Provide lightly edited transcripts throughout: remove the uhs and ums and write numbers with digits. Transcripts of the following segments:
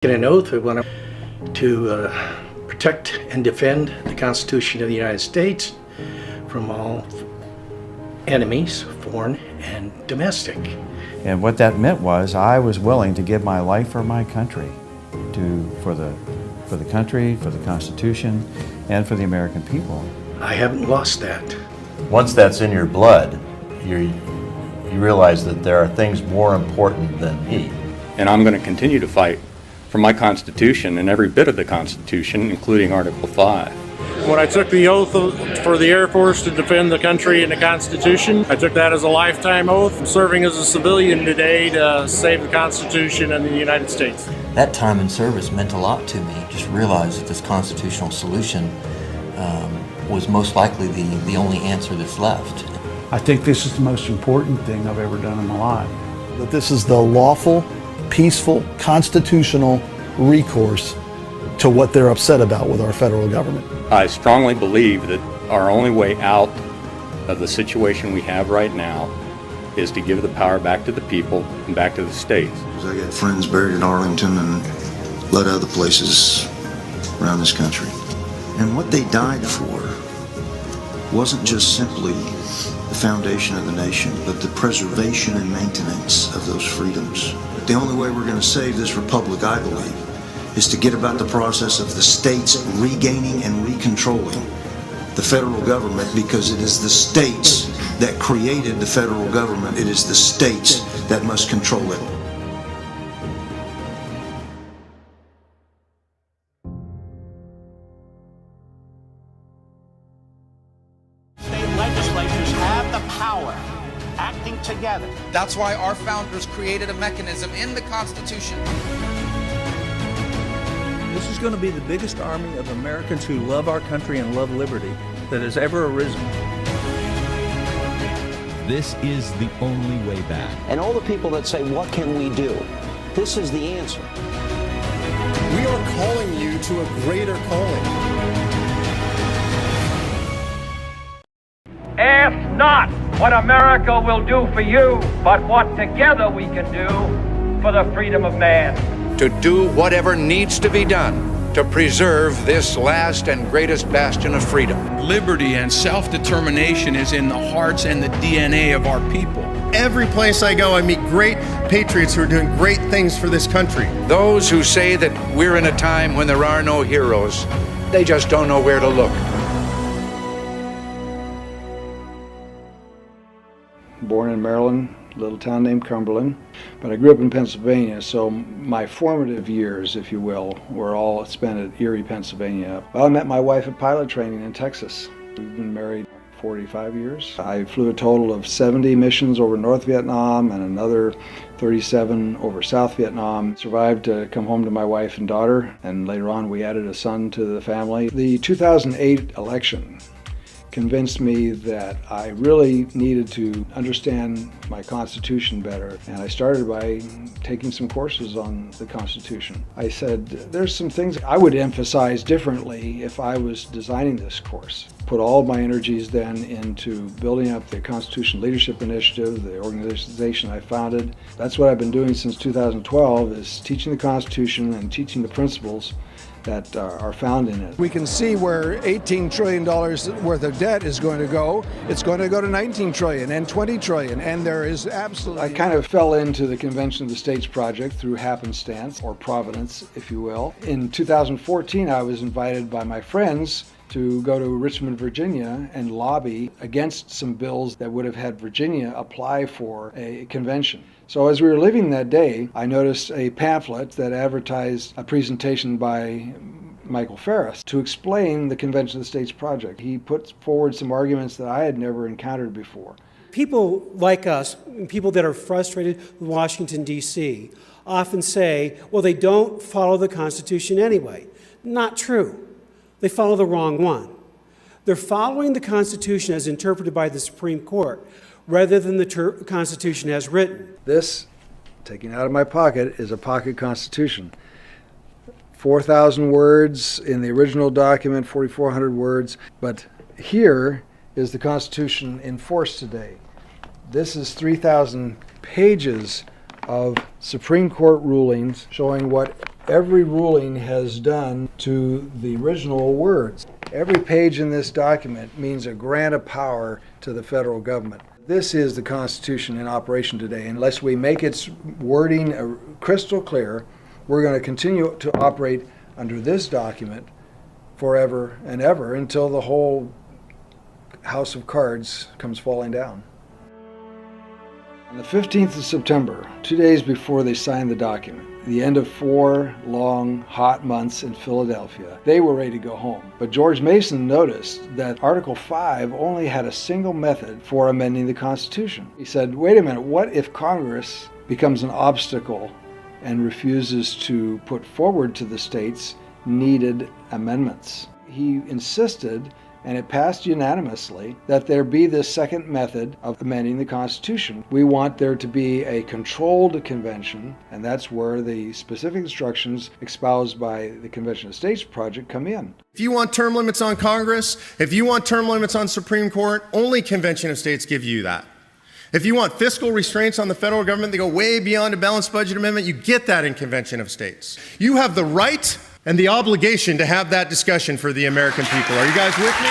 An oath, we want to protect and defend the Constitution of the United States from all enemies, foreign and domestic. And what that meant was I was willing to give my life for my country, for the country, for the Constitution, and for the American people. I haven't lost that. Once that's in your blood, you realize that there are things more important than me. And I'm going to continue to fight for my Constitution and every bit of the Constitution, including Article 5. When I took the oath for the Air Force to defend the country and the Constitution, I took that as a lifetime oath. I'm serving as a civilian today to save the Constitution and the United States. That time in service meant a lot to me. Just realized that this constitutional solution was most likely the only answer that's left. I think this is the most important thing I've ever done in my life. That this is the lawful, peaceful, constitutional recourse to what they're upset about with our federal government. I strongly believe that our only way out of the situation we have right now is to give the power back to the people and back to the states. I got friends buried in Arlington and a lot of other places around this country. And what they died for wasn't just simply the foundation of the nation, but the preservation and maintenance of those freedoms. The only way we're going to save this republic, I believe, is to get about the process of the states regaining and recontrolling the federal government, because it is the states that created the federal government. It is the states that must control it. State legislatures have the power, acting together. That's why our founders created a mechanism in the Constitution. This is going to be the biggest army of Americans who love our country and love liberty that has ever arisen. This is the only way back. And all the people that say, what can we do? This is the answer. We are calling you to a greater calling. Ask not what America will do for you, but what together we can do for the freedom of man. To do whatever needs to be done to preserve this last and greatest bastion of freedom. Liberty and self-determination is in the hearts and the DNA of our people. Every place I go, I meet great patriots who are doing great things for this country. Those who say that we're in a time when there are no heroes, they just don't know where to look. Born in Maryland, a little town named Cumberland, but I grew up in Pennsylvania, so my formative years, if you will, were all spent at Erie, Pennsylvania. Well, I met my wife at pilot training in Texas. We've been married 45 years. I flew a total of 70 missions over North Vietnam and another 37 over South Vietnam. Survived to come home to my wife and daughter, and later on we added a son to the family. The 2008 election convinced me that I really needed to understand my Constitution better, and I started by taking some courses on the Constitution. I said there's some things I would emphasize differently if I was designing this course. Put all of my energies then into building up the Constitution Leadership Initiative, the organization I founded. That's what I've been doing since 2012, is teaching the Constitution and teaching the principles that are found in it. We can see where $18 trillion worth of debt is going to go. It's going to go to 19 trillion and 20 trillion, and there is absolutely... I kind of fell into the Convention of the States project through happenstance, or providence, if you will. In 2014, I was invited by my friends to go to Richmond, Virginia, and lobby against some bills that would have had Virginia apply for a convention. So as we were leaving that day, I noticed a pamphlet that advertised a presentation by Michael Ferris to explain the Convention of the States project. He put forward some arguments that I had never encountered before. People like us, people that are frustrated with Washington, D.C., often say, well, they don't follow the Constitution anyway. Not true. They follow the wrong one. They're following the Constitution as interpreted by the Supreme Court, rather than the Constitution as written. This, taken out of my pocket, is a pocket Constitution. 4,000 words in the original document, 4,400 words, but here is the Constitution in force today. This is 3,000 pages of Supreme Court rulings showing what every ruling has done to the original words. Every page in this document means a grant of power to the federal government. This is the Constitution in operation today. Unless we make its wording crystal clear, we're going to continue to operate under this document forever and ever until the whole house of cards comes falling down. On the 15th of September, 2 days before they signed the document, the end of 4 long, hot months in Philadelphia, they were ready to go home. But George Mason noticed that Article 5 only had a single method for amending the Constitution. He said, wait a minute, what if Congress becomes an obstacle and refuses to put forward to the states needed amendments? He insisted, and it passed unanimously, that there be this second method of amending the Constitution. We want there to be a controlled convention, and that's where the specific instructions espoused by the Convention of States project come in. If you want term limits on Congress, if you want term limits on Supreme Court, only Convention of States give you that. If you want fiscal restraints on the federal government that go way beyond a balanced budget amendment, you get that in Convention of States. You have the right and the obligation to have that discussion for the American people. Are you guys with me?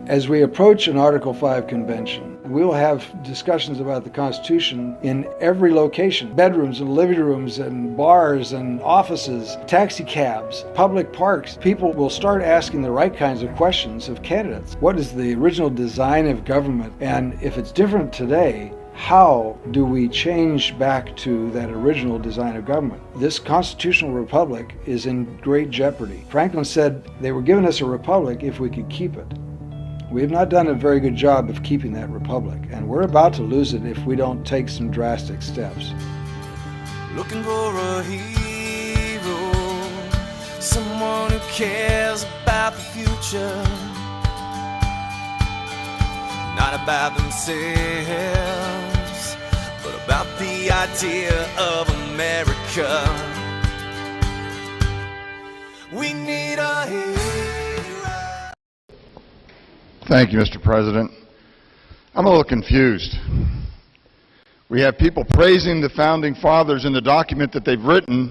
As we approach an Article 5 convention, we will have discussions about the Constitution in every location. Bedrooms and living rooms and bars and offices, taxi cabs, public parks. People will start asking the right kinds of questions of candidates. What is the original design of government? And if it's different today, how do we change back to that original design of government? This constitutional republic is in great jeopardy. Franklin said they were giving us a republic if we could keep it. We have not done a very good job of keeping that republic, and we're about to lose it if we don't take some drastic steps. Looking for a hero, someone who cares about the future, not about themselves, but about the idea of America. We need a hero. Thank you, Mr. President. I'm a little confused. We have people praising the Founding Fathers in the document that they've written,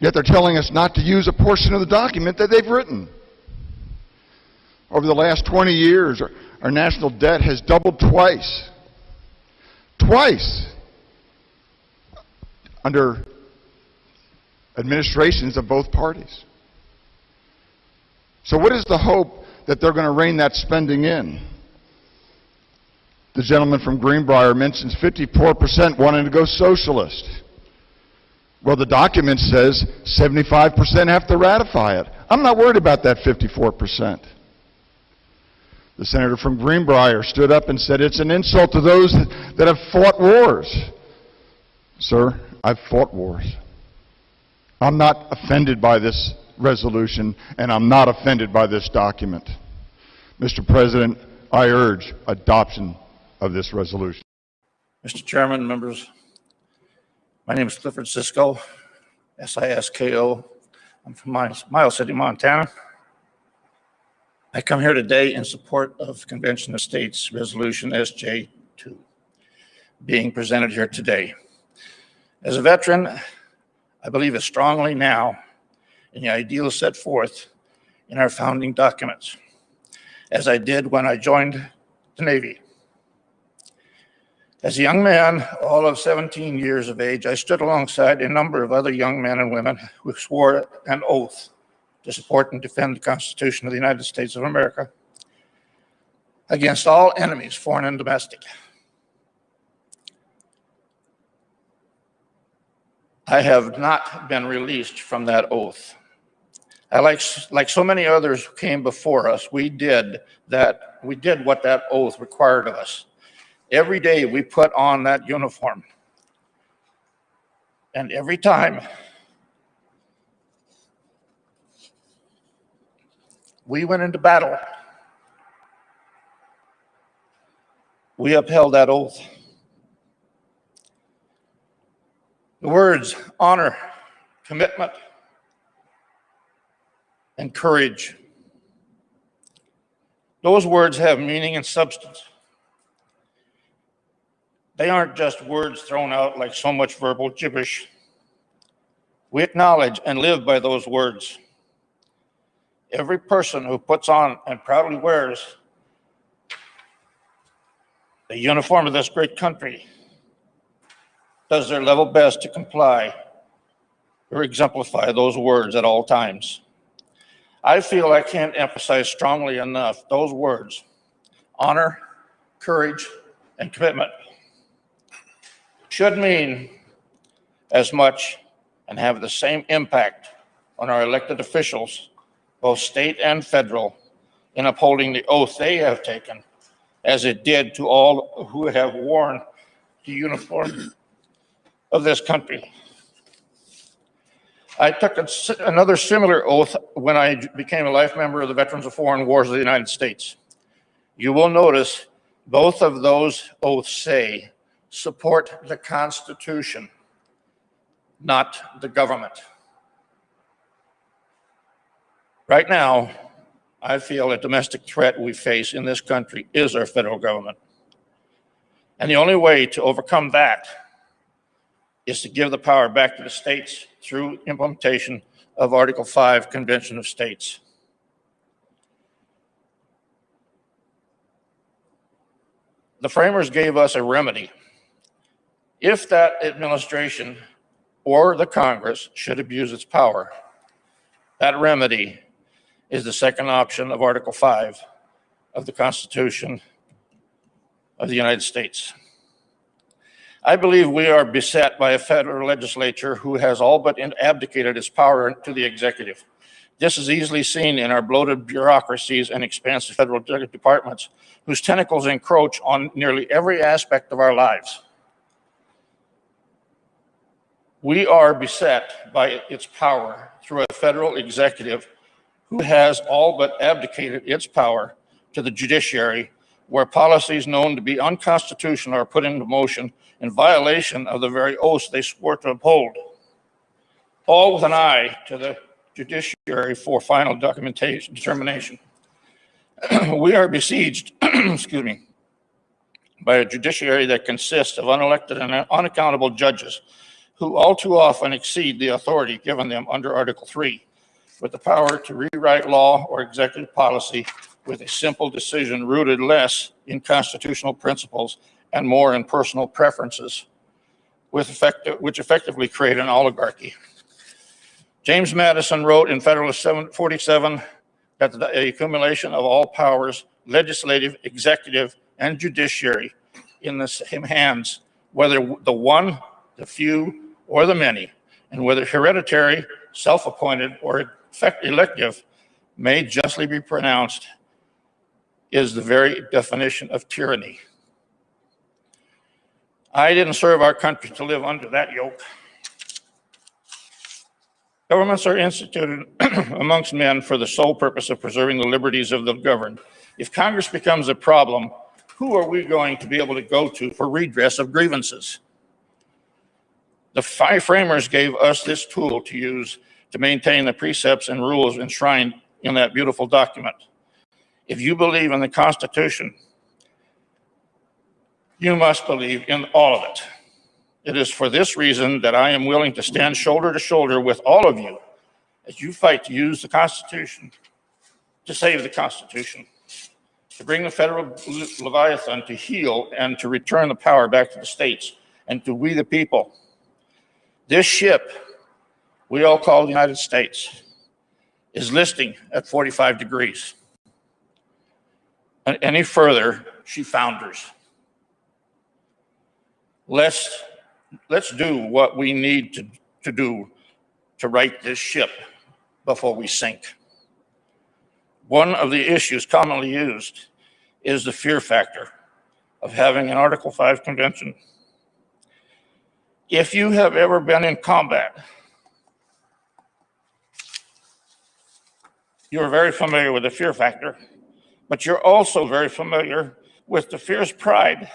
yet they're telling us not to use a portion of the document that they've written. Over the last 20 years, our national debt has doubled twice. Twice! Under administrations of both parties. So what is the hope that they're going to rein that spending in? The gentleman from Greenbrier mentions 54% wanting to go socialist. Well, the document says 75% have to ratify it. I'm not worried about that 54%. The senator from Greenbrier stood up and said it's an insult to those that have fought wars. Sir, I've fought wars. I'm not offended by this resolution, and I'm not offended by this document. Mr. President, I urge adoption of this resolution. Mr. Chairman, members, my name is Clifford Sisko, S-I-S-K-O. I'm from Miles City, Montana. I come here today in support of Convention of States Resolution SJ2 being presented here today. As a veteran, I believe as strongly now in the ideals set forth in our founding documents as I did when I joined the Navy. As a young man, all of 17 years of age, I stood alongside a number of other young men and women who swore an oath to support and defend the Constitution of the United States of America against all enemies, foreign and domestic. I have not been released from that oath. Like so many others who came before us, we did what that oath required of us. Every day we put on that uniform. And every time we went into battle, we upheld that oath. The words honor, commitment, and courage. Those words have meaning and substance. They aren't just words thrown out like so much verbal gibberish. We acknowledge and live by those words. Every person who puts on and proudly wears the uniform of this great country does their level best to comply or exemplify those words at all times. I feel I can't emphasize strongly enough those words: honor, courage, and commitment should mean as much and have the same impact on our elected officials, both state and federal, in upholding the oath they have taken as it did to all who have worn the uniform of this country. I took another similar oath when I became a life member of the Veterans of Foreign Wars of the United States. You will notice both of those oaths say, support the Constitution, not the government. Right now, I feel a domestic threat we face in this country is our federal government. And the only way to overcome that is to give the power back to the states through implementation of Article 5 Convention of States. The framers gave us a remedy. If that administration or the Congress should abuse its power, that remedy is the second option of Article 5 of the Constitution of the United States. I believe we are beset by a federal legislature who has all but abdicated its power to the executive. This is easily seen in our bloated bureaucracies and expansive federal departments whose tentacles encroach on nearly every aspect of our lives. We are beset by its power through a federal executive who has all but abdicated its power to the judiciary, where policies known to be unconstitutional are put into motion in violation of the very oaths they swore to uphold, all with an eye to the judiciary for final determination. We are besieged, excuse me, by a judiciary that consists of unelected and unaccountable judges who all too often exceed the authority given them under Article 3, with the power to rewrite law or executive policy with a simple decision rooted less in constitutional principles and more in personal preferences, which effectively create an oligarchy. James Madison wrote in Federalist 47 that the accumulation of all powers, legislative, executive, and judiciary, in the same hands, whether the one, the few, or the many, and whether hereditary, self-appointed, or elective, may justly be pronounced, is the very definition of tyranny. I didn't serve our country to live under that yoke. Governments are instituted amongst men for the sole purpose of preserving the liberties of the governed. If Congress becomes a problem, who are we going to be able to go to for redress of grievances? The five framers gave us this tool to use to maintain the precepts and rules enshrined in that beautiful document. If you believe in the Constitution, you must believe in all of it. It is for this reason that I am willing to stand shoulder to shoulder with all of you as you fight to use the Constitution, to save the Constitution, to bring the federal Leviathan to heal and to return the power back to the states and to we the people. This ship we all call the United States is listing at 45 degrees. And any further, she founders. Let's do what we need to do to right this ship before we sink. One of the issues commonly used is the fear factor of having an Article 5 convention. If you have ever been in combat, you're very familiar with the fear factor, but you're also very familiar with the fierce pride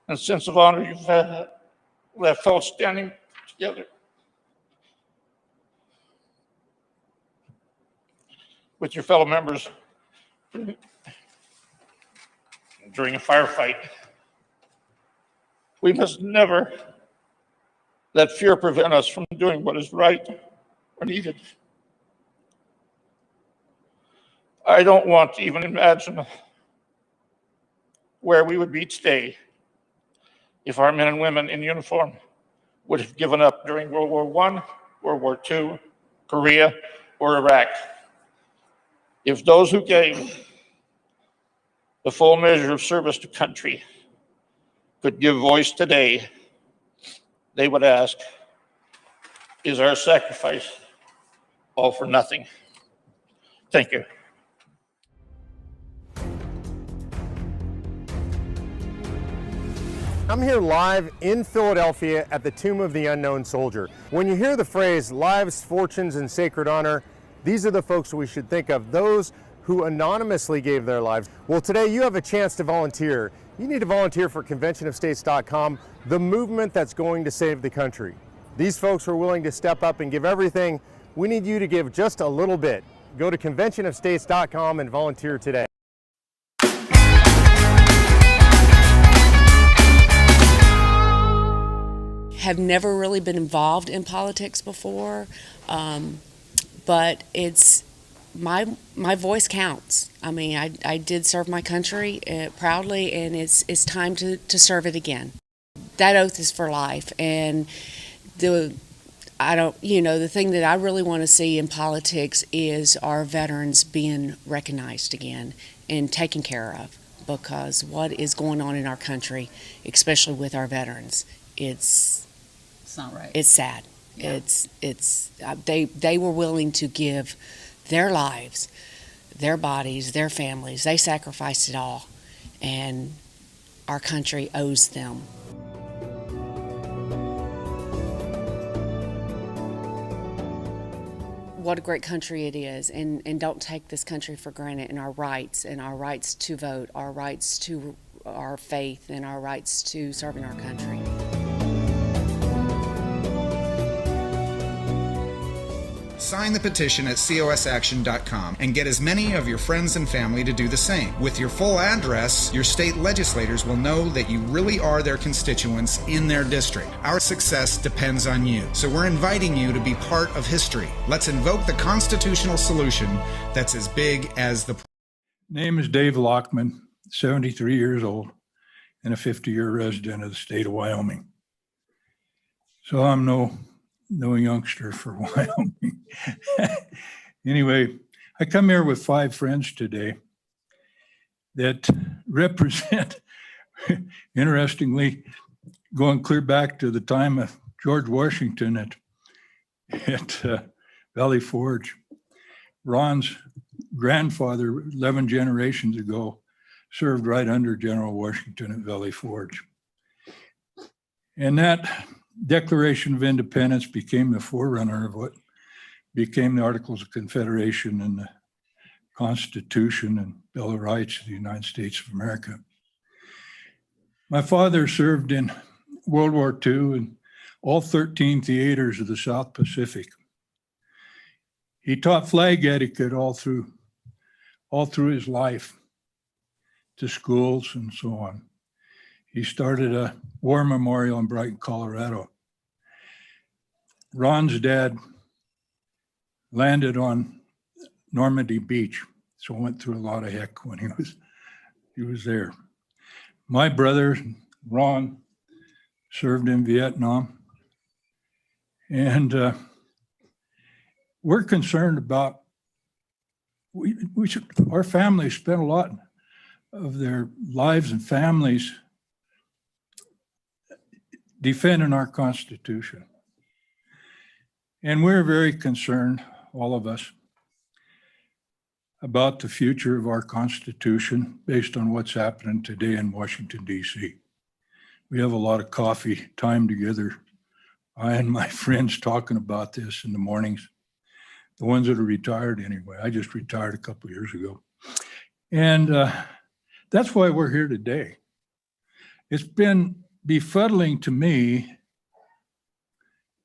and sense of honor you've had, that felt standing together. with your fellow members during a firefight. We must never let fear prevent us from doing what is right or needed. I don't want to even imagine where we would be today if our men and women in uniform would have given up during World War I, World War II, Korea, or Iraq. If those who gave the full measure of service to country could give voice today, they would ask, is our sacrifice all for nothing? Thank you. I'm here live in Philadelphia at the Tomb of the Unknown Soldier. When you hear the phrase lives, fortunes, and sacred honor, these are the folks we should think of, those who anonymously gave their lives. Well, today you have a chance to volunteer. You need to volunteer for conventionofstates.com, the movement that's going to save the country. These folks are willing to step up and give everything. We need you to give just a little bit. Go to conventionofstates.com and volunteer today. Have never really been involved in politics before, but it's my voice counts. I mean, I did serve my country proudly, and it's time to serve it again. That oath is for life, and the thing that I really want to see in politics is our veterans being recognized again and taken care of, because what is going on in our country, especially with our veterans, it's not right. It's sad. Yeah. They were willing to give their lives, their bodies, their families. They sacrificed it all, and our country owes them. What a great country it is, and don't take this country for granted, and our rights to vote, our rights to our faith, and our rights to serving our country. Sign the petition at cosaction.com and get as many of your friends and family to do the same. With your full address, your state legislators will know that you really are their constituents in their district. Our success depends on you, so we're inviting you to be part of history. Let's invoke the constitutional solution that's as big as the... Name is Dave Lockman, 73 years old, and a 50-year resident of the state of Wyoming. So I'm no youngster for Wyoming. Anyway, I come here with 5 friends today that represent, interestingly, going clear back to the time of George Washington at Valley Forge. Ron's grandfather, 11 generations ago, served right under General Washington at Valley Forge. And that Declaration of Independence became the forerunner of what became the Articles of Confederation and the Constitution and Bill of Rights of the United States of America. My father served in World War II in all 13 theaters of the South Pacific. He taught flag etiquette all through his life to schools and so on. He started a war memorial in Brighton, Colorado. Ron's dad landed on Normandy Beach, so went through a lot of heck when he was there. My brother, Ron, served in Vietnam, and we're concerned about, our families spent a lot of their lives and families defending our Constitution. And we're very concerned, all of us, about the future of our Constitution based on what's happening today in Washington, D.C. We have a lot of coffee time together. I and my friends talking about this in the mornings, the ones that are retired anyway. I just retired a couple of years ago. And that's why we're here today. It's been befuddling to me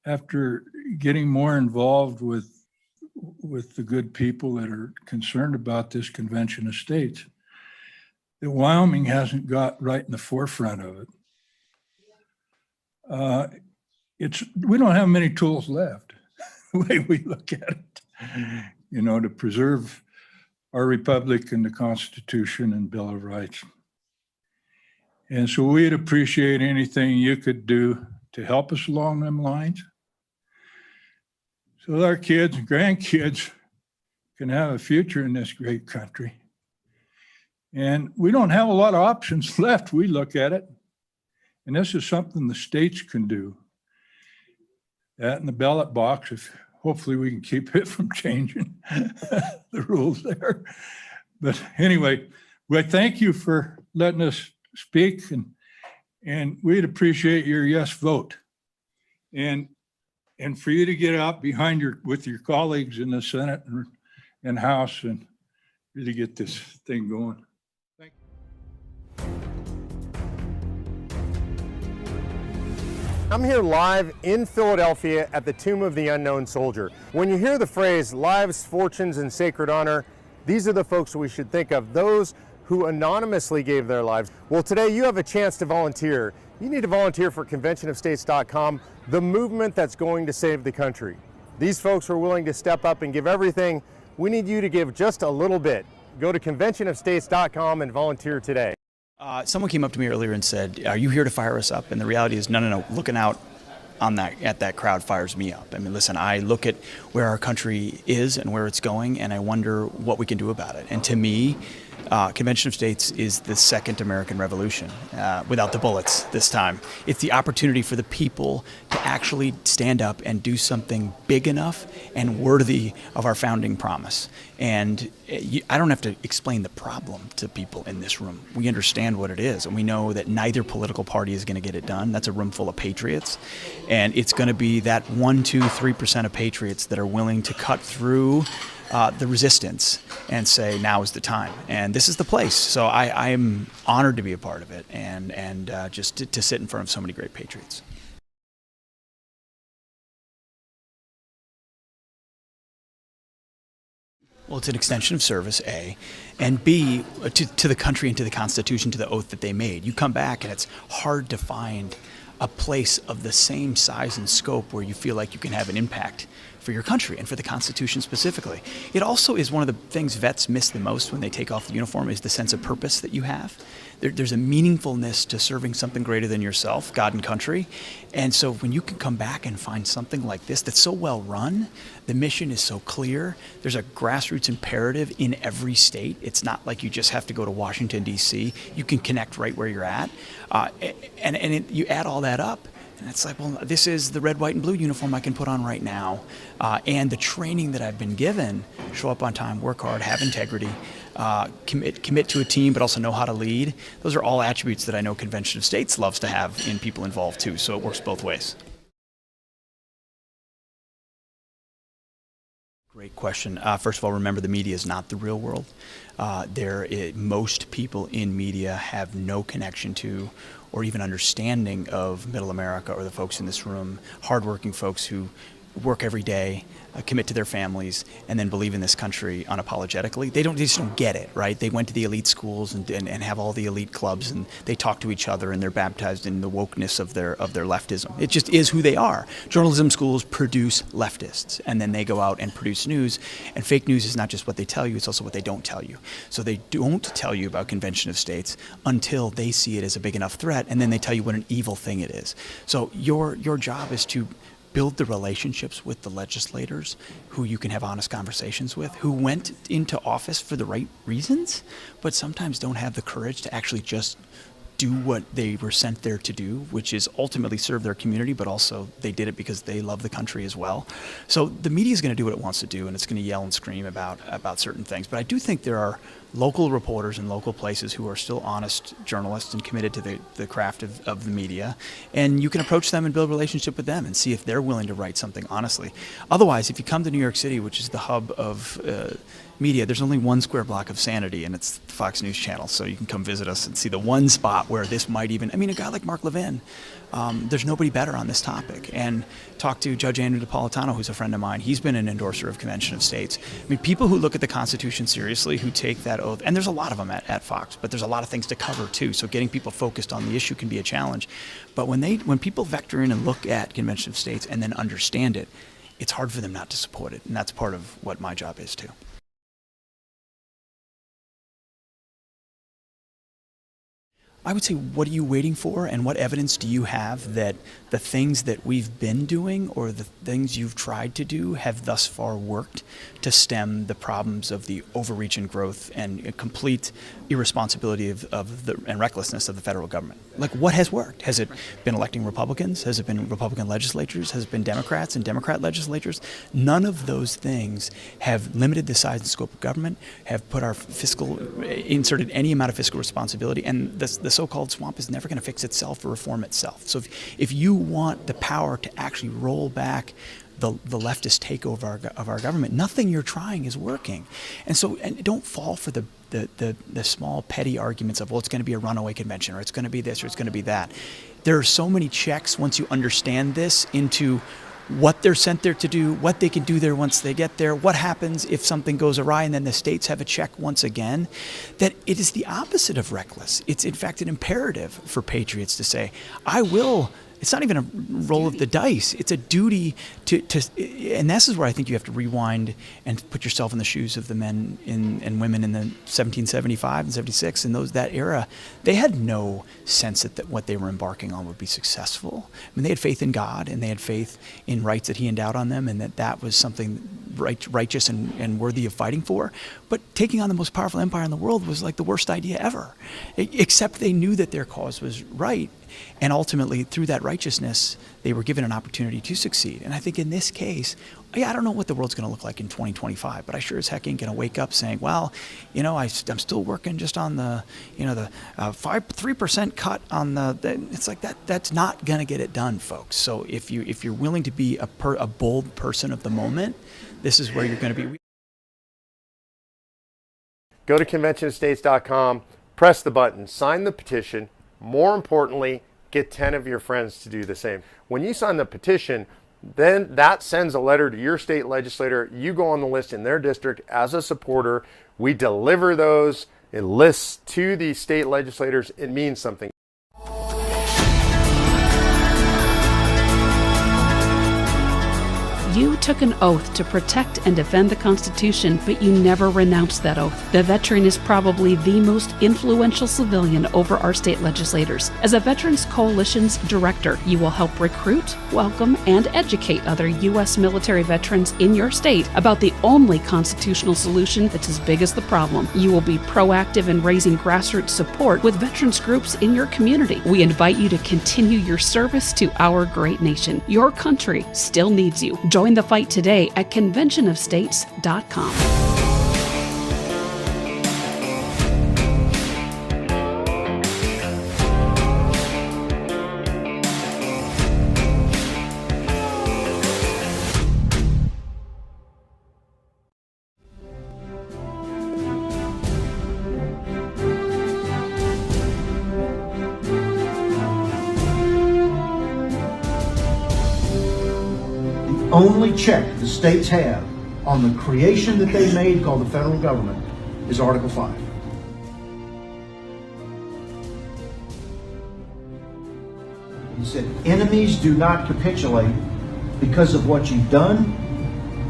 after getting more involved with with the good people that are concerned about this convention of states that Wyoming hasn't got right in the forefront of it. We don't have many tools left, the way we look at it, to preserve our republic and the Constitution and Bill of Rights. And so we'd appreciate anything you could do to help us along them lines, so that our kids and grandkids can have a future in this great country. And we don't have a lot of options left. We look at it, and this is something the states can do. That in the ballot box, if hopefully we can keep it from changing the rules there. But anyway, we thank you for letting us speak, and we'd appreciate your yes vote. And for you to get out behind with your colleagues in the Senate and House and really get this thing going. Thank you. I'm here live in Philadelphia at the Tomb of the Unknown Soldier. When you hear the phrase lives, fortunes, and sacred honor, these are the folks we should think of, those who anonymously gave their lives. Well, today you have a chance to volunteer. You need to volunteer for conventionofstates.com, the movement that's going to save the country. These folks are willing to step up and give everything. We need you to give just a little bit. Go to conventionofstates.com and volunteer today. Someone came up to me earlier and said, "Are you here to fire us up?" And the reality is, no. Looking out at that crowd fires me up. I mean, listen, I look at where our country is and where it's going, and I wonder what we can do about it. And to me, Convention of States is the second American Revolution, without the bullets this time. It's the opportunity for the people to actually stand up and do something big enough and worthy of our founding promise. And I don't have to explain the problem to people in this room. We understand what it is, and we know that neither political party is going to get it done. That's a room full of patriots, and it's going to be that 1%, 2%, 3% of patriots that are willing to cut through the resistance and say, now is the time, and this is the place. So I am honored to be a part of it, and just to sit in front of so many great patriots. Well, it's an extension of service, A, and B, to the country and to the Constitution, to the oath that they made. You come back and it's hard to find a place of the same size and scope where you feel like you can have an impact for your country and for the Constitution specifically. It also is one of the things vets miss the most when they take off the uniform, is the sense of purpose that you have. There's a meaningfulness to serving something greater than yourself, God and country. And so when you can come back and find something like this that's so well run, the mission is so clear, there's a grassroots imperative in every state. It's not like you just have to go to Washington, D.C. You can connect right where you're at. You add all that up, and it's like, well, this is the red, white, and blue uniform I can put on right now. And the training that I've been given, show up on time, work hard, have integrity, commit to a team, but also know how to lead. Those are all attributes that I know Convention of States loves to have in people involved too, so it works both ways. Great question. First of all, remember the media is not the real world. Most people in media have no connection to or even understanding of Middle America or the folks in this room, hardworking folks who work every day, commit to their families, and then believe in this country unapologetically. They just don't get it, right? They went to the elite schools and have all the elite clubs, and they talk to each other, and they're baptized in the wokeness of their leftism. It just is who they are. Journalism schools produce leftists, and then they go out and produce news. And fake news is not just what they tell you; it's also what they don't tell you. So they don't tell you about Convention of States until they see it as a big enough threat, and then they tell you what an evil thing it is. So your job is to build the relationships with the legislators who you can have honest conversations with, who went into office for the right reasons, but sometimes don't have the courage to actually just do what they were sent there to do, which is ultimately serve their community, but also they did it because they love the country as well. So the media is going to do what it wants to do, and it's going to yell and scream about certain things. But I do think there are local reporters in local places who are still honest journalists and committed to the craft of the media. And you can approach them and build a relationship with them and see if they're willing to write something honestly. Otherwise, if you come to New York City, which is the hub of media, there's only one square block of sanity, and it's the Fox News channel. So you can come visit us and see the one spot where this might even, I mean, a guy like Mark Levin, there's nobody better on this topic. And talk to Judge Andrew Napolitano, who's a friend of mine. He's been an endorser of Convention of States. I mean, people who look at the Constitution seriously, who take that oath, and there's a lot of them at Fox, but there's a lot of things to cover too. So getting people focused on the issue can be a challenge. But when people vector in and look at Convention of States and then understand it, it's hard for them not to support it. And that's part of what my job is too. I would say, what are you waiting for, and what evidence do you have that the things that we've been doing or the things you've tried to do have thus far worked to stem the problems of the overreach and growth and complete irresponsibility and recklessness of the federal government? Like, what has worked? Has it been electing Republicans? Has it been Republican legislatures? Has it been Democrats and Democrat legislatures? None of those things have limited the size and scope of government, have put our inserted any amount of fiscal responsibility, and the so-called swamp is never going to fix itself or reform itself. So if you want the power to actually roll back the leftist takeover of our government, nothing you're trying is working. And don't fall for the small petty arguments of, well, it's going to be a runaway convention, or it's going to be this, or it's going to be that. There are so many checks once you understand this into what they're sent there to do, what they can do there once they get there, what happens if something goes awry, and then the states have a check once again, that it is the opposite of reckless. It's in fact an imperative for patriots to say, I will. It's not even a roll of the dice. It's a duty to and this is where I think you have to rewind and put yourself in the shoes of the men and women in the 1775 and 76 and that era. They had no sense that what they were embarking on would be successful. I mean, they had faith in God, and they had faith in rights that He endowed on them, and that was something righteous and worthy of fighting for. But taking on the most powerful empire in the world was like the worst idea ever, except they knew that their cause was right. And ultimately, through that righteousness, they were given an opportunity to succeed. And I think in this case, I don't know what the world's going to look like in 2025, but I sure as heck ain't going to wake up saying, well, I'm still working just on the 3% cut on it's like that. That's not going to get it done, folks. So if you're willing to be a bold person of the moment, this is where you're going to be. Go to conventionofstates.com, press the button, sign the petition. More importantly, get 10 of your friends to do the same. When you sign the petition, then that sends a letter to your state legislator. You go on the list in their district as a supporter. We deliver those lists to the state legislators. It means something. You took an oath to protect and defend the Constitution, but you never renounced that oath. The veteran is probably the most influential civilian over our state legislators. As a Veterans Coalition's director, you will help recruit, welcome, and educate other U.S. military veterans in your state about the only constitutional solution that's as big as the problem. You will be proactive in raising grassroots support with veterans groups in your community. We invite you to continue your service to our great nation. Your country still needs you. Join the fight today at conventionofstates.com. Only check the states have on the creation that they made called the federal government is Article 5. He said, enemies do not capitulate because of what you've done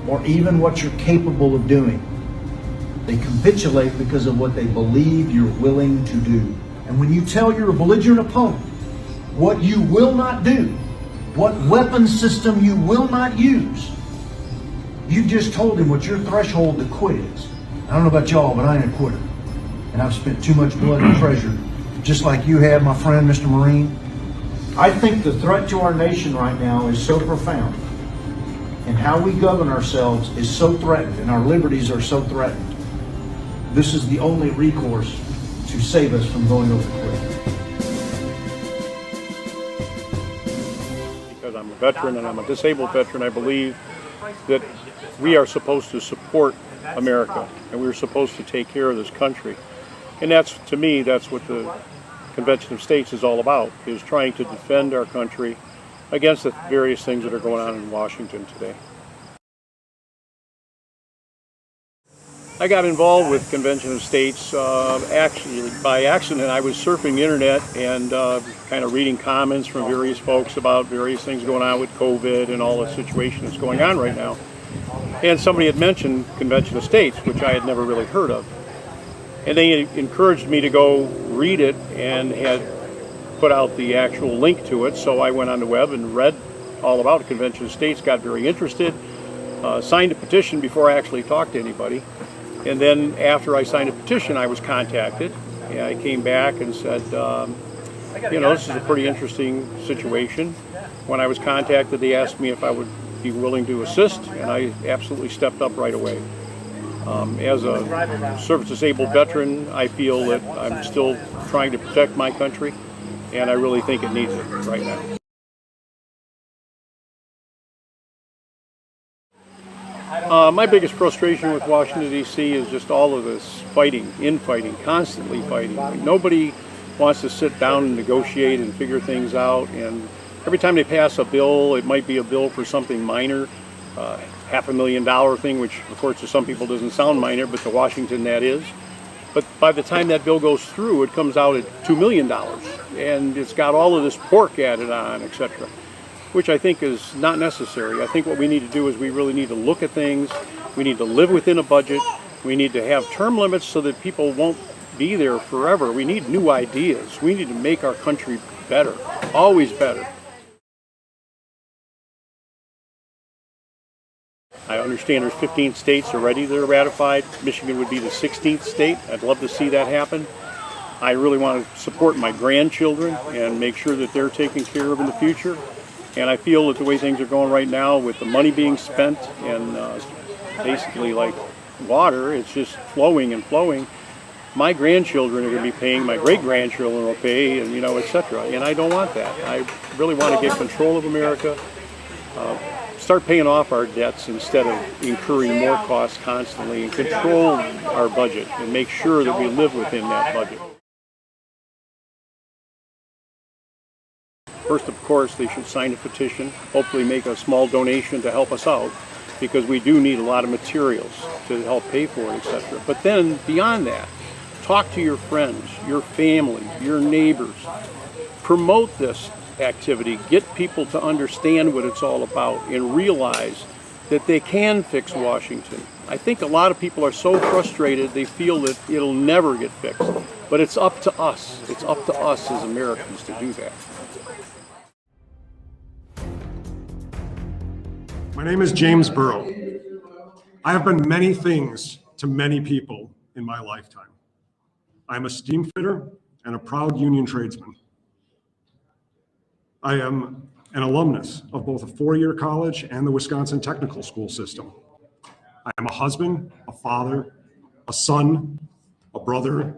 or even what you're capable of doing. They capitulate because of what they believe you're willing to do. And when you tell your belligerent opponent what you will not do, what weapon system you will not use, you've just told him what your threshold to quit is. I don't know about y'all, but I ain't a quitter. And I've spent too much blood and treasure, just like you have, my friend, Mr. Marine. I think the threat to our nation right now is so profound, and how we govern ourselves is so threatened, and our liberties are so threatened. This is the only recourse to save us from going over the cliff. I'm a veteran and I'm a disabled veteran. I believe that we are supposed to support America, and we were supposed to take care of this country. And that's, to me, that's what the Convention of States is all about, is trying to defend our country against the various things that are going on in Washington today. I got involved with Convention of States actually by accident. I was surfing the internet and kind of reading comments from various folks about various things going on with COVID and all the situation that's going on right now. And somebody had mentioned Convention of States, which I had never really heard of. And they encouraged me to go read it and had put out the actual link to it. So I went on the web and read all about the Convention of States, got very interested, signed a petition before I actually talked to anybody. And then after I signed a petition, I was contacted. And I came back and said, you know, this is a pretty interesting situation. When I was contacted, they asked me if I would be willing to assist, and I absolutely stepped up right away. As a service-disabled veteran, I feel that I'm still trying to protect my country, and I really think it needs it right now. My biggest frustration with Washington, D.C. is just all of this infighting, constantly fighting. Nobody wants to sit down and negotiate and figure things out, and every time they pass a bill, it might be a bill for something minor, $500,000 thing, which of course to some people doesn't sound minor, but to Washington that is. But by the time that bill goes through, it comes out at $2 million, and it's got all of this pork added on, etc., which I think is not necessary. I think what we need to do is we really need to look at things. We need to live within a budget. We need to have term limits so that people won't be there forever. We need new ideas. We need to make our country better, always better. I understand there's 15 states already that are ratified. Michigan would be the 16th state. I'd love to see that happen. I really want to support my grandchildren and make sure that they're taken care of in the future. And I feel that the way things are going right now with the money being spent and basically like water, it's just flowing and flowing. My grandchildren are going to be paying, my great-grandchildren will pay, and etc. And I don't want that. I really want to get control of America, start paying off our debts instead of incurring more costs constantly, and control our budget and make sure that we live within that budget. First, of course, they should sign a petition, hopefully make a small donation to help us out, because we do need a lot of materials to help pay for it, etc. But then, beyond that, talk to your friends, your family, your neighbors. Promote this activity. Get people to understand what it's all about and realize that they can fix Washington. I think a lot of people are so frustrated they feel that it'll never get fixed. But it's up to us. It's up to us as Americans to do that. My name is James Burrow. I have been many things to many people in my lifetime. I'm a steam fitter and a proud union tradesman. I am an alumnus of both a four-year college and the Wisconsin technical school system. I am a husband, a father, a son, a brother,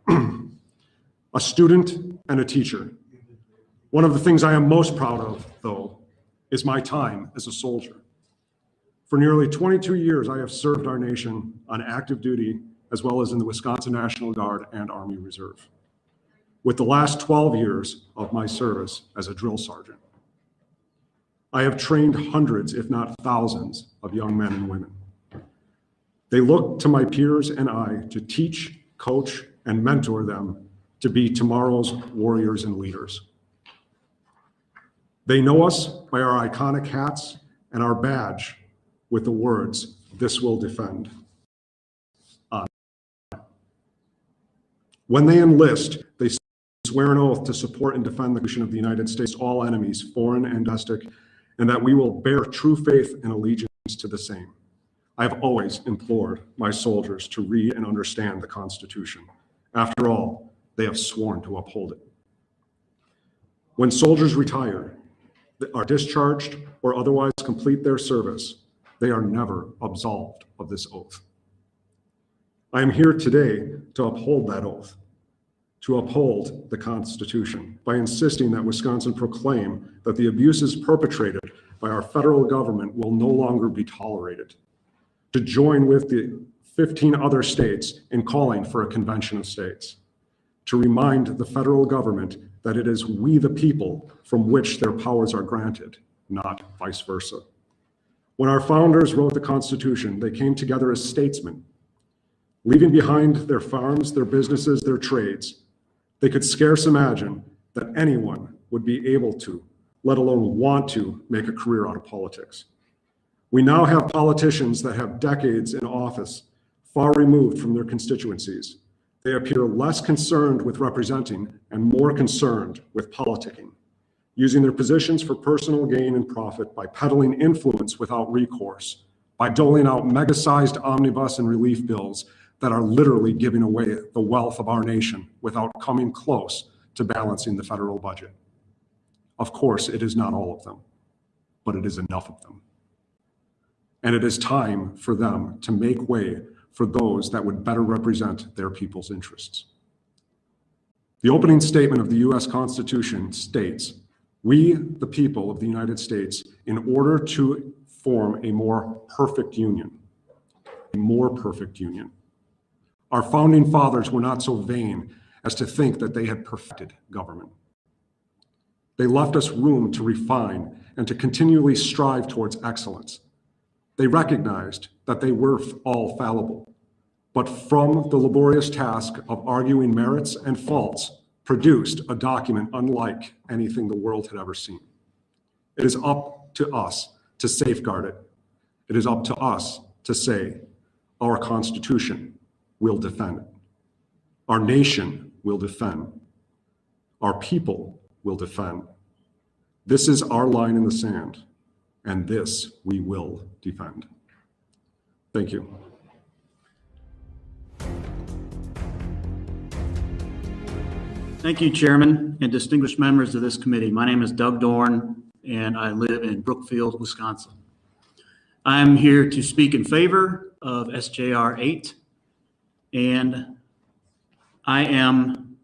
a student, and a teacher. One of the things I am most proud of, though, is my time as a soldier. For nearly 22 years, I have served our nation on active duty, as well as in the Wisconsin National Guard and Army Reserve, with the last 12 years of my service as a drill sergeant. I have trained hundreds, if not thousands, of young men and women. They look to my peers and I to teach, coach, and mentor them to be tomorrow's warriors and leaders. They know us by our iconic hats and our badge with the words, "This will defend." When they enlist, they swear an oath to support and defend the Constitution of the United States, all enemies, foreign and domestic, and that we will bear true faith and allegiance to the same. I have always implored my soldiers to read and understand the Constitution. After all, they have sworn to uphold it. When soldiers retire, are discharged, or otherwise complete their service, they are never absolved of this oath. I am here today to uphold that oath, to uphold the Constitution by insisting that Wisconsin proclaim that the abuses perpetrated by our federal government will no longer be tolerated. to join with the 15 other states in calling for a convention of states, to remind the federal government that it is we the people from which their powers are granted, not vice versa. When our founders wrote the Constitution, they came together as statesmen, leaving behind their farms, their businesses, their trades. They could scarce imagine that anyone would be able to, let alone want to, make a career out of politics. We now have politicians that have decades in office, far removed from their constituencies. They appear less concerned with representing and more concerned with politicking, using their positions for personal gain and profit by peddling influence without recourse, by doling out mega-sized omnibus and relief bills that are literally giving away the wealth of our nation without coming close to balancing the federal budget. Of course, it is not all of them, but it is enough of them. And it is time for them to make way for those that would better represent their people's interests. The opening statement of the U.S. Constitution states, "We, the people of the United States, in order to form a more perfect union." A more perfect union. Our founding fathers were not so vain as to think that they had perfected government. They left us room to refine and to continually strive towards excellence. They recognized that they were all fallible, but from the laborious task of arguing merits and faults, produced a document unlike anything the world had ever seen. It is up to us to safeguard it. It is up to us to say, our Constitution will defend it. Our nation will defend. Our people will defend. This is our line in the sand, and this we will defend. Thank you. Thank you, Chairman and distinguished members of this committee. My name is Doug Dorn, and I live in Brookfield, Wisconsin. I'm here to speak in favor of SJR 8, and I am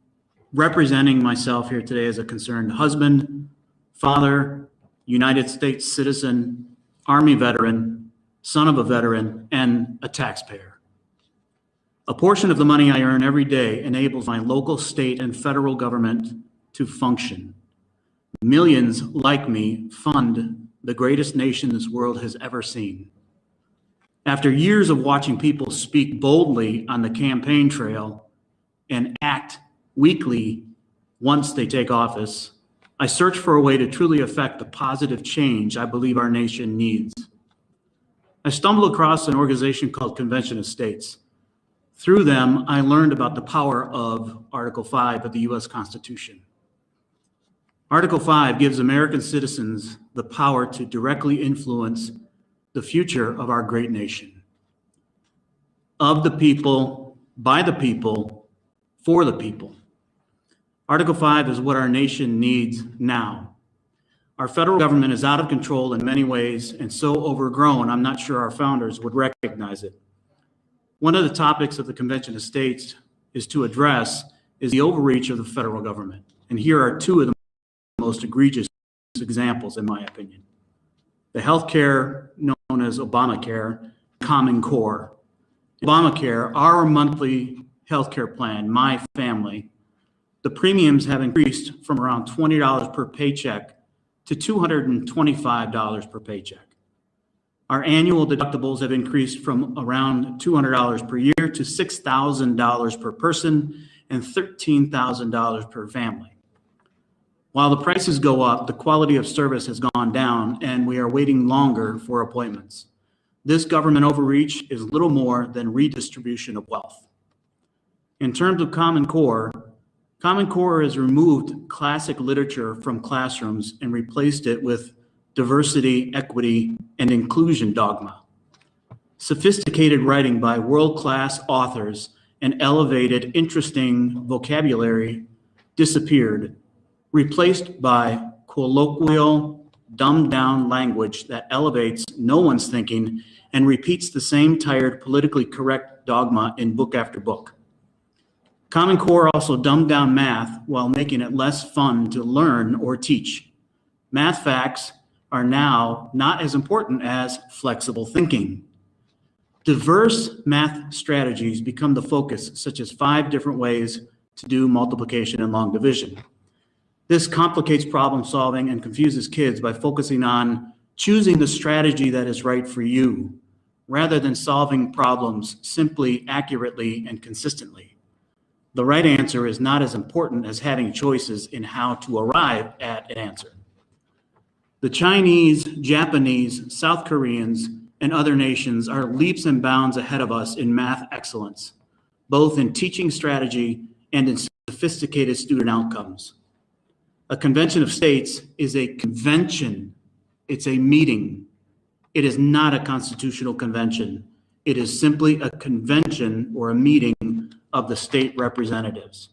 representing myself here today as a concerned husband, father, United States citizen, Army veteran, son of a veteran, and a taxpayer. A portion of the money I earn every day enables my local, state, and federal government to function. Millions like me fund the greatest nation this world has ever seen. After years of watching people speak boldly on the campaign trail and act weakly once they take office, I search for a way to truly affect the positive change I believe our nation needs. I stumbled across an organization called Convention of States. Through them, I learned about the power of Article 5 of the U.S. Constitution. Article 5 gives American citizens the power to directly influence the future of our great nation. Of the people, by the people, for the people. Article 5 is what our nation needs now. Our federal government is out of control in many ways and so overgrown, I'm not sure our founders would recognize it. One of the topics of the Convention of States is to address is the overreach of the federal government. And here are two of the most egregious examples, in my opinion. The healthcare known as Obamacare, Common Core. Obamacare, our monthly healthcare plan, my family, the premiums have increased from around $20 per paycheck to $225 per paycheck. Our annual deductibles have increased from around $200 per year to $6,000 per person and $13,000 per family. While the prices go up, the quality of service has gone down and we are waiting longer for appointments. This government overreach is little more than redistribution of wealth. In terms of Common Core has removed classic literature from classrooms and replaced it with diversity, equity, and inclusion dogma. Sophisticated writing by world-class authors and elevated, interesting vocabulary disappeared, replaced by colloquial, dumbed-down language that elevates no one's thinking and repeats the same tired, politically correct dogma in book after book. Common Core also dumbed down math while making it less fun to learn or teach. Math facts are now not as important as flexible thinking. Diverse math strategies become the focus, such as 5 different ways to do multiplication and long division. This complicates problem solving and confuses kids by focusing on choosing the strategy that is right for you, rather than solving problems simply, accurately, and consistently. The right answer is not as important as having choices in how to arrive at an answer. The Chinese, Japanese, South Koreans, and other nations are leaps and bounds ahead of us in math excellence, both in teaching strategy and in sophisticated student outcomes. A convention of states is a convention. It's a meeting. It is not a constitutional convention. It is simply a convention or a meeting of the state representatives.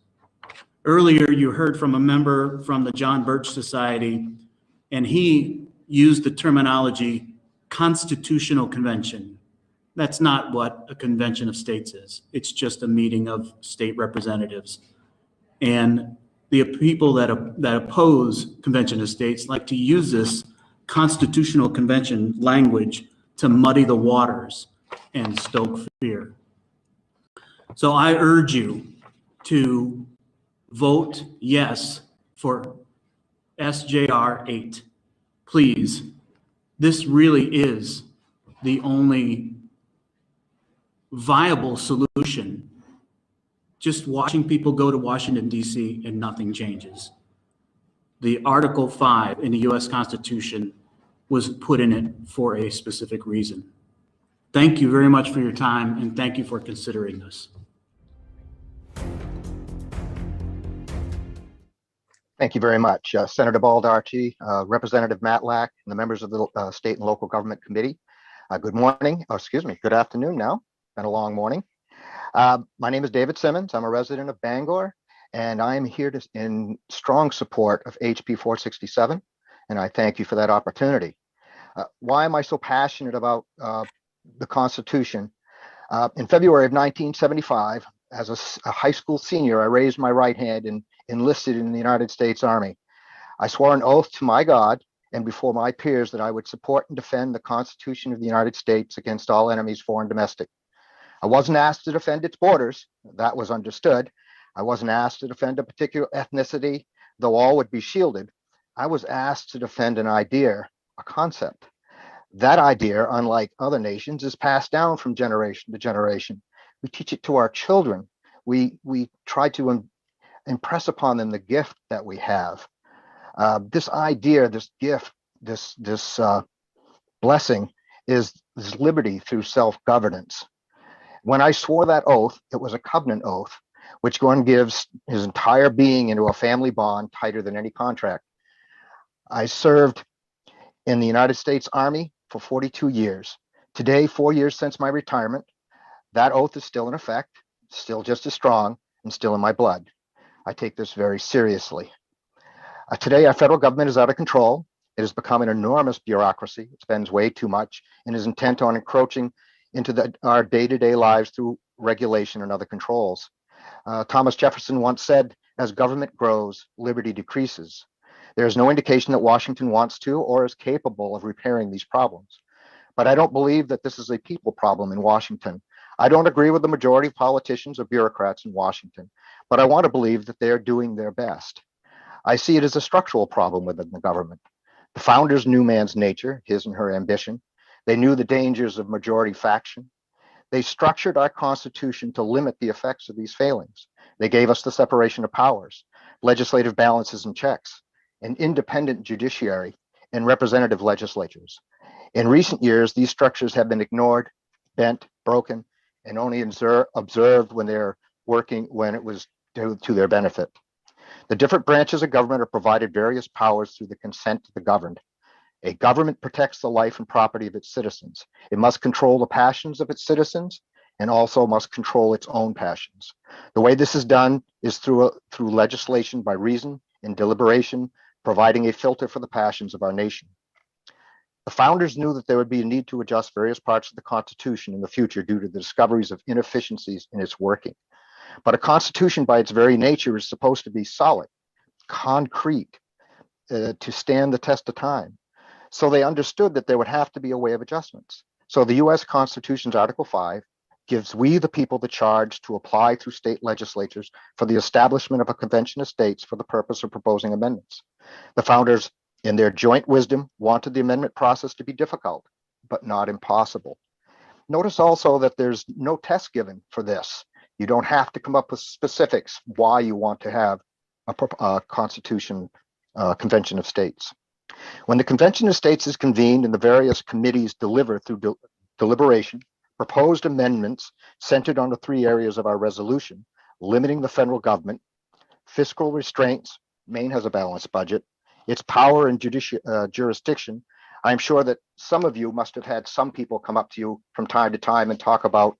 Earlier, you heard from a member from the John Birch Society, and he used the terminology constitutional convention. That's not what a convention of states is. It's just a meeting of state representatives. And the people that oppose convention of states like to use this constitutional convention language to muddy the waters and stoke fear. So I urge you to vote yes for SJR 8. Please, this really is the only viable solution. Just watching people go to Washington, D.C. and nothing changes. The Article 5 in the U.S. Constitution was put in it for a specific reason. Thank you very much for your time, and thank you for considering this. Thank you very much. Senator Baldarchi, Representative Matlack, and the members of the State and Local Government Committee. Good morning, or excuse me, good afternoon now. Been a long morning. My name is David Simmons. I'm a resident of Bangor, and I am here in strong support of HB 467, and I thank you for that opportunity. Why am I so passionate about the Constitution? In February of 1975, as a high school senior, I raised my right hand and enlisted in the United States Army. I swore an oath to my God and before my peers that I would support and defend the Constitution of the United States against all enemies, foreign and domestic. I wasn't asked to defend its borders. That was understood. I wasn't asked to defend a particular ethnicity, though all would be shielded. I was asked to defend an idea, a concept. That idea, unlike other nations, is passed down from generation to generation. We teach it to our children. We try to impress upon them the gift that we have. This idea, this gift, this blessing is liberty through self-governance. When I swore that oath, it was a covenant oath, which one gives his entire being into a family bond tighter than any contract. I served in the United States Army for 42 years. Today, 4 years since my retirement, that oath is still in effect, still just as strong, and still in my blood. I take this very seriously. Today, our federal government is out of control. It has become an enormous bureaucracy. It spends way too much and is intent on encroaching into our day-to-day lives through regulation and other controls. Thomas Jefferson once said, as government grows, liberty decreases. There is no indication that Washington wants to or is capable of repairing these problems. But I don't believe that this is a people problem in Washington. I don't agree with the majority of politicians or bureaucrats in Washington, but I want to believe that they are doing their best. I see it as a structural problem within the government. The founders knew man's nature, his and her ambition. They knew the dangers of majority faction. They structured our Constitution to limit the effects of these failings. They gave us the separation of powers, legislative balances and checks, an independent judiciary, and representative legislatures. In recent years, these structures have been ignored, bent, broken, and only observed when they're working when it was to their benefit. The different branches of government are provided various powers through the consent of the governed. A government protects the life and property of its citizens. It must control the passions of its citizens and also must control its own passions. The way this is done is through legislation by reason and deliberation, providing a filter for the passions of our nation. The founders knew that there would be a need to adjust various parts of the Constitution in the future due to the discoveries of inefficiencies in its working. But a Constitution by its very nature is supposed to be solid, concrete, to stand the test of time. So they understood that there would have to be a way of adjustments. So the U.S. Constitution's Article 5 gives we the people the charge to apply through state legislatures for the establishment of a convention of states for the purpose of proposing amendments. The founders, in their joint wisdom, wanted the amendment process to be difficult, but not impossible. Notice also that there's no test given for this. You don't have to come up with specifics why you want to have a convention of states. When the convention of states is convened and the various committees deliver through deliberation, proposed amendments centered on the three areas of our resolution: limiting the federal government, fiscal restraints, Maine has a balanced budget, its power and jurisdiction. I'm sure that some of you must have had some people come up to you from time to time and talk about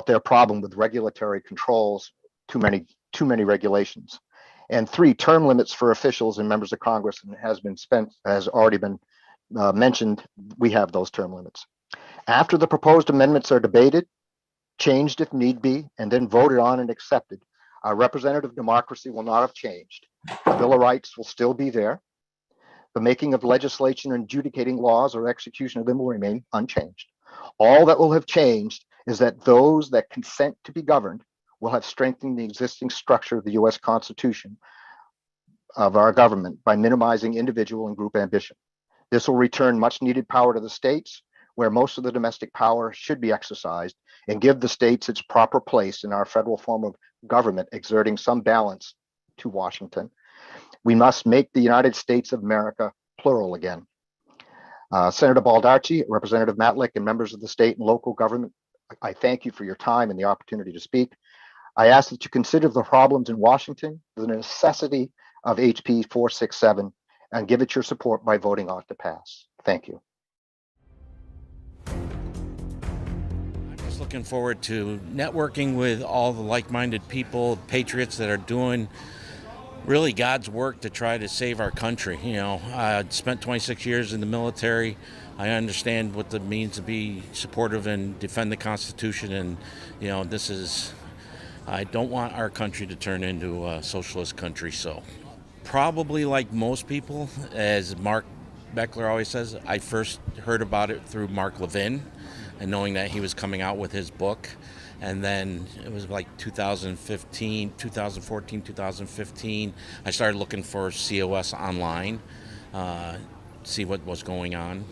their problem with regulatory controls, too many regulations. And 3, term limits for officials and members of Congress, and has already been mentioned. We have those term limits. After the proposed amendments are debated, changed if need be, and then voted on and accepted, our representative democracy will not have changed. The Bill of Rights will still be there. The making of legislation and adjudicating laws or execution of them will remain unchanged. All that will have changed is that those that consent to be governed will have strengthened the existing structure of the U.S. Constitution of our government by minimizing individual and group ambition. This will return much needed power to the states, where most of the domestic power should be exercised, and give the states its proper place in our federal form of government, exerting some balance to Washington. We must make the United States of America plural again. Senator Baldarci, Representative Matlick, and members of the state and local government, I thank you for your time and the opportunity to speak. I ask that you consider the problems in Washington, the necessity of HB 467, and give it your support by voting on it to pass. Thank you. I'm just looking forward to networking with all the like-minded people, patriots that are doing really God's work to try to save our country. You know, I spent 26 years in the military. I understand what it means to be supportive and defend the Constitution, and you know, I don't want our country to turn into a socialist country. So probably like most people, as Mark Beckler always says, I first heard about it through Mark Levin and knowing that he was coming out with his book. And then it was like 2014, 2015, I started looking for COS online, see what was going on,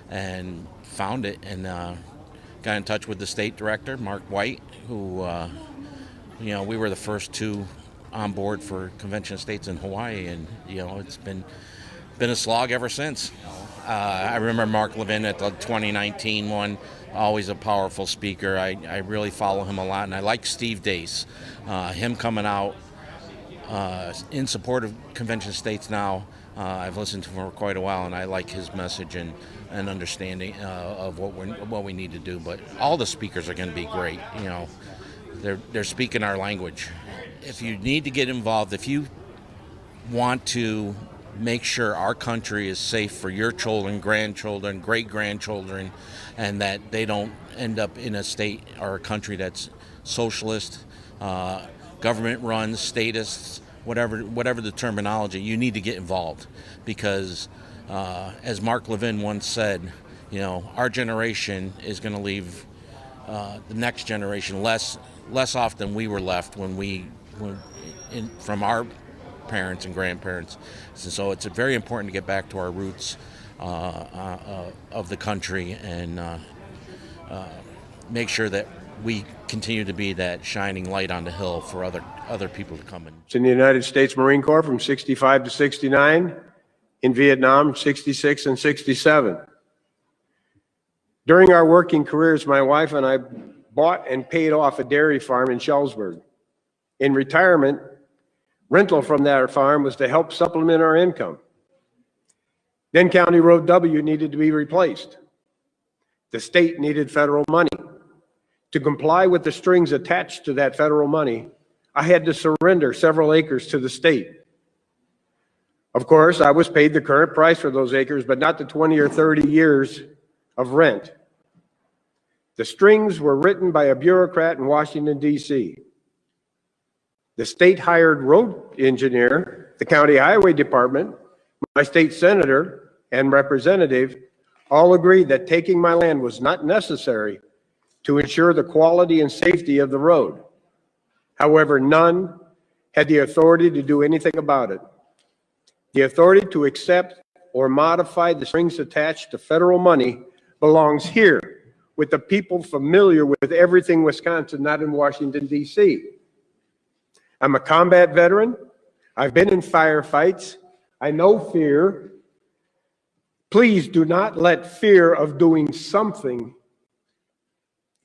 and found it, and got in touch with the state director, Mark White, who, you know, we were the first 2 on board for Convention of States in Hawaii, and, you know, it's been a slog ever since. I remember Mark Levin at the 2019 one, always a powerful speaker. I really follow him a lot, and I like Steve Dace. Him coming out in support of Convention of States now. I've listened to him for quite a while, and I like his message and understanding of what we need to do. But all the speakers are going to be great. You know, they're speaking our language. If you need to get involved, if you want to make sure our country is safe for your children, grandchildren, great-grandchildren, and that they don't end up in a state or a country that's socialist, government-run, statist, whatever the terminology, you need to get involved. Because as Mark Levin once said, you know, our generation is going to leave the next generation less off than we were left from our parents and grandparents. So it's very important to get back to our roots of the country and make sure that we continue to be that shining light on the hill for other people to come in. It's in the United States Marine Corps from 65 to 69, in Vietnam 66 and 67. During our working careers, my wife and I bought and paid off a dairy farm in Schellsburg. In retirement, rental from that farm was to help supplement our income. Then County Road W needed to be replaced. The state needed federal money. To comply with the strings attached to that federal money, I had to surrender several acres to the state. Of course, I was paid the current price for those acres, but not the 20 or 30 years of rent. The strings were written by a bureaucrat in Washington, D.C. The state hired road engineer, the county highway department, my state senator and representative, all agreed that taking my land was not necessary to ensure the quality and safety of the road. However, none had the authority to do anything about it. The authority to accept or modify the strings attached to federal money belongs here with the people familiar with everything Wisconsin, not in Washington, D.C. I'm a combat veteran. I've been in firefights. I know fear. Please do not let fear of doing something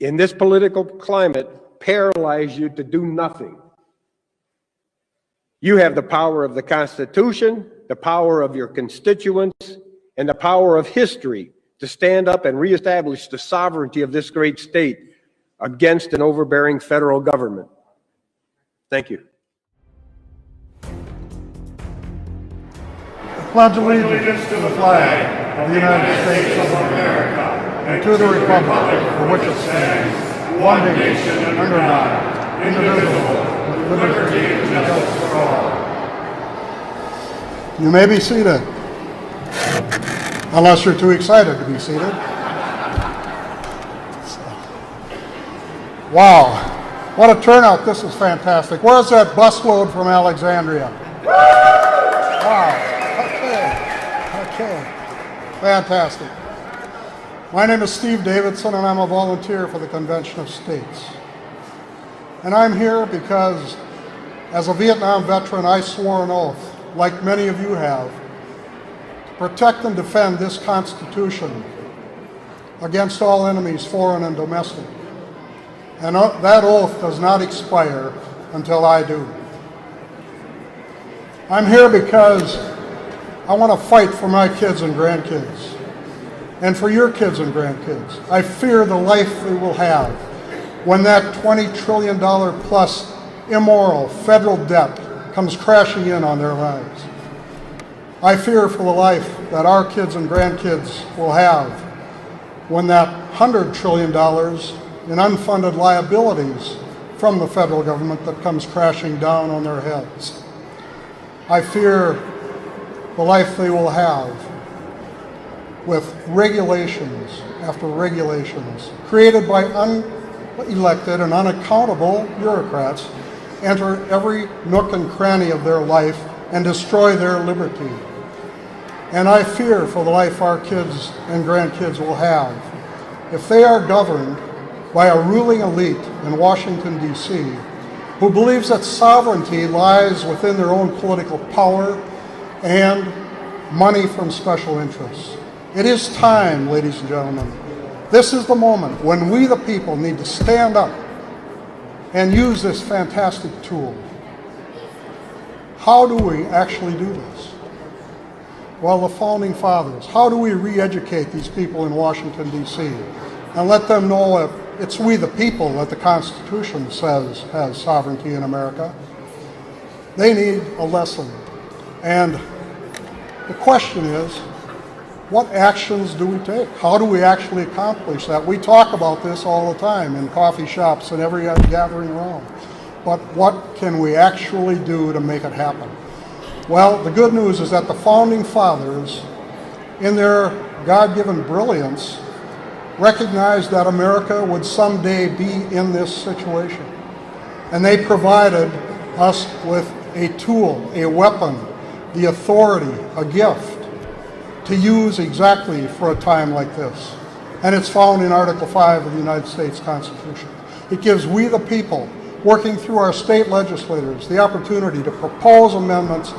in this political climate paralyze you to do nothing. You have the power of the Constitution, the power of your constituents, and the power of history to stand up and reestablish the sovereignty of this great state against an overbearing federal government. Thank you. Pledge allegiance to the flag of the United States of America and to the republic for which it stands, one nation under God, indivisible, with liberty and justice for all. You may be seated, unless you're too excited to be seated. Wow, what a turnout. This is fantastic. Where's that busload from Alexandria? Wow. Okay. Fantastic. My name is Steve Davidson, and I'm a volunteer for the Convention of States. And I'm here because, as a Vietnam veteran, I swore an oath, like many of you have, to protect and defend this Constitution against all enemies, foreign and domestic. And that oath does not expire until I do. I'm here because I want to fight for my kids and grandkids, and for your kids and grandkids. I fear the life they will have when that $20 trillion plus immoral federal debt comes crashing in on their lives. I fear for the life that our kids and grandkids will have when that $100 trillion in unfunded liabilities from the federal government that comes crashing down on their heads. I fear the life they will have with regulations after regulations created by unelected and unaccountable bureaucrats enter every nook and cranny of their life and destroy their liberty. And I fear for the life our kids and grandkids will have if they are governed by a ruling elite in Washington, D.C., who believes that sovereignty lies within their own political power and money from special interests. It is time, ladies and gentlemen. This is the moment when we, the people, need to stand up and use this fantastic tool. How do we actually do this? Well, the Founding Fathers. How do we re-educate these people in Washington, D.C. and let them know that it's we, the people, that the Constitution says has sovereignty in America? They need a lesson. And the question is, what actions do we take? How do we actually accomplish that? We talk about this all the time in coffee shops and every gathering around. But what can we actually do to make it happen? Well, the good news is that the Founding Fathers, in their God-given brilliance, recognized that America would someday be in this situation. And they provided us with a tool, a weapon, the authority, a gift, to use exactly for a time like this. And it's found in Article 5 of the United States Constitution. It gives we the people, working through our state legislators, the opportunity to propose amendments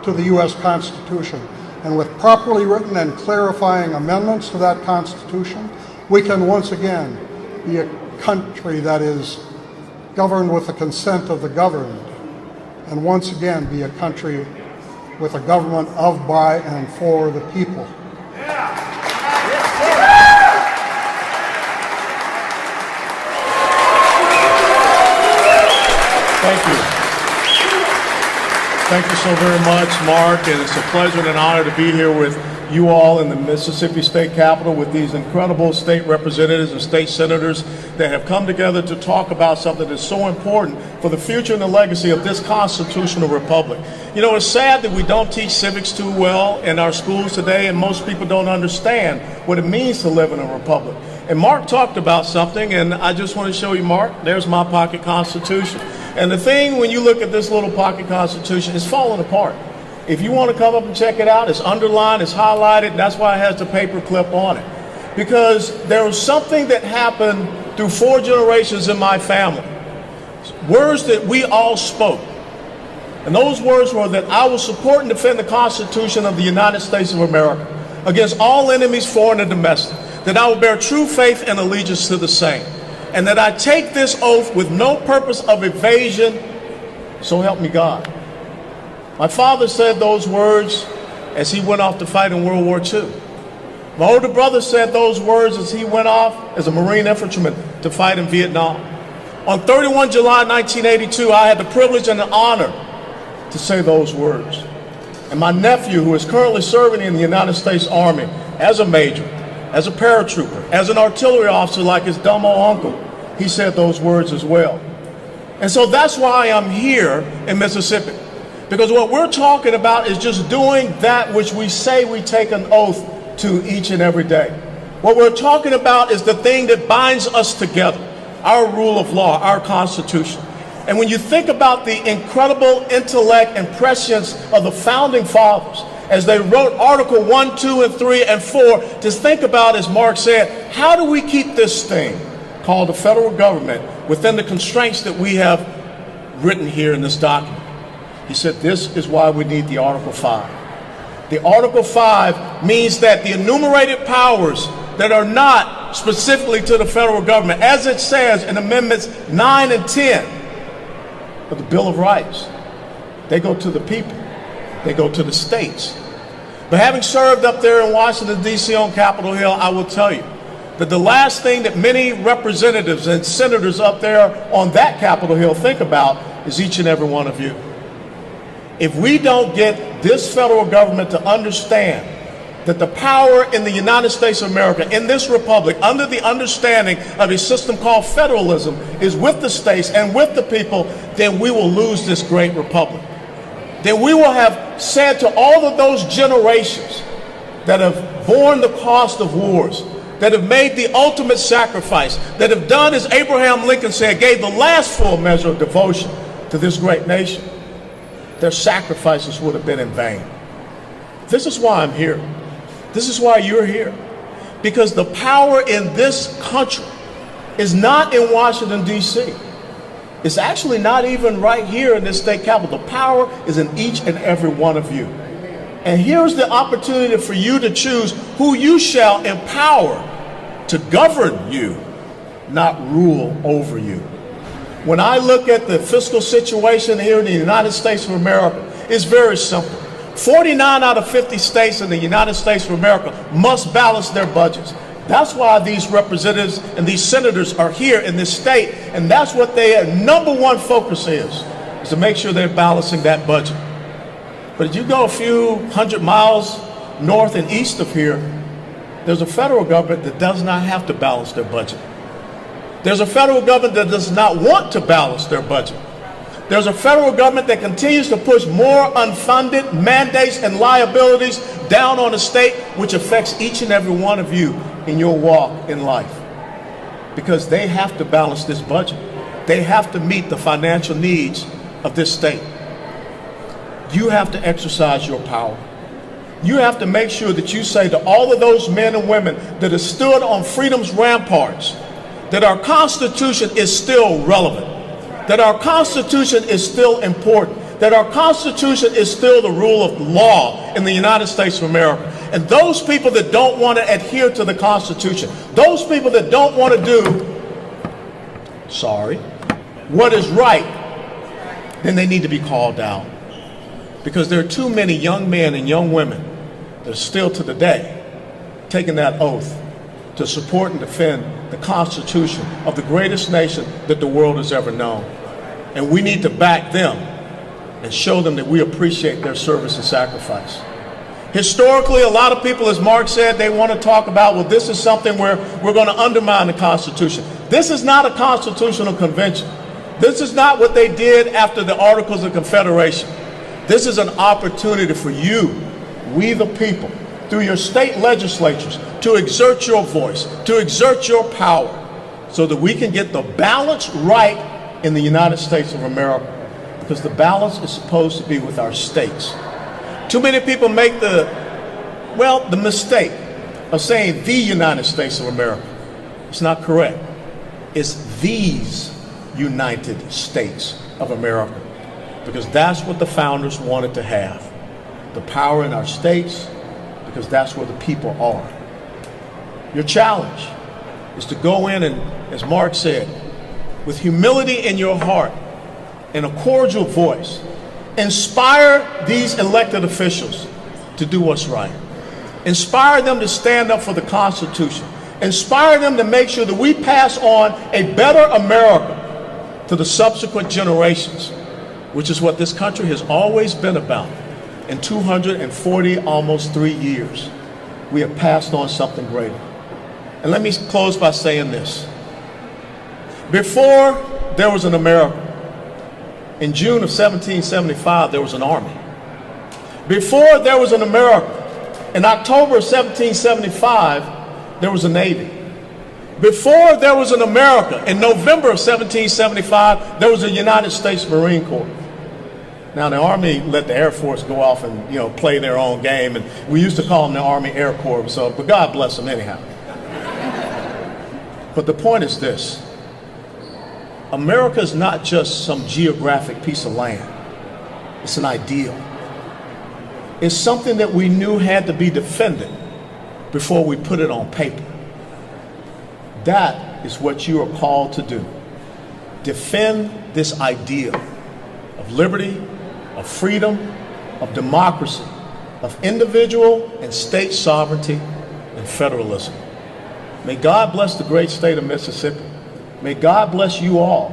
to the U.S. Constitution. And with properly written and clarifying amendments to that Constitution, we can once again be a country that is governed with the consent of the governed, and once again be a country with a government of, by, and for the people. Thank you. Thank you so very much, Mark, and it's a pleasure and an honor to be here with you all in the Mississippi State Capitol with these incredible state representatives and state senators that have come together to talk about something that's so important for the future and the legacy of this constitutional republic. You know, it's sad that we don't teach civics too well in our schools today, and most people don't understand what it means to live in a republic. And Mark talked about something, and I just want to show you, Mark, there's my pocket constitution. And the thing, when you look at this little pocket constitution, it's falling apart. If you want to come up and check it out, it's underlined, it's highlighted, that's why it has the paper clip on it. Because there was something that happened through 4 generations in my family. Words that we all spoke. And those words were that I will support and defend the Constitution of the United States of America against all enemies, foreign and domestic. That I will bear true faith and allegiance to the same. And that I take this oath with no purpose of evasion, so help me God. My father said those words as he went off to fight in World War II. My older brother said those words as he went off as a Marine infantryman to fight in Vietnam. On 31 July 1982, I had the privilege and the honor to say those words. And my nephew, who is currently serving in the United States Army as a major, as a paratrooper, as an artillery officer like his dumb old uncle, he said those words as well. And so that's why I'm here in Mississippi. Because what we're talking about is just doing that which we say we take an oath to each and every day. What we're talking about is the thing that binds us together, our rule of law, our Constitution. And when you think about the incredible intellect and prescience of the founding fathers, as they wrote Article 1, 2, and 3, and 4, to think about, as Mark said, how do we keep this thing called the federal government within the constraints that we have written here in this document? He said, this is why we need the Article 5. The Article 5 means that the enumerated powers that are not specifically to the federal government, as it says in Amendments 9 and 10 of the Bill of Rights, they go to the people. They go to the states. But having served up there in Washington, D.C. on Capitol Hill, I will tell you that the last thing that many representatives and senators up there on that Capitol Hill think about is each and every one of you. If we don't get this federal government to understand that the power in the United States of America, in this republic, under the understanding of a system called federalism, is with the states and with the people, then we will lose this great republic. Then we will have said to all of those generations that have borne the cost of wars, that have made the ultimate sacrifice, that have done, as Abraham Lincoln said, gave the last full measure of devotion to this great nation, their sacrifices would have been in vain. This is why I'm here. This is why you're here. Because the power in this country is not in Washington, D.C. It's actually not even right here in this state capitol. The power is in each and every one of you. And here's the opportunity for you to choose who you shall empower to govern you, not rule over you. When I look at the fiscal situation here in the United States of America, it's very simple. 49 out of 50 states in the United States of America must balance their budgets. That's why these representatives and these senators are here in this state, and that's what their number one focus is to make sure they're balancing that budget. But if you go a few hundred miles north and east of here, there's a federal government that does not have to balance their budget. There's a federal government that does not want to balance their budget. There's a federal government that continues to push more unfunded mandates and liabilities down on the state, which affects each and every one of you in your walk in life. Because they have to balance this budget. They have to meet the financial needs of this state. You have to exercise your power. You have to make sure that you say to all of those men and women that have stood on freedom's ramparts that our Constitution is still relevant, that our Constitution is still important, that our Constitution is still the rule of law in the United States of America. And those people that don't want to adhere to the Constitution, those people that don't want to do, what is right, then they need to be called out. Because there are too many young men and young women that are still to the day taking that oath to support and defend the Constitution of the greatest nation that the world has ever known. And we need to back them and show them that we appreciate their service and sacrifice. Historically, a lot of people, as Mark said, they want to talk about, well, this is something where we're going to undermine the Constitution. This is not a constitutional convention. This is not what they did after the Articles of Confederation. This is an opportunity for you, we the people, through your state legislatures, to exert your voice, to exert your power, so that we can get the balance right in the United States of America. Because the balance is supposed to be with our states. Too many people make the mistake of saying the United States of America. It's not correct. It's these United States of America. Because that's what the founders wanted to have. The power in our states, because that's where the people are. Your challenge is to go in and, as Mark said, with humility in your heart and a cordial voice, inspire these elected officials to do what's right. Inspire them to stand up for the Constitution. Inspire them to make sure that we pass on a better America to the subsequent generations, which is what this country has always been about. In 240, almost 3 years, we have passed on something greater. And let me close by saying this. Before there was an America, in June of 1775, there was an army. Before there was an America, in October of 1775, there was a Navy. Before there was an America, in November of 1775, there was a United States Marine Corps. Now, the Army let the Air Force go off and, play their own game, and we used to call them the Army Air Corps, but God bless them anyhow. But the point is this. America is not just some geographic piece of land. It's an ideal. It's something that we knew had to be defended before we put it on paper. That is what you are called to do. Defend this ideal of liberty, of freedom, of democracy, of individual and state sovereignty and federalism. May God bless the great state of Mississippi. May God bless you all,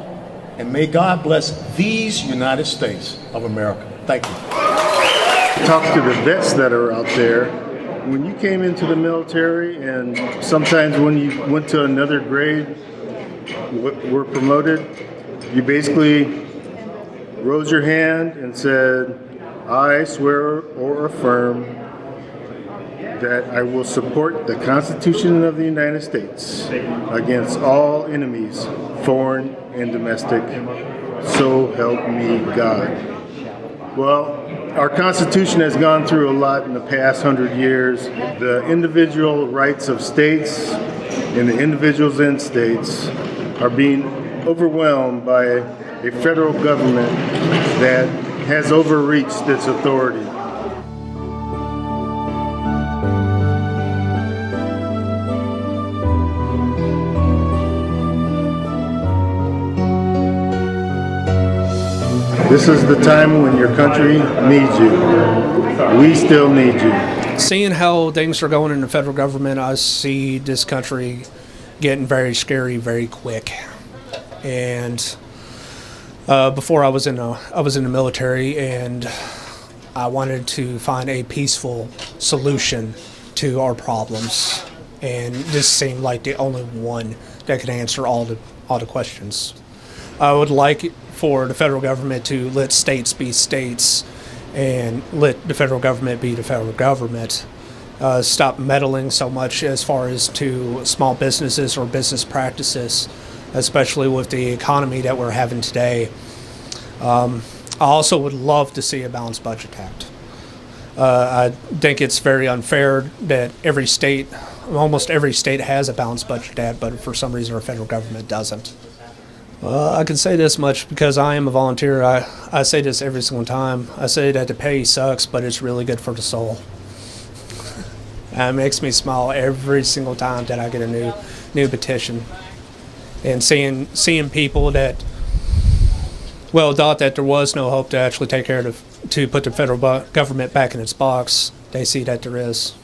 and may God bless these United States of America. Thank you. Talk to the vets that are out there. When you came into the military, and sometimes when you went to another grade, were promoted, you basically rose your hand and said, I swear or affirm that I will support the Constitution of the United States against all enemies, foreign and domestic. So help me God. Well, our Constitution has gone through a lot in the past 100 years. The individual rights of states and the individuals in states are being overwhelmed by a federal government that has overreached its authority. This is the time when your country needs you. We still need you. Seeing how things are going in the federal government, I see this country getting very scary very quick. And before I was in the military, and I wanted to find a peaceful solution to our problems. And this seemed like the only one that could answer all the questions. I would like for the federal government to let states be states and let the federal government be the federal government. Stop meddling so much as far as to small businesses or business practices, especially with the economy that we're having today. I also would love to see a balanced budget act. I think it's very unfair that almost every state has a balanced budget act, but for some reason our federal government doesn't. I can say this much because I am a volunteer. I say this every single time. I say that the pay sucks, but it's really good for the soul. It makes me smile every single time that I get a new petition. And seeing people that, thought that there was no hope to actually take care of to put the federal government back in its box, they see that there is.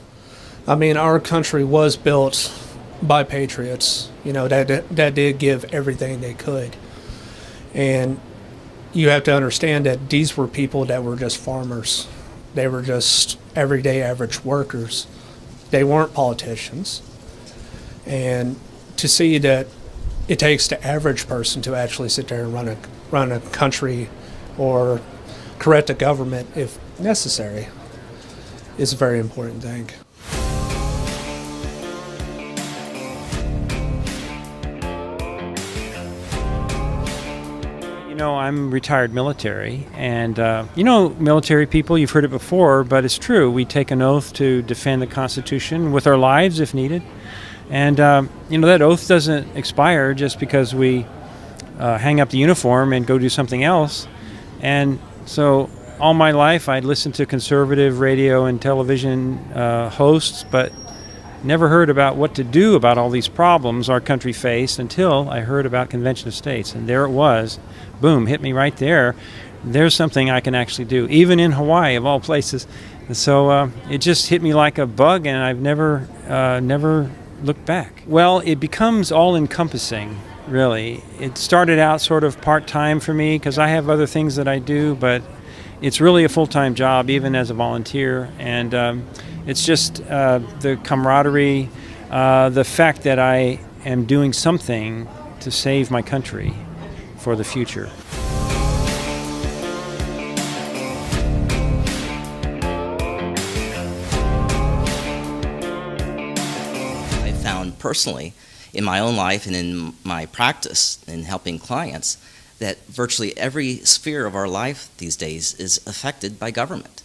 I mean, our country was built by patriots, that did give everything they could. And you have to understand that these were people that were just farmers. They were just everyday average workers. They weren't politicians. And to see that it takes the average person to actually sit there and run a country or correct a government if necessary is a very important thing. I'm retired military, and military people, you've heard it before, but it's true. We take an oath to defend the Constitution with our lives if needed. And, that oath doesn't expire just because we hang up the uniform and go do something else. And so all my life I'd listened to conservative radio and television hosts, but never heard about what to do about all these problems our country faced until I heard about Convention of States. And there it was. Boom, hit me right there. There's something I can actually do, even in Hawaii, of all places. And so it just hit me like a bug, and I've never looked back. Well, it becomes all-encompassing, really. It started out sort of part-time for me because I have other things that I do, but it's really a full-time job, even as a volunteer. And it's just the camaraderie, the fact that I am doing something to save my country for the future. I found personally in my own life and in my practice in helping clients that virtually every sphere of our life these days is affected by government.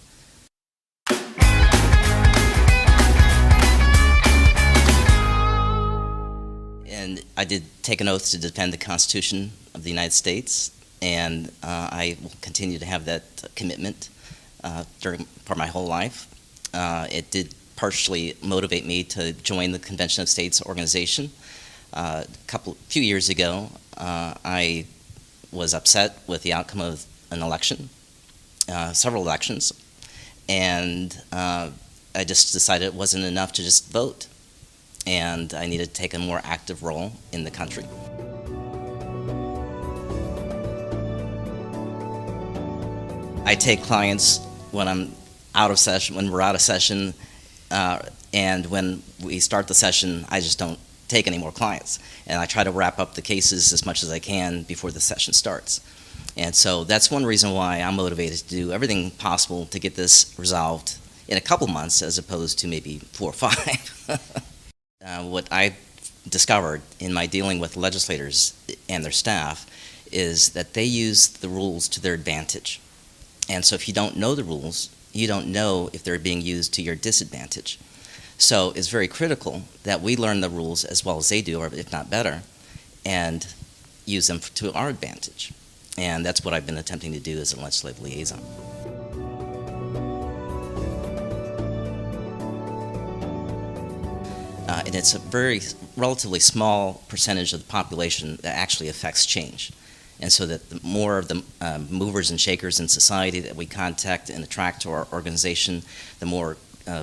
And I did take an oath to defend the Constitution of the United States, and I will continue to have that commitment for my whole life. It did partially motivate me to join the Convention of States organization. A few years ago, I was upset with the outcome of an election, several elections, and I just decided it wasn't enough to just vote, and I needed to take a more active role in the country. I take clients when I'm out of session, when we're out of session, and when we start the session, I just don't take any more clients. And I try to wrap up the cases as much as I can before the session starts. And so that's one reason why I'm motivated to do everything possible to get this resolved in a couple months as opposed to maybe 4 or 5. What I've discovered in my dealing with legislators and their staff is that they use the rules to their advantage. And so if you don't know the rules, you don't know if they're being used to your disadvantage. So it's very critical that we learn the rules as well as they do, or if not better, and use them to our advantage. And that's what I've been attempting to do as a legislative liaison. And it's a very relatively small percentage of the population that actually affects change. And so that the more of the movers and shakers in society that we contact and attract to our organization, the more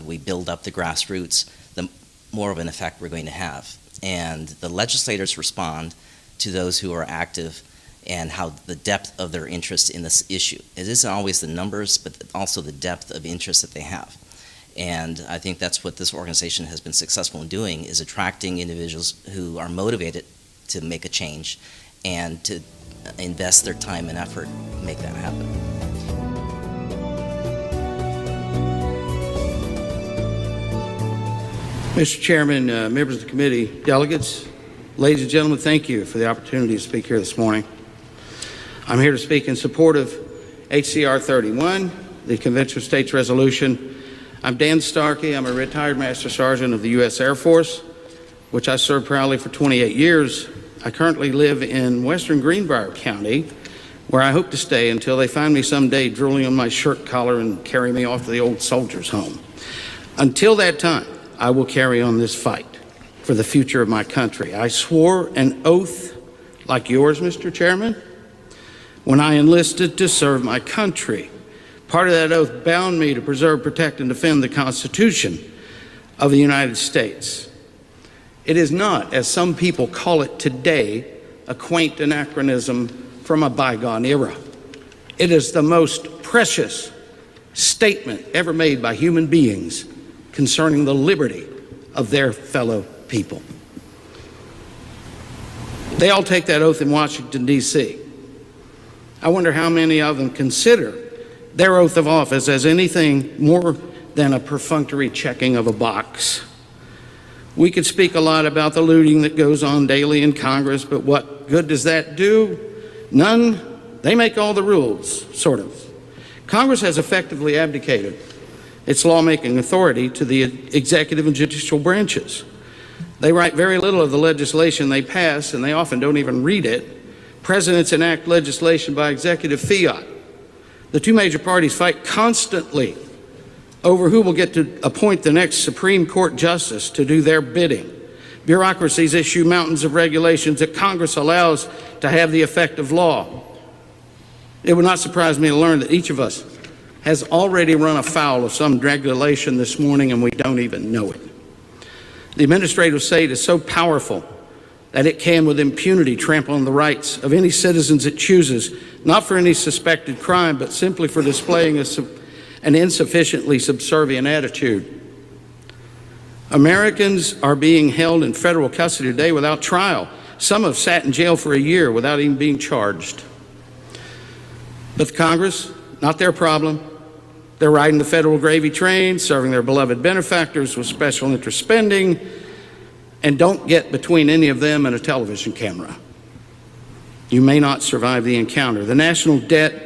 we build up the grassroots, the more of an effect we're going to have. And the legislators respond to those who are active and how the depth of their interest in this issue. It isn't always the numbers, but also the depth of interest that they have. And I think that's what this organization has been successful in doing, is attracting individuals who are motivated to make a change and to invest their time and effort to make that happen. Mr. Chairman, members of the committee, delegates, ladies and gentlemen, thank you for the opportunity to speak here this morning. I'm here to speak in support of HCR 31, the Convention of States resolution. I'm Dan Starkey. I'm a retired Master Sergeant of the U.S. Air Force, which I served proudly for 28 years. I currently live in western Greenbrier County, where I hope to stay until they find me someday drooling on my shirt collar and carry me off to the old soldiers' home. Until that time, I will carry on this fight for the future of my country. I swore an oath like yours, Mr. Chairman, when I enlisted to serve my country. Part of that oath bound me to preserve, protect, and defend the Constitution of the United States. It is not, as some people call it today, a quaint anachronism from a bygone era. It is the most precious statement ever made by human beings concerning the liberty of their fellow people. They all take that oath in Washington, D.C. I wonder how many of them consider their oath of office as anything more than a perfunctory checking of a box. We could speak a lot about the looting that goes on daily in Congress, but what good does that do? None. They make all the rules, sort of. Congress has effectively abdicated its lawmaking authority to the executive and judicial branches. They write very little of the legislation they pass, and they often don't even read it. Presidents enact legislation by executive fiat. The two major parties fight constantly over who will get to appoint the next Supreme Court justice to do their bidding. Bureaucracies issue mountains of regulations that Congress allows to have the effect of law. It would not surprise me to learn that each of us has already run afoul of some regulation this morning and we don't even know it. The administrative state is so powerful that it can with impunity trample on the rights of any citizens it chooses, not for any suspected crime, but simply for displaying an insufficiently subservient attitude. Americans are being held in federal custody today without trial. Some have sat in jail for a year without even being charged. But the Congress, not their problem. They're riding the federal gravy train, serving their beloved benefactors with special interest spending, and don't get between any of them and a television camera. You may not survive the encounter. The national debt,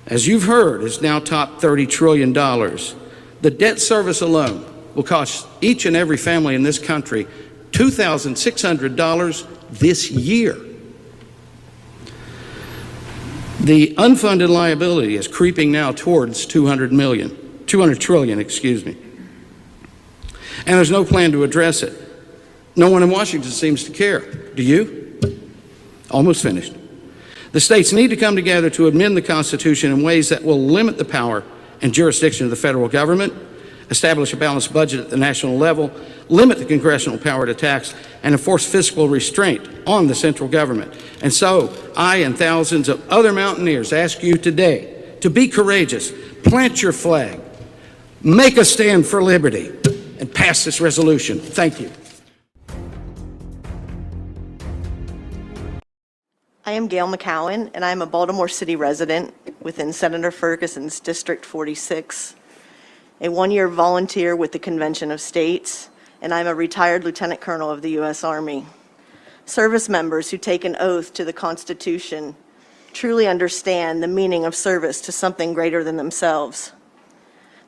as you've heard, is now topped $30 trillion. The debt service alone will cost each and every family in this country $2,600 this year. The unfunded liability is creeping now towards 200 trillion, excuse me. And there's no plan to address it. No one in Washington seems to care. Do you? Almost finished. The states need to come together to amend the Constitution in ways that will limit the power and jurisdiction of the federal government, establish a balanced budget at the national level, limit the congressional power to tax, and enforce fiscal restraint on the central government. And so, I and thousands of other mountaineers ask you today to be courageous, plant your flag, make a stand for liberty, and pass this resolution. Thank you. I am Gail McCowan, and I am a Baltimore City resident within Senator Ferguson's District 46, a one-year volunteer with the Convention of States, and I'm a retired Lieutenant Colonel of the U.S. Army. Service members who take an oath to the Constitution truly understand the meaning of service to something greater than themselves.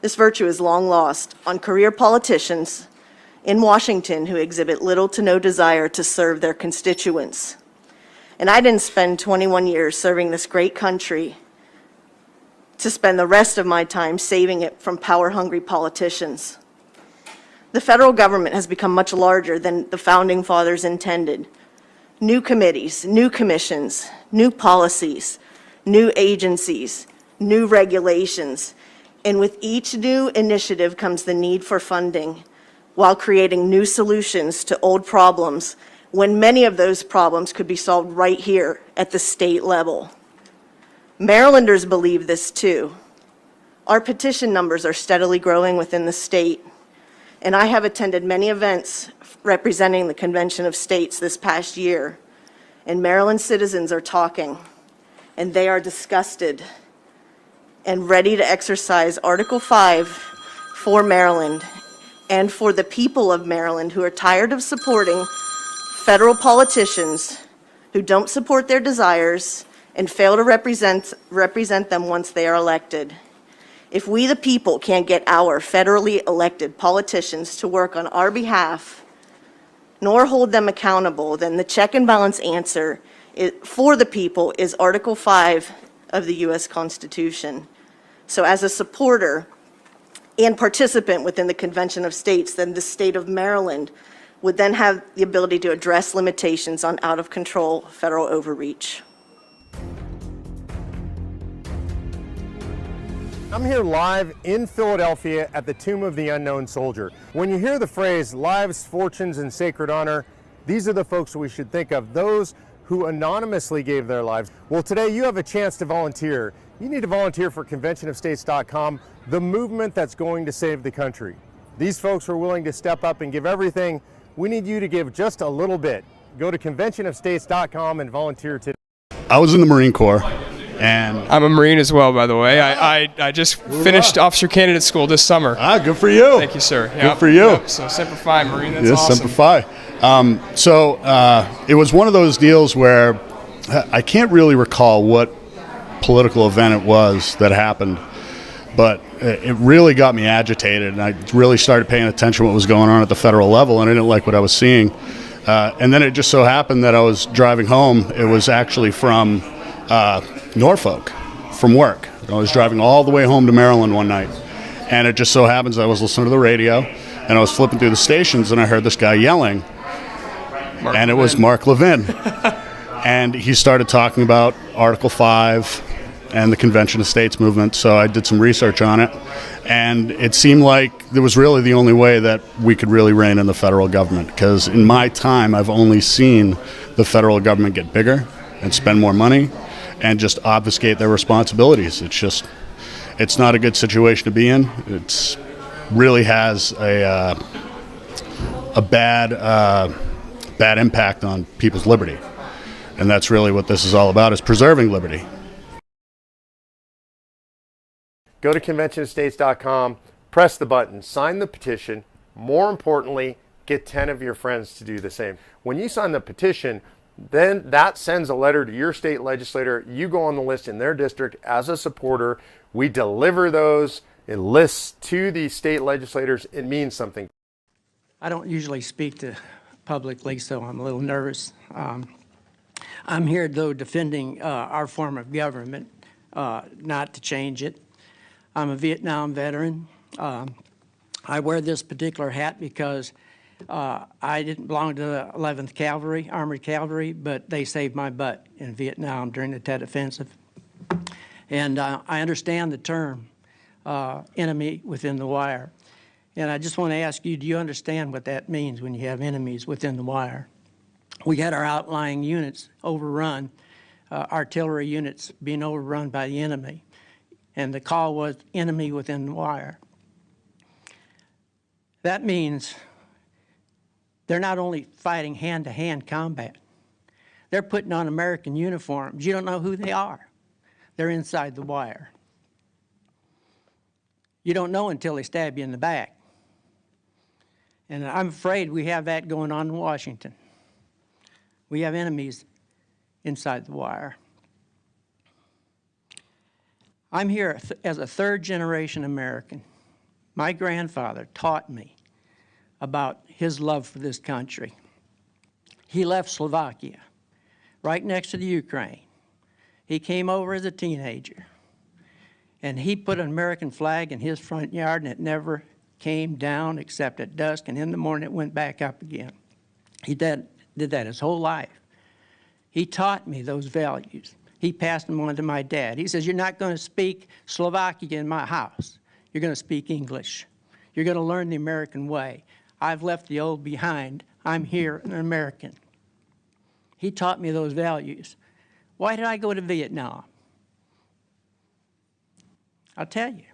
This virtue is long lost on career politicians in Washington who exhibit little to no desire to serve their constituents. And I didn't spend 21 years serving this great country to spend the rest of my time saving it from power-hungry politicians. The federal government has become much larger than the founding fathers intended. New committees, new commissions, new policies, new agencies, new regulations, and with each new initiative comes the need for funding, while creating new solutions to old problems when many of those problems could be solved right here at the state level. Marylanders believe this too. Our petition numbers are steadily growing within the state, and I have attended many events representing the Convention of States this past year, and Maryland citizens are talking, and they are disgusted and ready to exercise Article 5 for Maryland and for the people of Maryland who are tired of supporting federal politicians who don't support their desires and fail to represent them once they are elected. If we, the people, can't get our federally elected politicians to work on our behalf, nor hold them accountable, then the check and balance answer for the people is Article 5 of the U.S. Constitution. So as a supporter and participant within the Convention of States, then the state of Maryland would then have the ability to address limitations on out-of-control federal overreach. I'm here live in Philadelphia at the Tomb of the Unknown Soldier. When you hear the phrase lives, fortunes, and sacred honor, these are the folks we should think of, those who anonymously gave their lives. Well, today you have a chance to volunteer. You need to volunteer for conventionofstates.com, the movement that's going to save the country. These folks are willing to step up and give everything. We need you to give just a little bit. Go to conventionofstates.com and volunteer today. I was in the Marine Corps, and I'm a Marine as well, by the way. I just finished officer candidate school this summer. Good for you. Thank you, sir. Good for you. Yep. So Semper Fi, Marine. That's yes, awesome. Semper Fi. It was one of those deals where I can't really recall what political event it was that happened, but it really got me agitated, and I really started paying attention to what was going on at the federal level, and I didn't like what I was seeing. And then it just so happened that I was driving home. It was actually from Norfolk, from work. I was driving all the way home to Maryland one night, and it just so happens I was listening to the radio, and I was flipping through the stations, and I heard this guy yelling, and it was Mark Levin. And he started talking about Article 5 and the Convention of States movement, so I did some research on it, and it seemed like it was really the only way that we could really rein in the federal government, because in my time I've only seen the federal government get bigger and spend more money and just obfuscate their responsibilities. It's not a good situation to be in. It's really has a bad impact on people's liberty, and that's really what this is all about, is preserving liberty. Go to conventionofstates.com, press the button, sign the petition. More importantly, get 10 of your friends to do the same. When you sign the petition, then that sends a letter to your state legislator. You go on the list in their district as a supporter. We deliver those lists to the state legislators. It means something. I don't usually speak to publicly, so I'm a little nervous. I'm here, though, defending our form of government, not to change it. I'm a Vietnam veteran. I wear this particular hat because I didn't belong to the 11th Cavalry, Armored Cavalry, but they saved my butt in Vietnam during the Tet Offensive. And I understand the term enemy within the wire. And I just want to ask you, do you understand what that means when you have enemies within the wire? We had our outlying units overrun, artillery units being overrun by the enemy. And the call was enemy within the wire. That means they're not only fighting hand-to-hand combat, they're putting on American uniforms. You don't know who they are. They're inside the wire. You don't know until they stab you in the back. And I'm afraid we have that going on in Washington. We have enemies inside the wire. I'm here as a third-generation American. My grandfather taught me about his love for this country. He left Slovakia, right next to the Ukraine. He came over as a teenager, and he put an American flag in his front yard, and it never came down except at dusk, and in the morning it went back up again. He did that his whole life. He taught me those values. He passed them on to my dad. He says, you're not going to speak Slovakian in my house. You're going to speak English. You're going to learn the American way. I've left the old behind. I'm here, an American. He taught me those values. Why did I go to Vietnam? I'll tell you.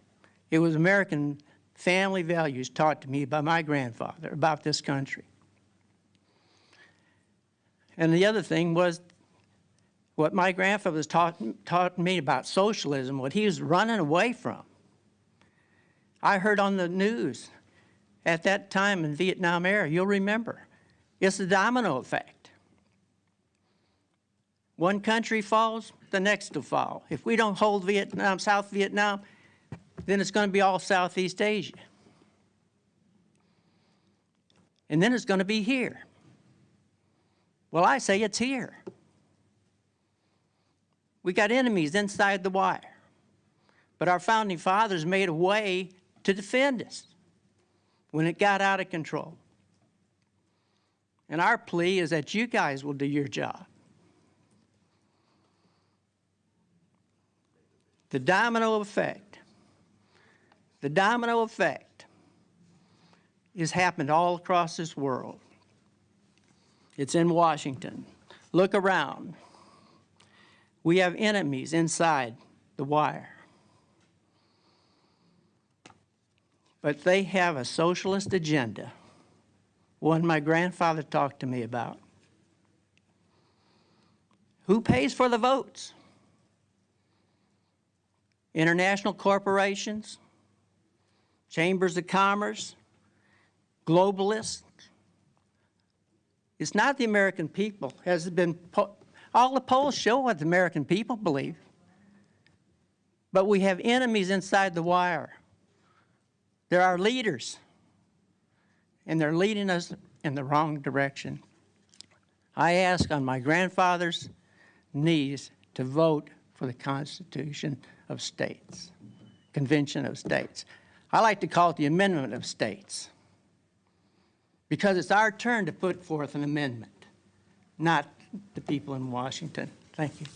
It was American family values taught to me by my grandfather about this country. And the other thing was what my grandfather was taught me about socialism, what he was running away from. I heard on the news at that time in Vietnam era, you'll remember, it's the domino effect. One country falls, the next will fall. If we don't hold Vietnam, South Vietnam, then it's going to be all Southeast Asia. And then it's going to be here. Well, I say it's here. We got enemies inside the wire. But our founding fathers made a way to defend us when it got out of control. And our plea is that you guys will do your job. The domino effect has happened all across this world. It's in Washington. Look around. We have enemies inside the wire. But they have a socialist agenda, one my grandfather talked to me about. Who pays for the votes? International corporations, chambers of commerce, globalists. It's not the American people. All the polls show what the American people believe. But we have enemies inside the wire. They're our leaders, and they're leading us in the wrong direction. I ask on my grandfather's knees to vote for the Constitution of States, Convention of States. I like to call it the Amendment of States, because it's our turn to put forth an amendment, not the people in Washington. Thank you.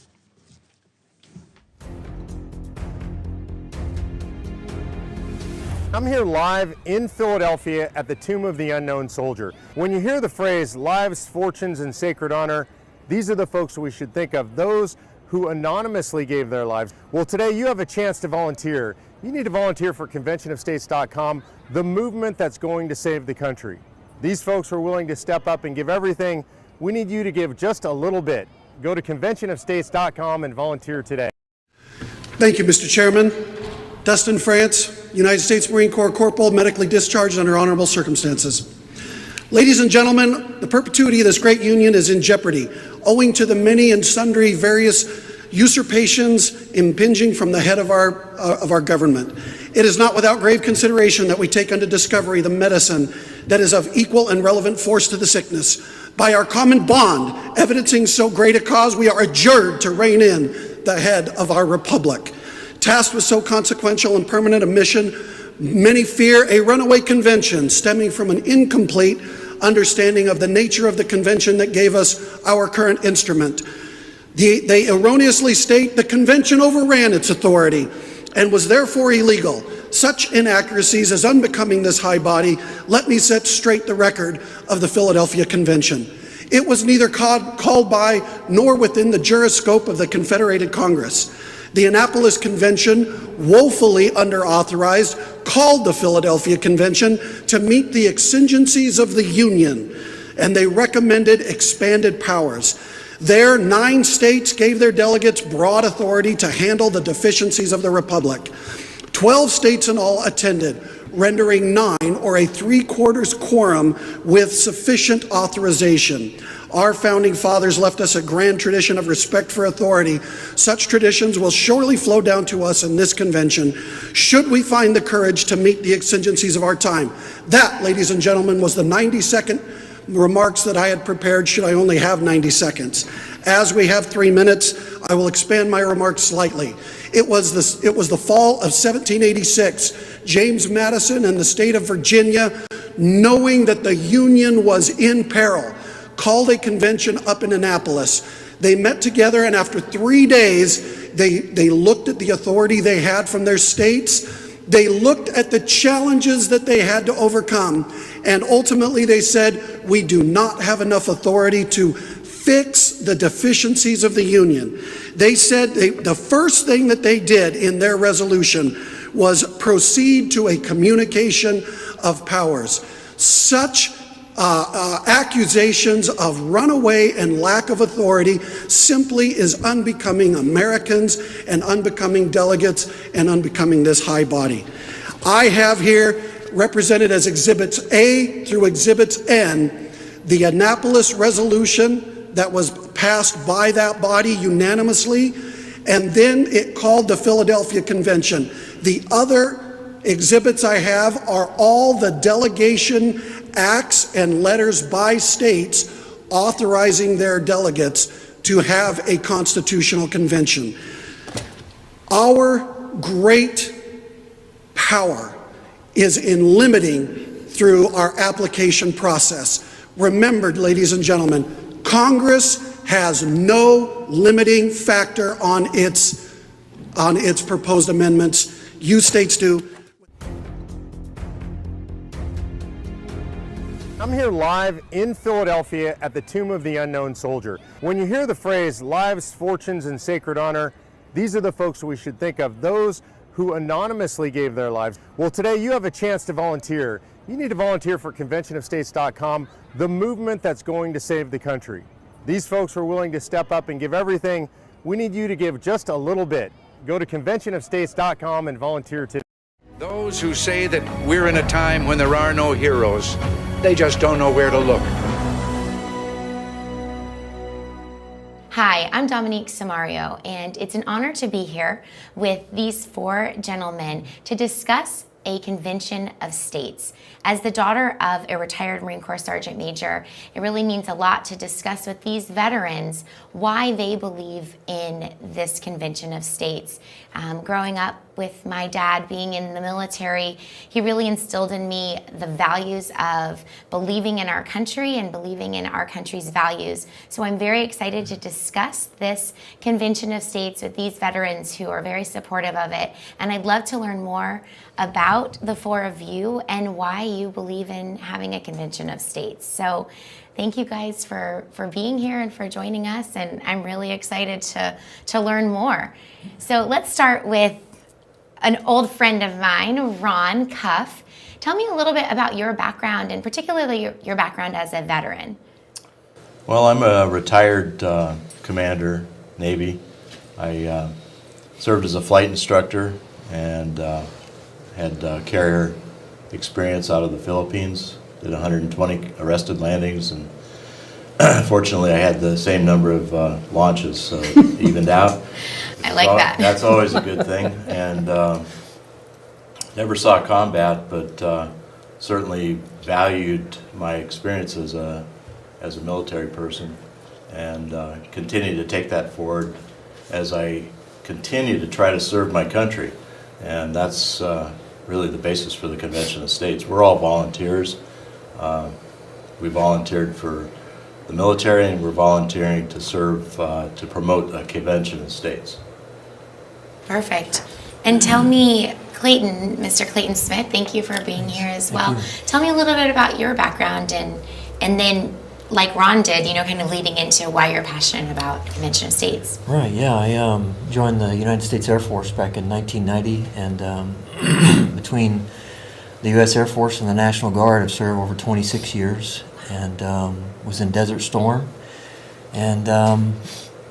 I'm here live in Philadelphia at the Tomb of the Unknown Soldier. When you hear the phrase lives, fortunes, and sacred honor, these are the folks we should think of, those who anonymously gave their lives. Well, today you have a chance to volunteer. You need to volunteer for conventionofstates.com, the movement that's going to save the country. These folks were willing to step up and give everything. We need you to give just a little bit. Go to conventionofstates.com and volunteer today. Thank you, Mr. Chairman. Dustin France, United States Marine Corps Corporal, medically discharged under honorable circumstances. Ladies and gentlemen, the perpetuity of this great union is in jeopardy, owing to the many and sundry various usurpations impinging from the head of our government. It is not without grave consideration that we take unto discovery the medicine that is of equal and relevant force to the sickness. By our common bond, evidencing so great a cause, we are adjured to rein in the head of our republic. Tasked with so consequential and permanent a mission, many fear a runaway convention stemming from an incomplete understanding of the nature of the convention that gave us our current instrument. They erroneously state the convention overran its authority and was therefore illegal. Such inaccuracies as unbecoming this high body, let me set straight the record of the Philadelphia Convention. It was neither called by nor within the juriscope of the Confederated Congress. The Annapolis Convention, woefully underauthorized, called the Philadelphia Convention to meet the exigencies of the Union, and they recommended expanded powers. There, 9 states gave their delegates broad authority to handle the deficiencies of the Republic. 12 states in all attended, rendering 9, or a 3/4 quorum, with sufficient authorization. Our founding fathers left us a grand tradition of respect for authority. Such traditions will surely flow down to us in this convention, should we find the courage to meet the exigencies of our time. That, ladies and gentlemen, was the 90-second remarks that I had prepared, should I only have 90 seconds. As we have 3 minutes, I will expand my remarks slightly. It was the fall of 1786. James Madison and the state of Virginia, knowing that the Union was in peril, called a convention up in Annapolis. They met together, and after 3 days, they looked at the authority they had from their states. They looked at the challenges that they had to overcome, and ultimately they said, we do not have enough authority to fix the deficiencies of the Union. They said the first thing that they did in their resolution was proceed to a communication of powers. Such accusations of runaway and lack of authority simply is unbecoming Americans and unbecoming delegates and unbecoming this high body. I have here, represented as Exhibits A through Exhibits N, the Annapolis resolution that was passed by that body unanimously, and then it called the Philadelphia Convention. The other exhibits I have are all the delegation acts and letters by states authorizing their delegates to have a constitutional convention. Our great power is in limiting through our application process. Remember, ladies and gentlemen, Congress has no limiting factor on its proposed amendments. You states do. I'm here live in Philadelphia at the Tomb of the Unknown Soldier. When you hear the phrase lives, fortunes, and sacred honor, These are the folks we should think of, those who anonymously gave their lives. Well, today you have a chance to volunteer. You need to volunteer for conventionofstates.com, the movement that's going to save the country. These folks are willing to step up and give everything. We need you to give just a little bit. Go to conventionofstates.com and volunteer today. Those who say that we're in a time when there are no heroes, they just don't know where to look. Hi, I'm Dominique Samario, and it's an honor to be here with these four gentlemen to discuss a convention of states. As the daughter of a retired Marine Corps Sergeant Major, it really means a lot to discuss with these veterans why they believe in this convention of states. Growing up with my dad being in the military, he really instilled in me the values of believing in our country and believing in our country's values. So I'm very excited to discuss this convention of states with these veterans who are very supportive of it. And I'd love to learn more about the four of you and why you believe in having a convention of states. So thank you guys for being here and for joining us, and I'm really excited to learn more. So let's start with an old friend of mine, Ron Cuff. Tell me a little bit about your background, and particularly your background as a veteran. Well, I'm a retired commander, Navy. I served as a flight instructor and had carrier experience out of the Philippines. Did 120 arrested landings, and fortunately I had the same number of launches, so it evened out. I like that. That's always a good thing. And never saw combat, but certainly valued my experience as a military person, and continue to take that forward as I continue to try to serve my country. And that's really the basis for the Convention of States. We're all volunteers. We volunteered for the military, and we're volunteering to serve to promote a Convention of States. Perfect. And tell me, Clayton, Mr. Clayton Smith, thank you for being here as well. Tell me a little bit about your background, and then, like Ron did, kind of leading into why you're passionate about Convention of States. Right, yeah. I joined the United States Air Force back in 1990, and between the U.S. Air Force and the National Guard, I've served over 26 years, and was in Desert Storm. And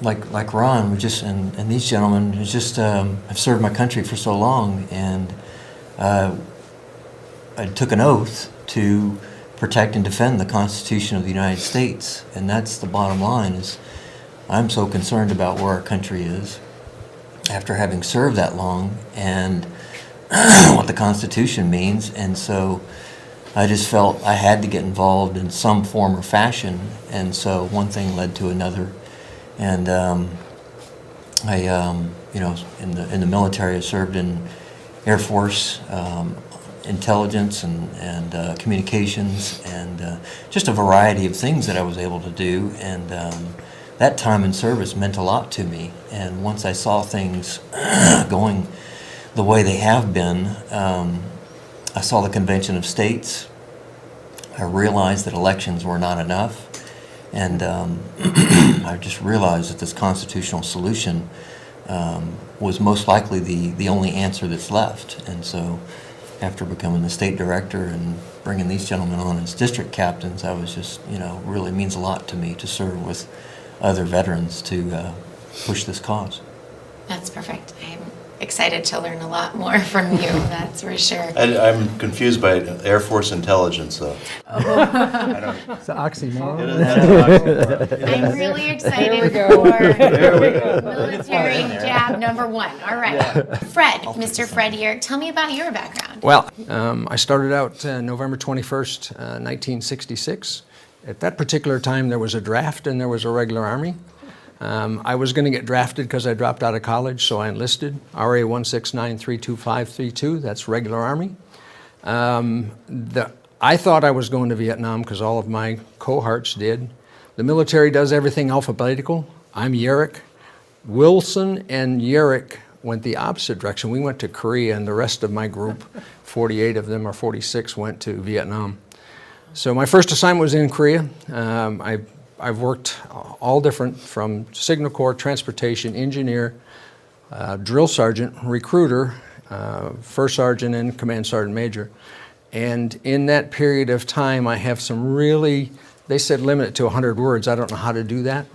like Ron, and these gentlemen, I've served my country for so long, and I took an oath to protect and defend the Constitution of the United States, and that's the bottom line. Is I'm so concerned about where our country is after having served that long, and what the Constitution means, and so I just felt I had to get involved in some form or fashion, and so one thing led to another, and I in the military I served in Air Force, intelligence and communications, and just a variety of things that I was able to do, and that time in service meant a lot to me. And once I saw things going the way they have been, I saw the Convention of States. I realized that elections were not enough, and I just realized that this constitutional solution was most likely the only answer that's left. And so after becoming the state director and bringing these gentlemen on as district captains, I was just, really means a lot to me to serve with other veterans to push this cause. That's perfect. I'm excited to learn a lot more from you, that's for sure. I'm confused by Air Force intelligence, though. It's an oxymoron. I'm really excited for military jab number one. All right. Yeah. Fred, Mr. Fred Yerrick, tell me about your background. Well, I started out November 21st, 1966. At that particular time, there was a draft and there was a regular Army. I was going to get drafted because I dropped out of college, so I enlisted. RA 169-32532, that's regular Army. I thought I was going to Vietnam because all of my cohorts did. The military does everything alphabetical. I'm Yerrick. Wilson and Yerrick went the opposite direction. We went to Korea, and the rest of my group, 48 of them or 46, went to Vietnam. So my first assignment was in Korea. I've worked all different, from Signal Corps, transportation, engineer, drill sergeant, recruiter, first sergeant and command sergeant major. And in that period of time, I have some really, they said limit it to 100 words. I don't know how to do that.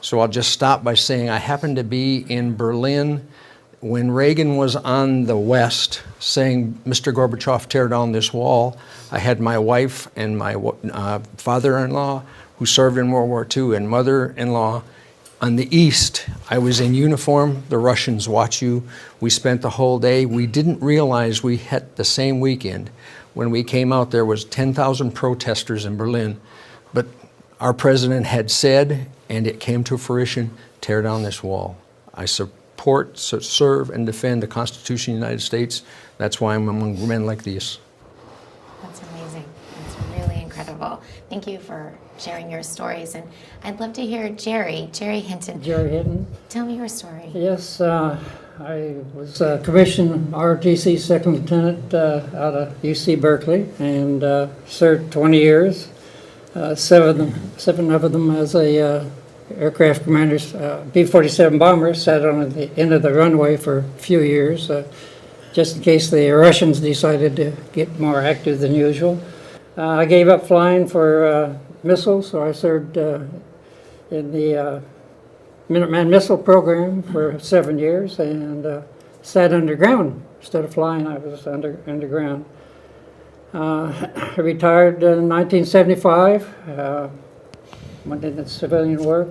So I'll just stop by saying I happened to be in Berlin when Reagan was on the West saying, Mr. Gorbachev, tear down this wall. I had my wife and my father-in-law who served in World War II and mother-in-law on the East. I was in uniform. The Russians watch you. We spent the whole day. We didn't realize we had the same weekend. When we came out, there was 10,000 protesters in Berlin. But our president had said, and it came to fruition, tear down this wall. I support, serve, and defend the Constitution of the United States. That's why I'm among men like these. That's amazing. That's really incredible. Thank you for sharing your stories. And I'd love to hear Jerry Hinton. Jerry Hinton. Tell me your story. Yes, I was commissioned ROTC second lieutenant out of UC Berkeley and served 20 years. Seven of them as a aircraft commanders, B-47 bombers, sat on the end of the runway for a few years, just in case the Russians decided to get more active than usual. I gave up flying for missiles, so I served in the Minuteman missile program for 7 years and sat underground. Instead of flying, I was underground. I retired in 1975, went into civilian work.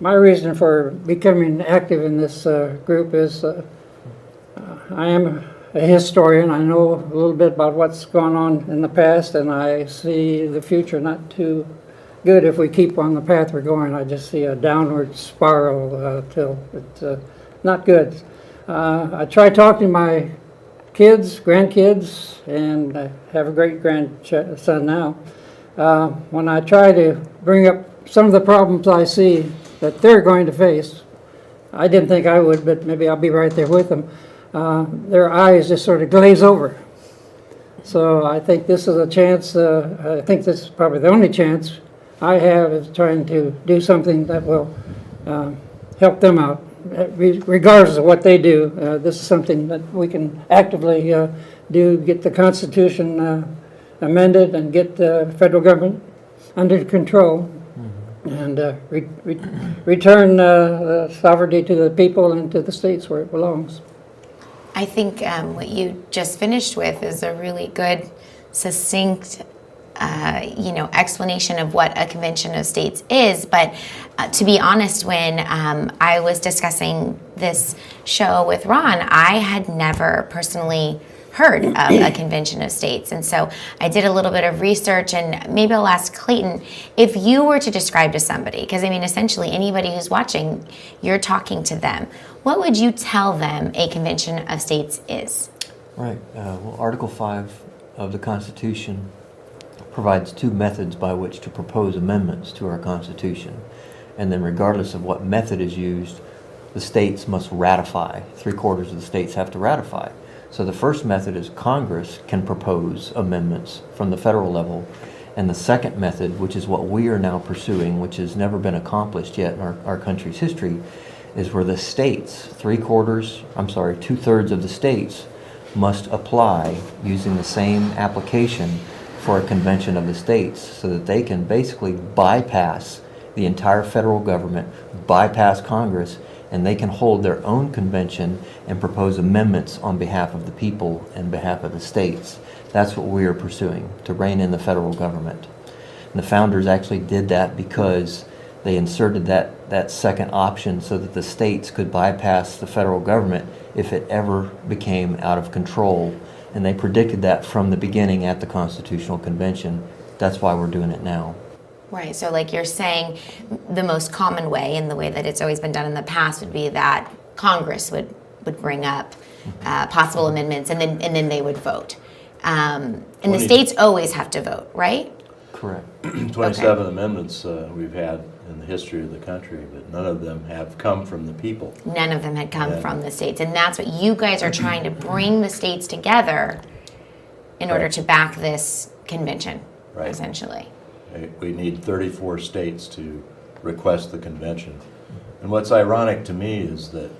My reason for becoming active in this group is I am a historian. I know a little bit about what's gone on in the past, and I see the future not too good if we keep on the path we're going. I just see a downward spiral till it's not good. I try talking to my kids, grandkids, and I have a great grandson now. When I try to bring up some of the problems I see that they're going to face, I didn't think I would, but maybe I'll be right there with them. Their eyes just sort of glaze over. So I think this is a chance, I think this is probably the only chance I have is trying to do something that will help them out. Regardless of what they do, this is something that we can actively do, get the Constitution amended and get the federal government under control and return sovereignty to the people and to the states where it belongs. I think what you just finished with is a really good, succinct explanation of what a convention of states is. But to be honest, when I was discussing this show with Ron, I had never personally heard of a convention of states. And so I did a little bit of research, and maybe I'll ask Clayton, if you were to describe to somebody, because I mean, essentially anybody who's watching, you're talking to them, what would you tell them a convention of states is? Right. Well, Article 5 of the Constitution provides two methods by which to propose amendments to our Constitution. And then regardless of what method is used, the states must ratify. 3/4 of the states have to ratify. So the first method is Congress can propose amendments from the federal level. And the second method, which is what we are now pursuing, which has never been accomplished yet in our country's history, is where the states, 2/3 of the states must apply using the same application for a convention of the states so that they can basically bypass the entire federal government, bypass Congress, and they can hold their own convention and propose amendments on behalf of the people and behalf of the states. That's what we are pursuing, to rein in the federal government. And the founders actually did that because they inserted that second option so that the states could bypass the federal government if it ever became out of control. And they predicted that from the beginning at the Constitutional Convention. That's why we're doing it now. Right, so like you're saying, the most common way, and the way that it's always been done in the past, would be that Congress would bring up possible amendments, and then they would vote. And the states always have to vote, right? Correct. 27 amendments we've had in the history of the country, but none of them have come from the people. None of them had come from the states, and that's what you guys are trying to bring the states together in order to back this convention, essentially. We need 34 states to request the convention. And what's ironic to me is that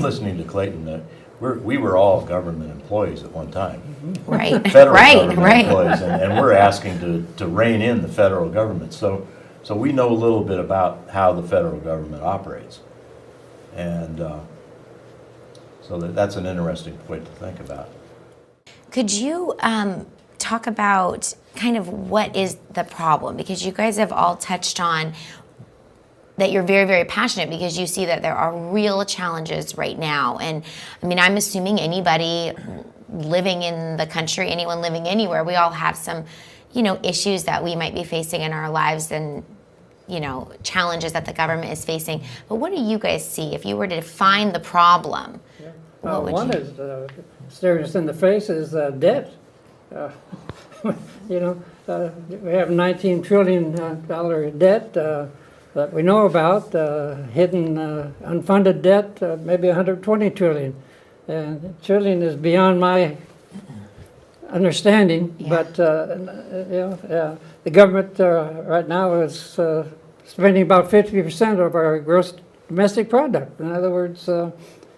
listening to Clayton, we were all government employees at one time. Right. Federal Right, government right. employees, and we're asking to rein in the federal government. So we know a little bit about how the federal government operates. And so that's an interesting point to think about. Could you talk about kind of what is the problem? Because you guys have all touched on that you're very, very passionate because you see that there are real challenges right now. And I mean, I'm assuming anybody living in the country, anyone living anywhere, we all have some, issues that we might be facing in our lives and, challenges that the government is facing. But what do you guys see? If you were to define the problem, what would one you? is staring us in the face is debt. We have $19 trillion debt that we know about, hidden unfunded debt, maybe $120 trillion. And trillion is beyond my understanding, but the government right now is spending about 50% of our gross domestic product. In other words,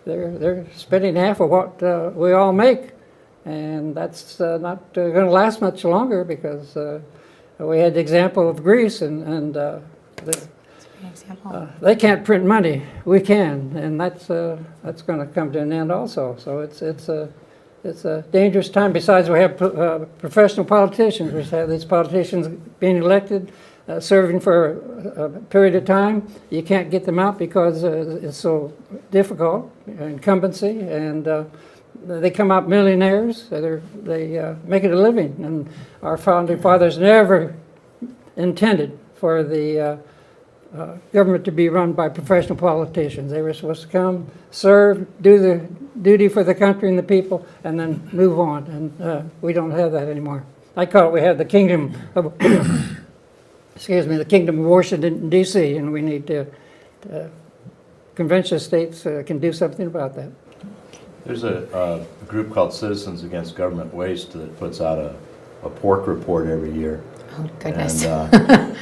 they're spending half of what we all make, and that's not going to last much longer because we had the example of Greece, and they can't print money. We can, and that's going to come to an end also. So it's a dangerous time. Besides, we have professional politicians. We have these politicians being elected, serving for a period of time. You can't get them out because it's so difficult, incumbency, and they come out millionaires. They make it a living, and our founding fathers never intended for the government to be run by professional politicians. They were supposed to come, serve, do the duty for the country and the people, and then move on. And we don't have that anymore. I call it we have the kingdom of, the kingdom of Washington, D.C., and we need to, convention of states can do something about that. There's a group called Citizens Against Government Waste that puts out a pork report every year. Oh, goodness. And,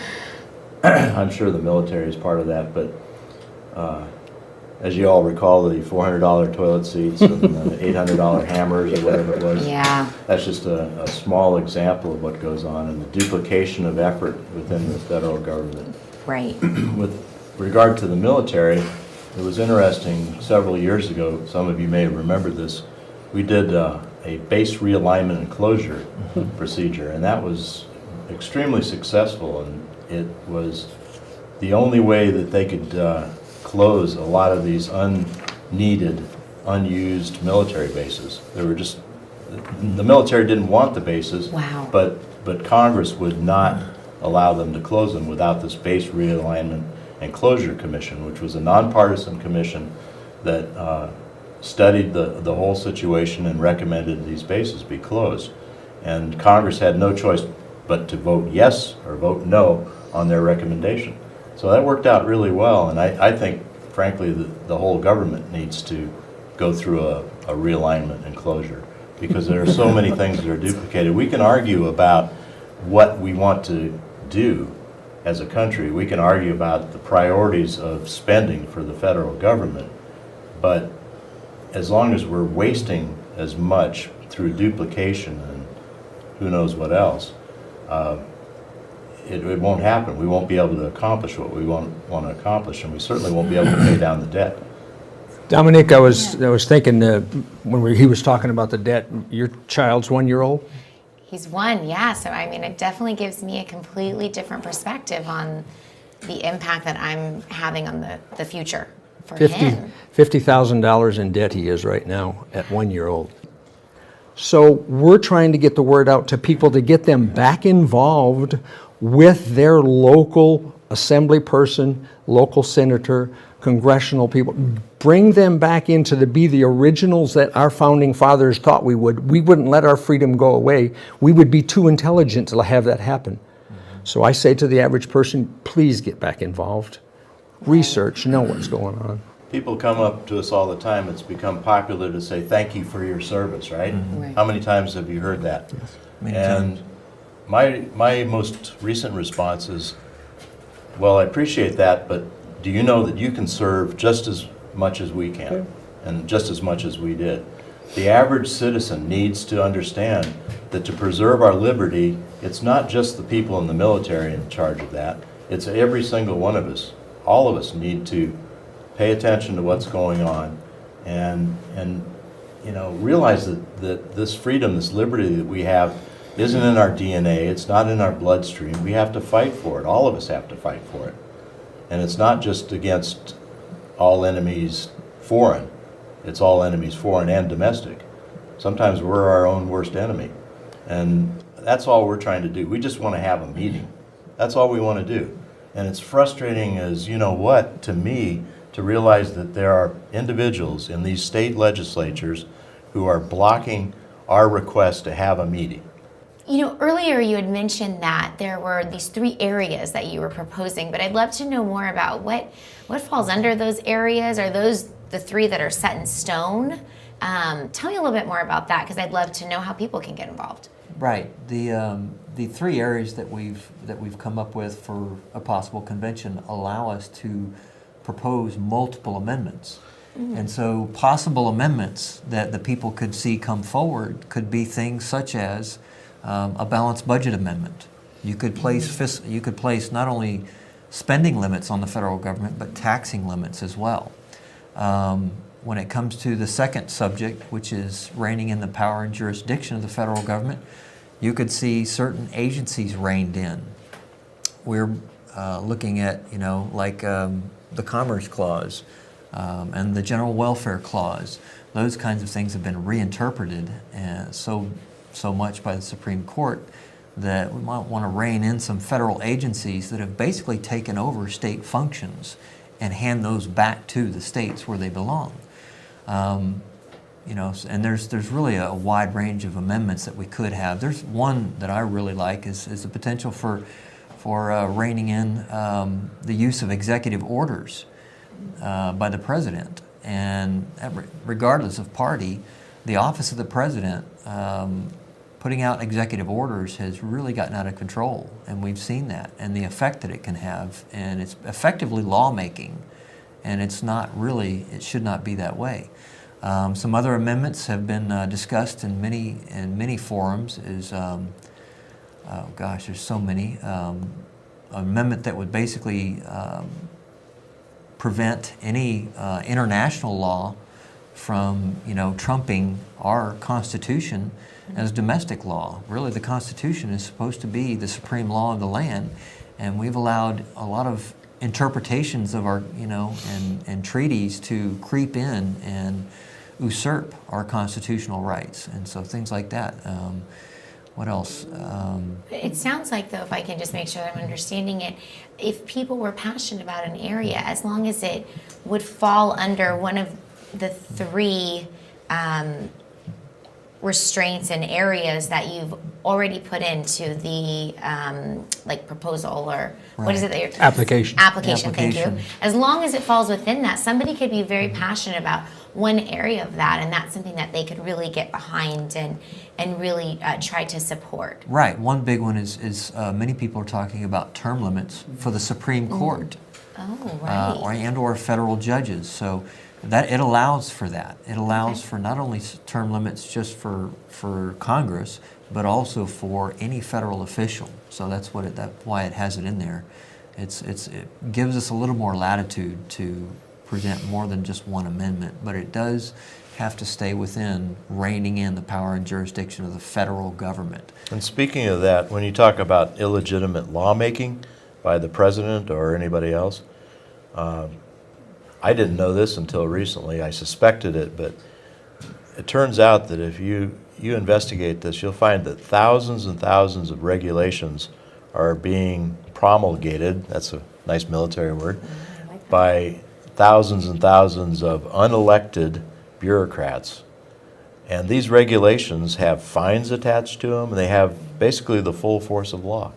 I'm sure the military is part of that, but as you all recall, the $400 toilet seats and the $800 hammers or whatever it was, that's just a small example of what goes on and the duplication of effort within the federal government. Right. With regard to the military, it was interesting several years ago, some of you may have remembered this, we did a base realignment and closure procedure, and that was extremely successful, and it was the only way that they could close a lot of these unneeded, unused military bases. They were just, the military didn't want the bases, but Congress would not allow them to close them without this base realignment and closure commission, which was a nonpartisan commission that studied the whole situation and recommended these bases be closed. And Congress had no choice but to vote yes or vote no on their recommendation. So that worked out really well, and I think, frankly, the whole government needs to go through a realignment and closure because there are so many things that are duplicated. We can argue about what we want to do as a country. We can argue about the priorities of spending for the federal government, but as long as we're wasting as much through duplication and who knows what else, it won't happen. We won't be able to accomplish what we want to accomplish, and we certainly won't be able to pay down the debt. Dominic, I was thinking when he was talking about the debt, your child's 1 year old? He's one, yeah. So, I mean, it definitely gives me a completely different perspective on the impact that I'm having on the future for him. $50,000 in debt he is right now at 1 year old. So we're trying to get the word out to people to get them back involved with their local assembly person, local senator, congressional people. Bring them back in to be the originals that our founding fathers thought we would. We wouldn't let our freedom go away. We would be too intelligent to have that happen. So I say to the average person, please get back involved. Research, know what's going on. People come up to us all the time. It's become popular to say thank you for your service, right? Right. How many times have you heard that? Yes, and my most recent response is, well, I appreciate that, but do you know that you can serve just as much as we can? and just as much as we did. The average citizen needs to understand that to preserve our liberty, it's not just the people in the military in charge of that, it's every single one of us. All of us need to pay attention to what's going on and you know, realize that this freedom, this liberty that we have isn't in our DNA, it's not in our bloodstream. We have to fight for it. All of us have to fight for it. And it's not just against all enemies foreign, it's all enemies foreign and domestic. Sometimes we're our own worst enemy. And that's all we're trying to do. We just want to have a meeting. That's all we want to do. And it's frustrating as, you know what, to me, to realize that there are individuals in these state legislatures who are blocking our request to have a meeting. You know, earlier you had mentioned that there were these 3 areas that you were proposing, but I'd love to know more about what falls under those areas. Are those the 3 that are set in stone? Tell me a little bit more about that, because I'd love to know how people can get involved. Right. The 3 areas that we've come up with for a possible convention allow us to propose multiple amendments. And so possible amendments that the people could see come forward could be things such as a balanced budget amendment. You could place not only spending limits on the federal government, but taxing limits as well. When it comes to the second subject, which is reining in the power and jurisdiction of the federal government, you could see certain agencies reined in. We're looking at, you know, like the Commerce Clause and the General Welfare Clause. Those kinds of things have been reinterpreted so much by the Supreme Court that we might want to rein in some federal agencies that have basically taken over state functions and hand those back to the states where they belong. You know, and there's really a wide range of amendments that we could have. There's one that I really like is the potential for reining in the use of executive orders by the president. And regardless of party, the office of the president putting out executive orders has really gotten out of control, and we've seen that and the effect that it can have, and it's effectively lawmaking, and it's not really, it should not be that way. Some other amendments have been discussed in many forums. Oh gosh, there's so many. An amendment that would basically prevent any international law from, you know, trumping our Constitution as domestic law. Really, the Constitution is supposed to be the supreme law of the land, and we've allowed a lot of interpretations of our, you know, and treaties to creep in and usurp our constitutional rights, and so things like that. What else? It sounds like, though, if I can just make sure that I'm understanding it, if people were passionate about an area, as long as it would fall under one of the 3 restraints and areas that you've already put into the like proposal, or what is it that you're Application. Thank you. As long as it falls within that, somebody could be very passionate about one area of that, and that's something that they could really get behind and really try to support. Right. One big one is many people are talking about term limits for the Supreme Court. Oh, right. And/or federal judges. So that it allows for that. It allows for not only term limits just for Congress, but also for any federal official. So that's why it has it in there. It gives us a little more latitude to present more than just one amendment, but it does have to stay within reining in the power and jurisdiction of the federal government. And speaking of that, when you talk about illegitimate lawmaking by the president or anybody else, I didn't know this until recently. I suspected it, but it turns out that if you investigate this, you'll find that thousands and thousands of regulations are being promulgated, that's a nice military word, by thousands and thousands of unelected bureaucrats. And these regulations have fines attached to them, and they have basically the full force of law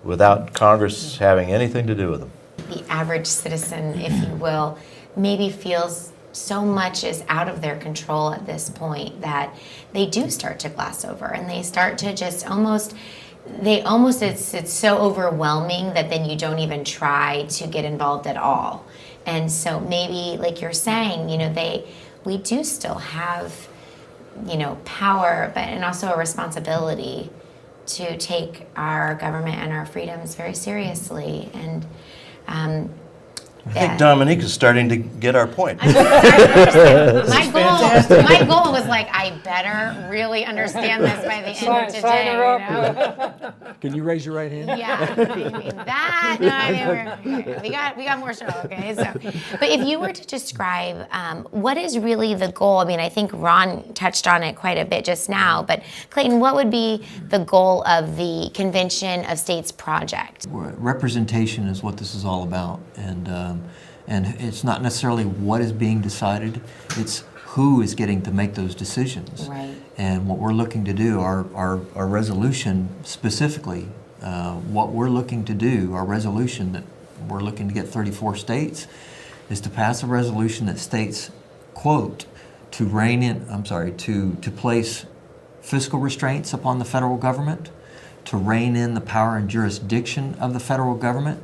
without Congress having anything to do with them. The average citizen, if you will, maybe feels so much is out of their control at this point that they do start to glass over, and they start to just it's so overwhelming that then you don't even try to get involved at all. And so maybe, like you're saying, we do still have, power, but and also a responsibility to take our government and our freedoms very seriously. And I think Dominique is starting to get our point. my goal was like, I better really understand this by the end of today. Can you raise your right hand? We got more show, okay? So, but if you were to describe what is really the goal, I mean, I think Ron touched on it quite a bit just now, but Clayton, what would be the goal of the Convention of States project? Representation is what this is all about, and it's not necessarily what is being decided, it's who is getting to make those decisions. Right. And what we're looking to do, our resolution specifically, what we're looking to do, our resolution that we're looking to get 34 states, is to pass a resolution that states, quote, to place fiscal restraints upon the federal government, to rein in the power and jurisdiction of the federal government,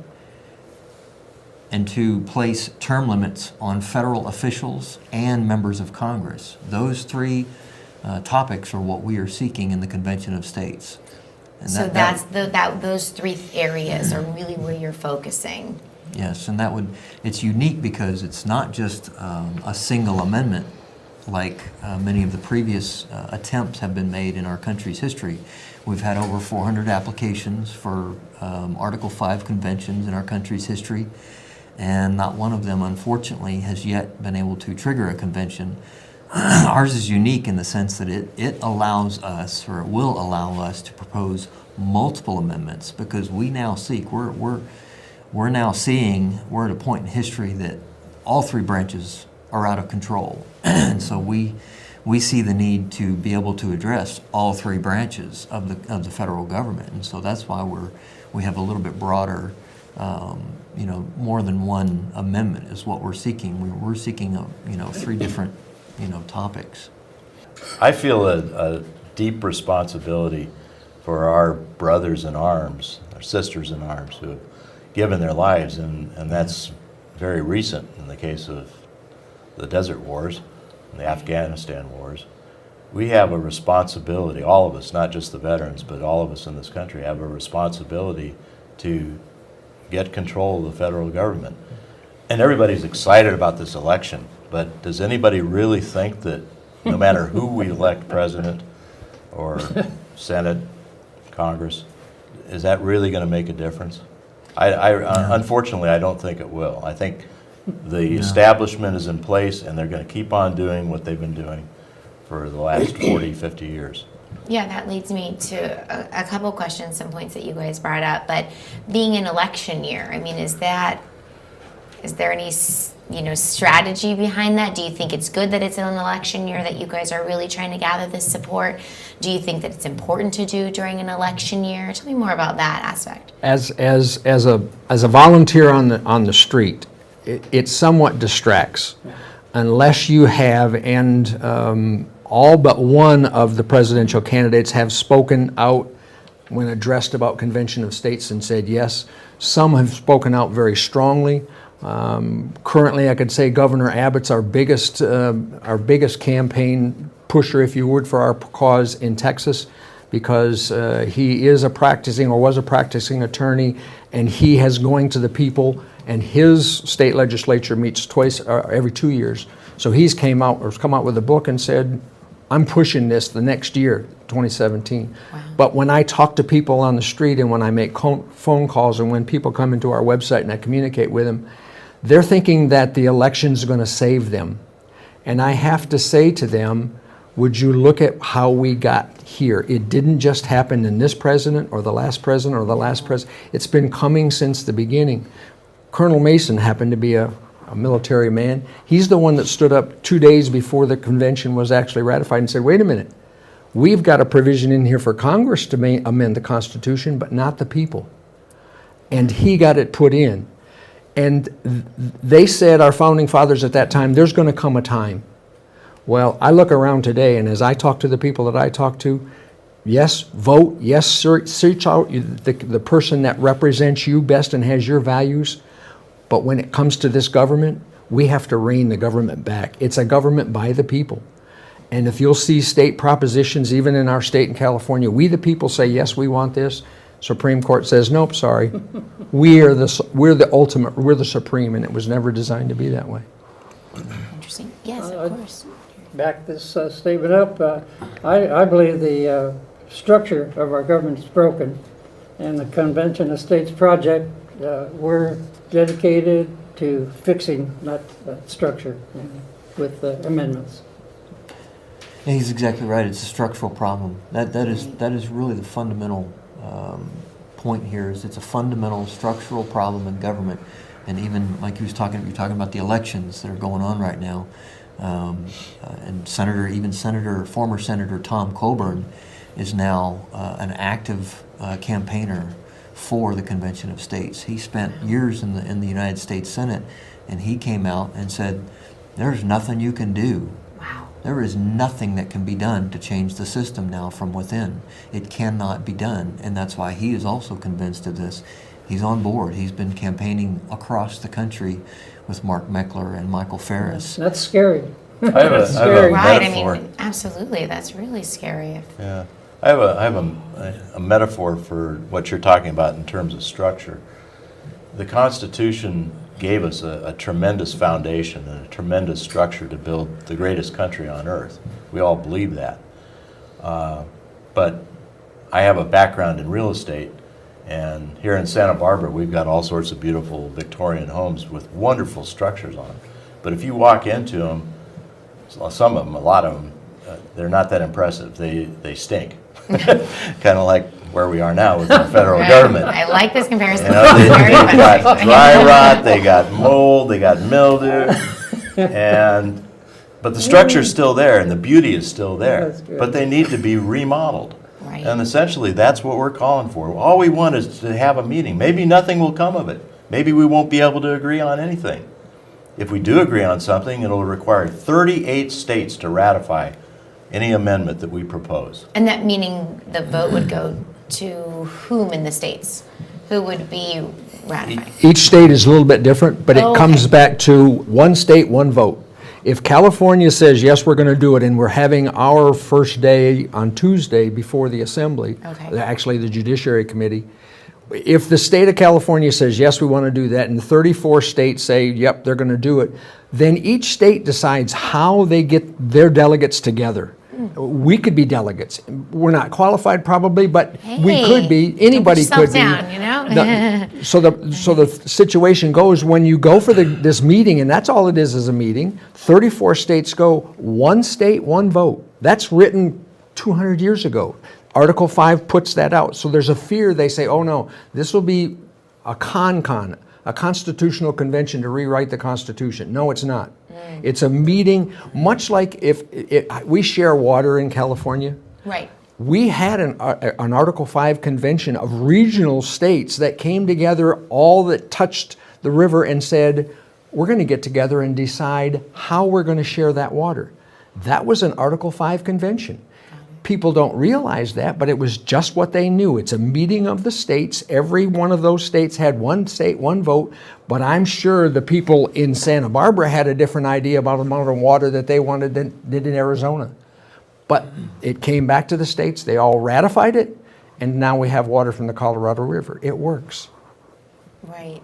and to place term limits on federal officials and members of Congress. Those three topics are what we are seeking in the Convention of States. And so those three areas are really where you're focusing. Yes, and it's unique because it's not just a single amendment like many of the previous attempts have been made in our country's history. We've had over 400 applications for Article 5 conventions in our country's history, and not one of them, unfortunately, has yet been able to trigger a convention. Ours is unique in the sense that it allows us, or it will allow us, to propose multiple amendments, because we now seek, we're now seeing, we're at a point in history that all three branches are out of control. And so we see the need to be able to address all three branches of the federal government. And so that's why we have a little bit broader, more than one amendment is what we're seeking. We're seeking, three different, topics. I feel a deep responsibility for our brothers in arms, our sisters in arms who have given their lives, and that's very recent in the case of the Desert Wars and the Afghanistan wars. We have a responsibility, all of us, not just the veterans, but all of us in this country have a responsibility to get control of the federal government. And everybody's excited about this election, but does anybody really think that no matter who we elect president or Senate, Congress, is that really going to make a difference? Unfortunately, I don't think it will. I think the establishment is in place, and they're going to keep on doing what they've been doing for the last 40, 50 years. Yeah, that leads me to a couple questions, some points that you guys brought up. But being an election year, I mean, is there any strategy behind that? Do you think it's good that it's an election year, that you guys are really trying to gather this support? Do you think that it's important to do during an election year? Tell me more about that aspect. As a volunteer on the street, it somewhat distracts, unless you have, and all but one of the presidential candidates have spoken out when addressed about Convention of States and said yes. Some have spoken out very strongly. Currently, I could say Governor Abbott's our biggest campaign pusher, if you would, for our cause in Texas, because he is was a practicing attorney, and he has going to the people, and his state legislature meets twice every 2 years. So he's come out with a book and said, I'm pushing this the next year, 2017. Wow. But when I talk to people on the street, and when I make phone calls, and when people come into our website and I communicate with them, they're thinking that the election's going to save them. And I have to say to them, would you look at how we got here? It didn't just happen in this president or the last president or the last president. It's been coming since the beginning. Colonel Mason happened to be a military man. He's the one that stood up 2 days before the convention was actually ratified and said, wait a minute, we've got a provision in here for Congress to amend the Constitution, but not the people. And he got it put in. And they said, our founding fathers at that time, there's going to come a time. Well, I look around today, and as I talk to the people that I talk to, yes, vote, yes, search out the person that represents you best and has your values. But when it comes to this government, we have to rein the government back. It's a government by the people. And if you'll see state propositions, even in our state in California, we the people say, yes, we want this. Supreme Court says, nope, sorry. We're the ultimate, we're the supreme, and it was never designed to be that way. Interesting. Yes, of course. Back this statement up. I believe the structure of our government is broken, and the Convention of States project, we're dedicated to fixing that structure with amendments. Yeah, he's exactly right. It's a structural problem. That is really the fundamental point here. Is it's a fundamental structural problem in government, and even like you're talking about the elections that are going on right now, and former Senator Tom Coburn is now an active campaigner for the Convention of States. He spent years in the United States Senate, and he came out and said, "There's nothing you can do. Wow. There is nothing that can be done to change the system now from within. It cannot be done," and that's why he is also convinced of this. He's on board. He's been campaigning across the country with Mark Meckler and Michael Ferris. That's scary. I have a Scary. Right, metaphor. I mean, absolutely. That's really scary. Yeah, I have a metaphor for what you're talking about in terms of structure. The Constitution gave us a tremendous foundation and a tremendous structure to build the greatest country on earth. We all believe that. But I have a background in real estate, and here in Santa Barbara we've got all sorts of beautiful Victorian homes with wonderful structures on them. But if you walk into them, some of them, a lot of them, they're not that impressive. They stink. Kind of like where we are now with the federal government. I like this comparison. You know, they got dry rot, they got mold, they got mildew, but the structure's still there and the beauty is still there. But they need to be remodeled. Right. And essentially that's what we're calling for. All we want is to have a meeting. Maybe nothing will come of it. Maybe we won't be able to agree on anything. If we do agree on something, it'll require 38 states to ratify any amendment that we propose. And that meaning the vote would go to whom in the states? Who would be ratifying? Each state is a little bit different, but it comes back to one state, one vote. If California says, yes, we're going to do it, and we're having our first day on Tuesday before the Assembly, actually the Judiciary Committee, if the state of California says, yes, we want to do that, and 34 states say, yep, they're going to do it, then each state decides how they get their delegates together. We could be delegates. We're not qualified probably, but we could be. Anybody could be. Down, you know? So the situation goes, when you go for this meeting, and that's all it is a meeting, 34 states go, one state, one vote. That's written 200 years ago. Article 5 puts that out. So there's a fear. They say, oh no, this will be a a constitutional convention to rewrite the Constitution. No, it's not. It's a meeting, much like if we share water in California. Right. We had an Article 5 convention of regional states that came together, all that touched the river, and said, we're going to get together and decide how we're going to share that water. That was an Article 5 convention. People don't realize that, but it was just what they knew. It's a meeting of the states. Every one of those states had one state, one vote, but I'm sure the people in Santa Barbara had a different idea about the amount of water that they wanted than did in Arizona. But it came back to the states, they all ratified it, and now we have water from the Colorado River. It works. Right.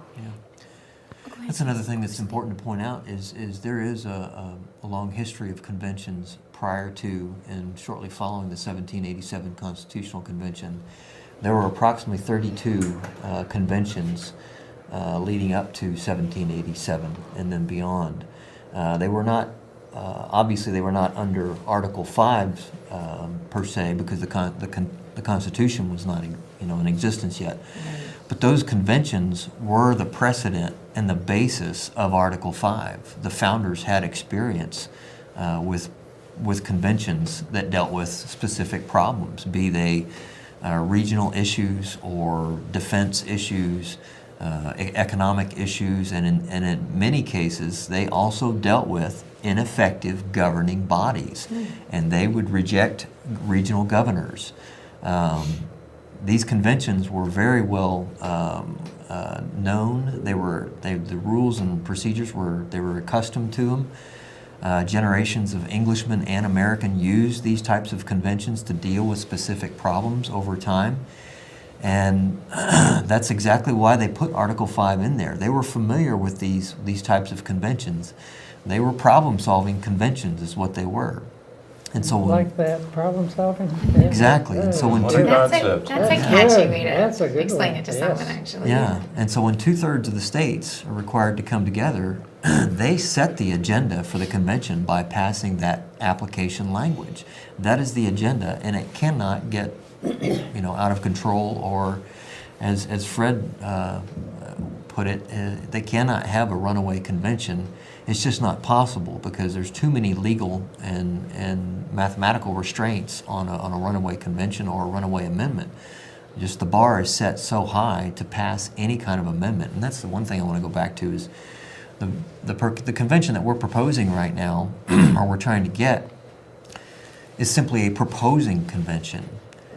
That's another thing that's important to point out is there is a long history of conventions prior to and shortly following the 1787 Constitutional Convention. There were approximately 32 conventions leading up to 1787 and then beyond. They were not, obviously they were not under Article 5 per se, because the Constitution was not in existence yet. But those conventions were the precedent and the basis of Article 5. The founders had experience with conventions that dealt with specific problems, be they regional issues or defense issues, economic issues, and in many cases they also dealt with ineffective governing bodies, and they would reject regional governors. these conventions were very well known. The rules and procedures they were accustomed to them. Generations of Englishmen and American used these types of conventions to deal with specific problems over time. And that's exactly why they put Article 5 in there. They were familiar with these types of conventions. They were problem-solving conventions is what they were. And so like that, problem solving? Exactly. And so when That's a catchy way to explain it to someone, actually. Yeah, and so when 2/3 of the states are required to come together, they set the agenda for the convention by passing that application language. That is the agenda, and it cannot get, out of control, or as Fred put it, they cannot have a runaway convention. It's just not possible because there's too many legal and mathematical restraints on a runaway convention or a runaway amendment. Just the bar is set so high to pass any kind of amendment. And that's the one thing I want to go back to is the convention that we're proposing right now, or we're trying to get, is simply a proposing convention.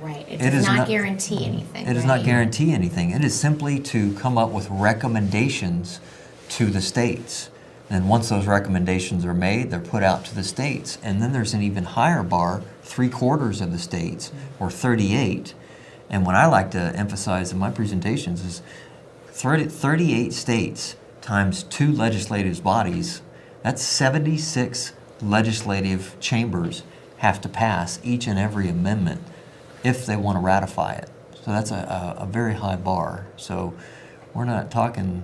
Right. It does not guarantee anything. It does not guarantee anything. It is simply to come up with recommendations to the states. And once those recommendations are made, they're put out to the states. And then there's an even higher bar, 3/4 of the states, or 38. And what I like to emphasize in my presentations is 38 states times 2 legislative bodies, that's 76 legislative chambers have to pass each and every amendment if they want to ratify it. So that's a very high bar. So we're not talking,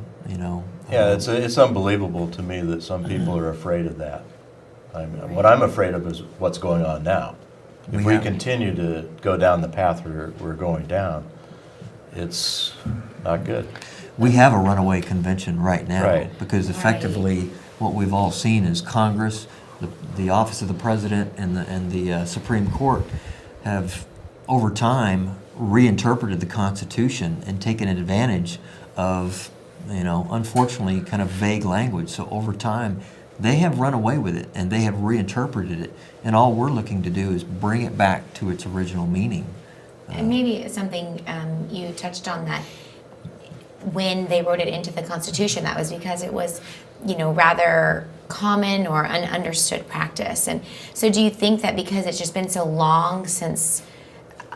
Yeah, it's unbelievable to me that some people are afraid of that. What I'm afraid of is what's going on now. If we continue to go down the path we're going down, it's not good. We have a runaway convention right now, Right. because effectively what we've all seen is Congress, the Office of the President, and the Supreme Court have, over time, reinterpreted the Constitution and taken advantage of, unfortunately, kind of vague language. So over time, they have run away with it and they have reinterpreted it. And all we're looking to do is bring it back to its original meaning. And maybe something you touched on, that when they wrote it into the Constitution, that was because it was, rather common or an understood practice. And so do you think that because it's just been so long since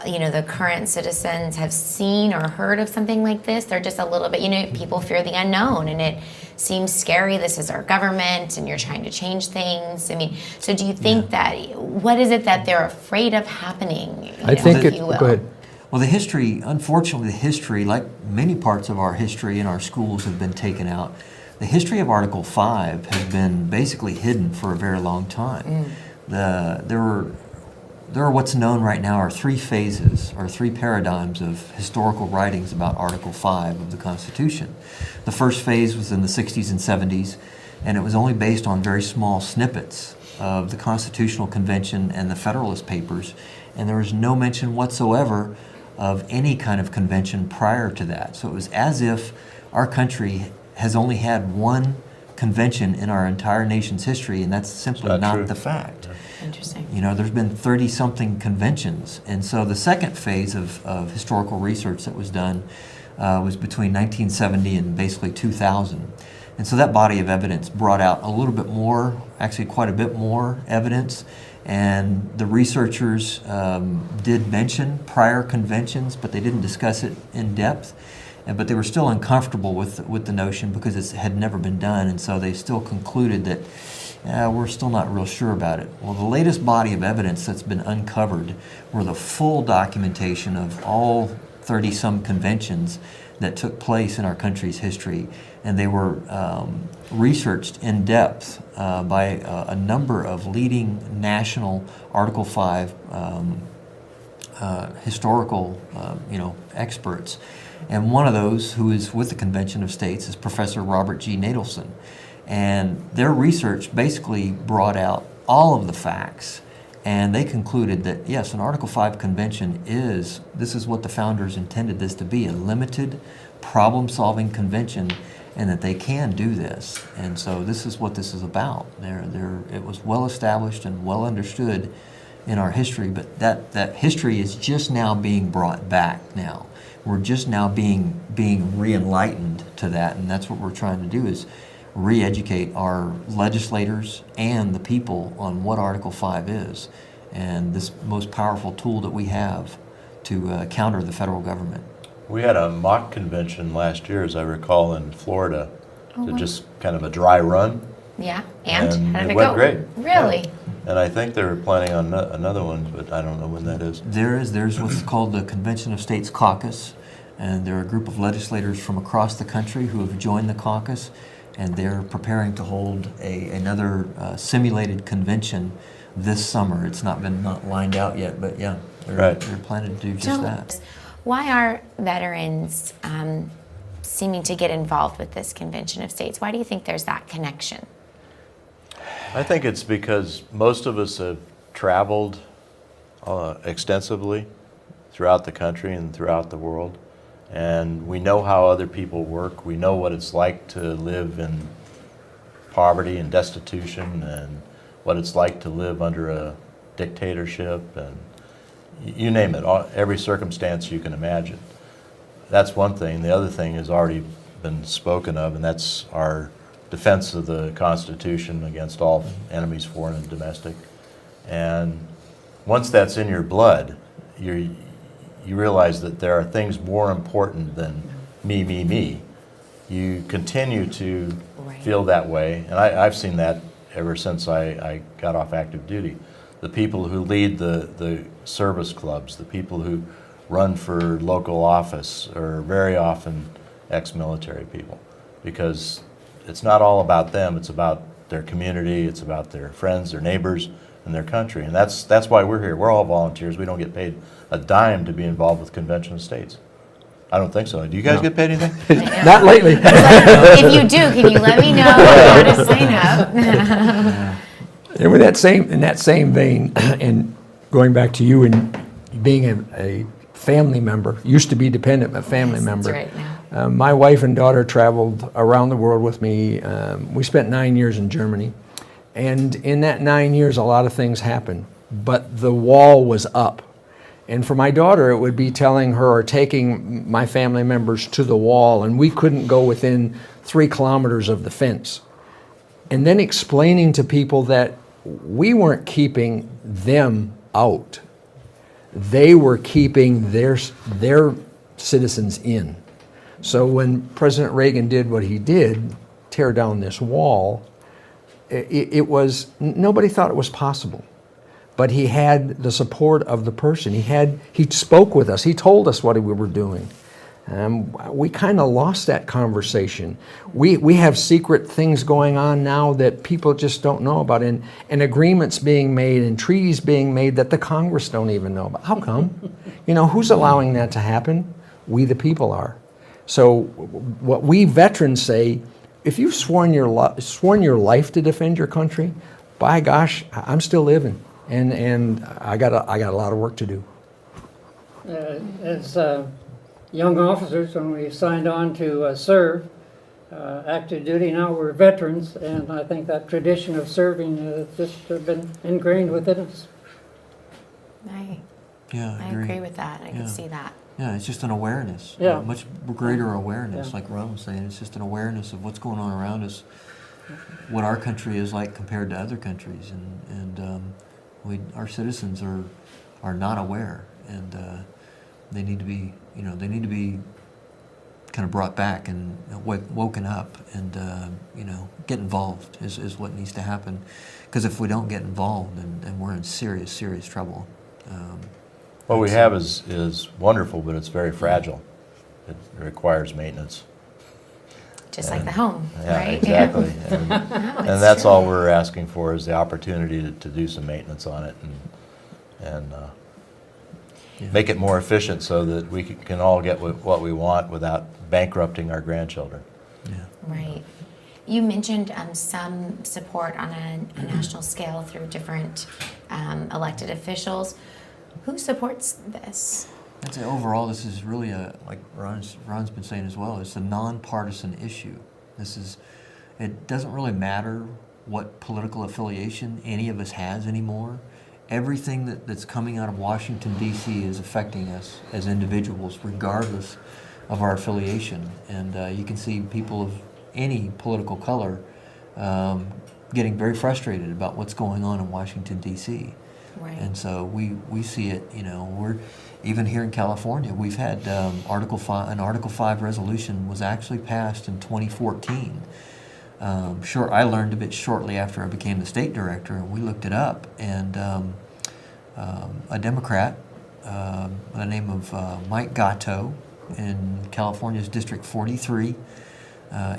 the current citizens have seen or heard of something like this, they're just a little bit, people fear the unknown and it seems scary. This is our government and you're trying to change things. So do you think that, what is it that they're afraid of happening? I think if you will? Go ahead. Well, unfortunately, the history, like many parts of our history in our schools, have been taken out. The history of Article 5 has been basically hidden for a very long time. There are what's known right now are 3 phases or 3 paradigms of historical writings about Article 5 of the Constitution. The first phase was in the 60s and 70s, and it was only based on very small snippets of the Constitutional Convention and the Federalist Papers, and there was no mention whatsoever of any kind of convention prior to that. So it was as if our country has only had one convention in our entire nation's history, and that's simply not the fact. Interesting. There's been 30-something conventions. And so the second phase of historical research that was done was between 1970 and basically 2000. And so that body of evidence brought out a little bit more, actually quite a bit more evidence. And the researchers did mention prior conventions, but they didn't discuss it in depth. But they were still uncomfortable with the notion because it had never been done. And so they still concluded that we're still not real sure about it. Well, the latest body of evidence that's been uncovered were the full documentation of all 30-some conventions that took place in our country's history. And they were researched in depth by a number of leading national Article 5 historical experts. And one of those who is with the Convention of States is Professor Robert G. Nadelson. And their research basically brought out all of the facts, and they concluded that, yes, an Article 5 convention this is what the founders intended this to be, a limited problem-solving convention, and that they can do this. And so this is what this is about. It was well established and well understood in our history, but that history is just now being brought back now. We're just now being re-enlightened to that, and that's what we're trying to do, is re-educate our legislators and the people on what Article 5 is, and this most powerful tool that we have to counter the federal government. We had a mock convention last year, as I recall, in Florida, Oh, wow. just kind of a dry run. Yeah, and how did it it went go? great. Really? Yeah. And I think they're planning on another one, but I don't know when that is. There's what's called the Convention of States Caucus, and there are a group of legislators from across the country who have joined the caucus, and they're preparing to hold another simulated convention this summer. It's not lined out yet, but yeah, they're planning to do just that. Why are veterans seeming to get involved with this Convention of States? Why do you think there's that connection? I think it's because most of us have traveled extensively throughout the country and throughout the world, and we know how other people work. We know what it's like to live in poverty and destitution, and what it's like to live under a dictatorship, and you name it, every circumstance you can imagine. That's one thing. The other thing has already been spoken of, and that's our defense of the Constitution against all enemies, foreign and domestic. And once that's in your blood, you realize that there are things more important than me. You continue to feel that way, and I've seen that ever since I got off active duty. The people who lead the service clubs, the people who run for local office are very often ex-military people, because it's not all about them, it's about their community, it's about their friends, their neighbors, and their country. And that's why we're here. We're all volunteers. We don't get paid a dime to be involved with Convention of States. I don't think so. Do you guys get paid anything? Not lately. If you do, can you let me know how to sign up? And with that same vein, and going back to you and being a family member, used to be dependent, but family member. That's right. My wife and daughter traveled around the world with me. We spent 9 years in Germany, and in that 9 years, a lot of things happened, but the wall was up. And for my daughter, it would be telling her or taking my family members to the wall, and we couldn't go within 3 kilometers of the fence. And then explaining to people that we weren't keeping them out. They were keeping their citizens in. So when President Reagan did what he did, tear down this wall, it was, nobody thought it was possible. But he had the support of the person. He spoke with us. He told us what we were doing. We kind of lost that conversation. We have secret things going on now that people just don't know about, and agreements being made and treaties being made that the Congress don't even know about. How come? Who's allowing that to happen? We the people are. So what we veterans say, if you've sworn your life to defend your country, by gosh, I'm still living, and I got a lot of work to do. As young officers, when we signed on to serve active duty, now we're veterans, and I think that tradition of serving has just been ingrained within us. I Yeah, agree with that. I can see that. Yeah, it's just an awareness. Yeah. Much greater awareness, Yeah. like Ron was saying. It's just an awareness of what's going on around us, what our country is like compared to other countries, and our citizens are not aware, and they need to be, kind of brought back and woken up, and get involved is what needs to happen. Because if we don't get involved, then we're in serious trouble. What we have is wonderful, but it's very fragile. It requires maintenance. Just like the home, Yeah, right? exactly. Yeah. And that's all we're asking for, is the opportunity to do some maintenance on it and make it more efficient, so that we can all get what we want without bankrupting our grandchildren. Right. You mentioned some support on a national scale through different elected officials. Who supports this? I'd say overall, this is really like Ron's been saying as well, it's a nonpartisan issue. It doesn't really matter what political affiliation any of us has anymore. everything that's coming out of Washington, D.C. is affecting us as individuals, regardless of our affiliation. And you can see people of any political color getting very frustrated about what's going on in Washington, D.C. Right. And so we see it, we're even here in California, we've had an Article 5 resolution was actually passed in 2014. I learned of it shortly after I became the state director, and we looked it up, and a Democrat by the name of Mike Gatto in California's District 43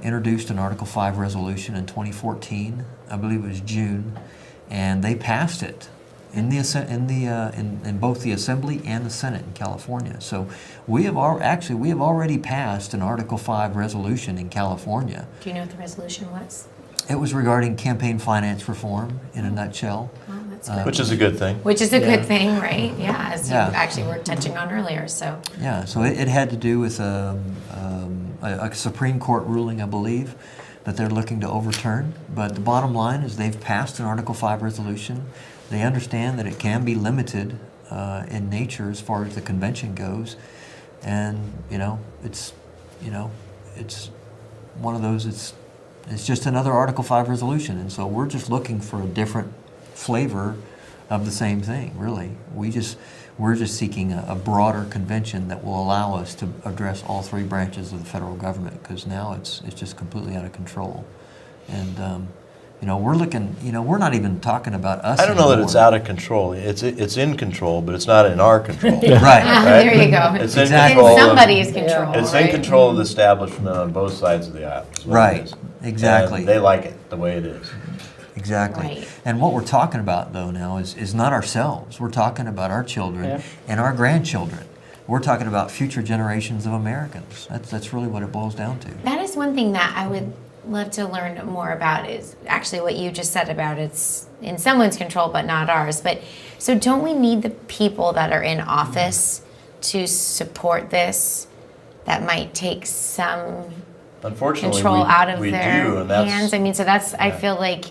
introduced an Article 5 resolution in 2014, I believe it was June, and they passed it in both the Assembly and the Senate in California. So we have already passed an Article 5 resolution in California. Do you know what the resolution was? It was regarding campaign finance reform in a nutshell. Oh, that's good. Which is a good thing. Which is a good thing, right? Yeah, as you actually were touching on earlier. So yeah, so it had to do with a Supreme Court ruling, I believe, that they're looking to overturn. But the bottom line is they've passed an Article 5 resolution. They understand that it can be limited in nature as far as the convention goes, and it's one of those. It's just another Article 5 resolution, and so we're just looking for a different flavor of the same thing. Really, we're just seeking a broader convention that will allow us to address all three branches of the federal government, because now it's just completely out of control, and. We're looking, we're not even talking about us I don't know anymore. that it's out of control. It's in control, but it's not in our control. Right. There you go. It's Exactly. in control. In somebody's control. It's right? in control of the establishment on both sides of the aisle. is what it Right. is. Exactly. And they like it the way it is. Exactly. Right. And what we're talking about, though, now is not ourselves. We're talking about our children and our grandchildren. We're talking about future generations of Americans. That's really what it boils down to. That is one thing that I would love to learn more about, is actually what you just said about it's in someone's control but not ours. But so don't we need the people that are in office to support this, that might take some Unfortunately, control out of we their do, and that's, hands? I mean, so that's, I feel like,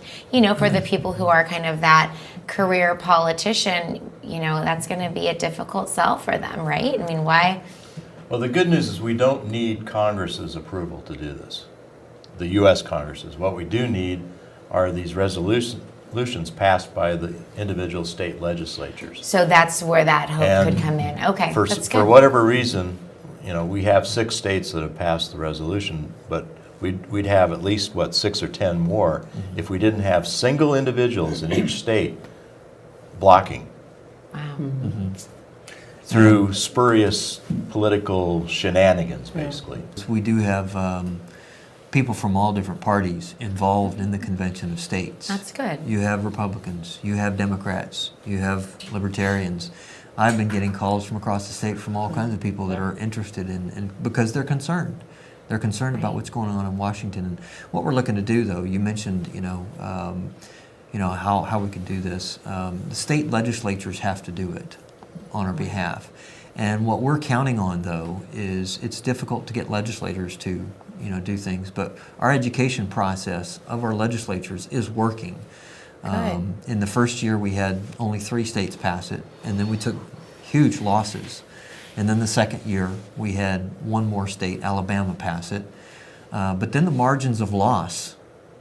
for the people who are kind of that career politician, that's going to be a difficult sell for them, right? I mean, why? Well, the good news is we don't need Congress's approval to do this. The U.S. Congresses. What we do need are these resolutions passed by the individual state legislatures. So that's where that hope And could come in. Okay, that's good. For whatever reason, we have 6 states that have passed the resolution, but we'd have at least, 6 or 10 more if we didn't have single individuals in each state blocking. Wow. Through spurious political shenanigans, basically. We do have people from all different parties involved in the Convention of States. That's good. You have Republicans, you have Democrats, you have Libertarians. I've been getting calls from across the state from all kinds of people that are interested in because they're concerned. They're concerned about what's going on in Washington. And what we're looking to do, though, you mentioned, how we can do this. The state legislatures have to do it on our behalf. And what we're counting on, though, is it's difficult to get legislators to do things, but our education process of our legislatures is working. In the first year, we had only 3 states pass it, and then we took huge losses. And then the second year, we had 1 more state, Alabama, pass it. But then the margins of loss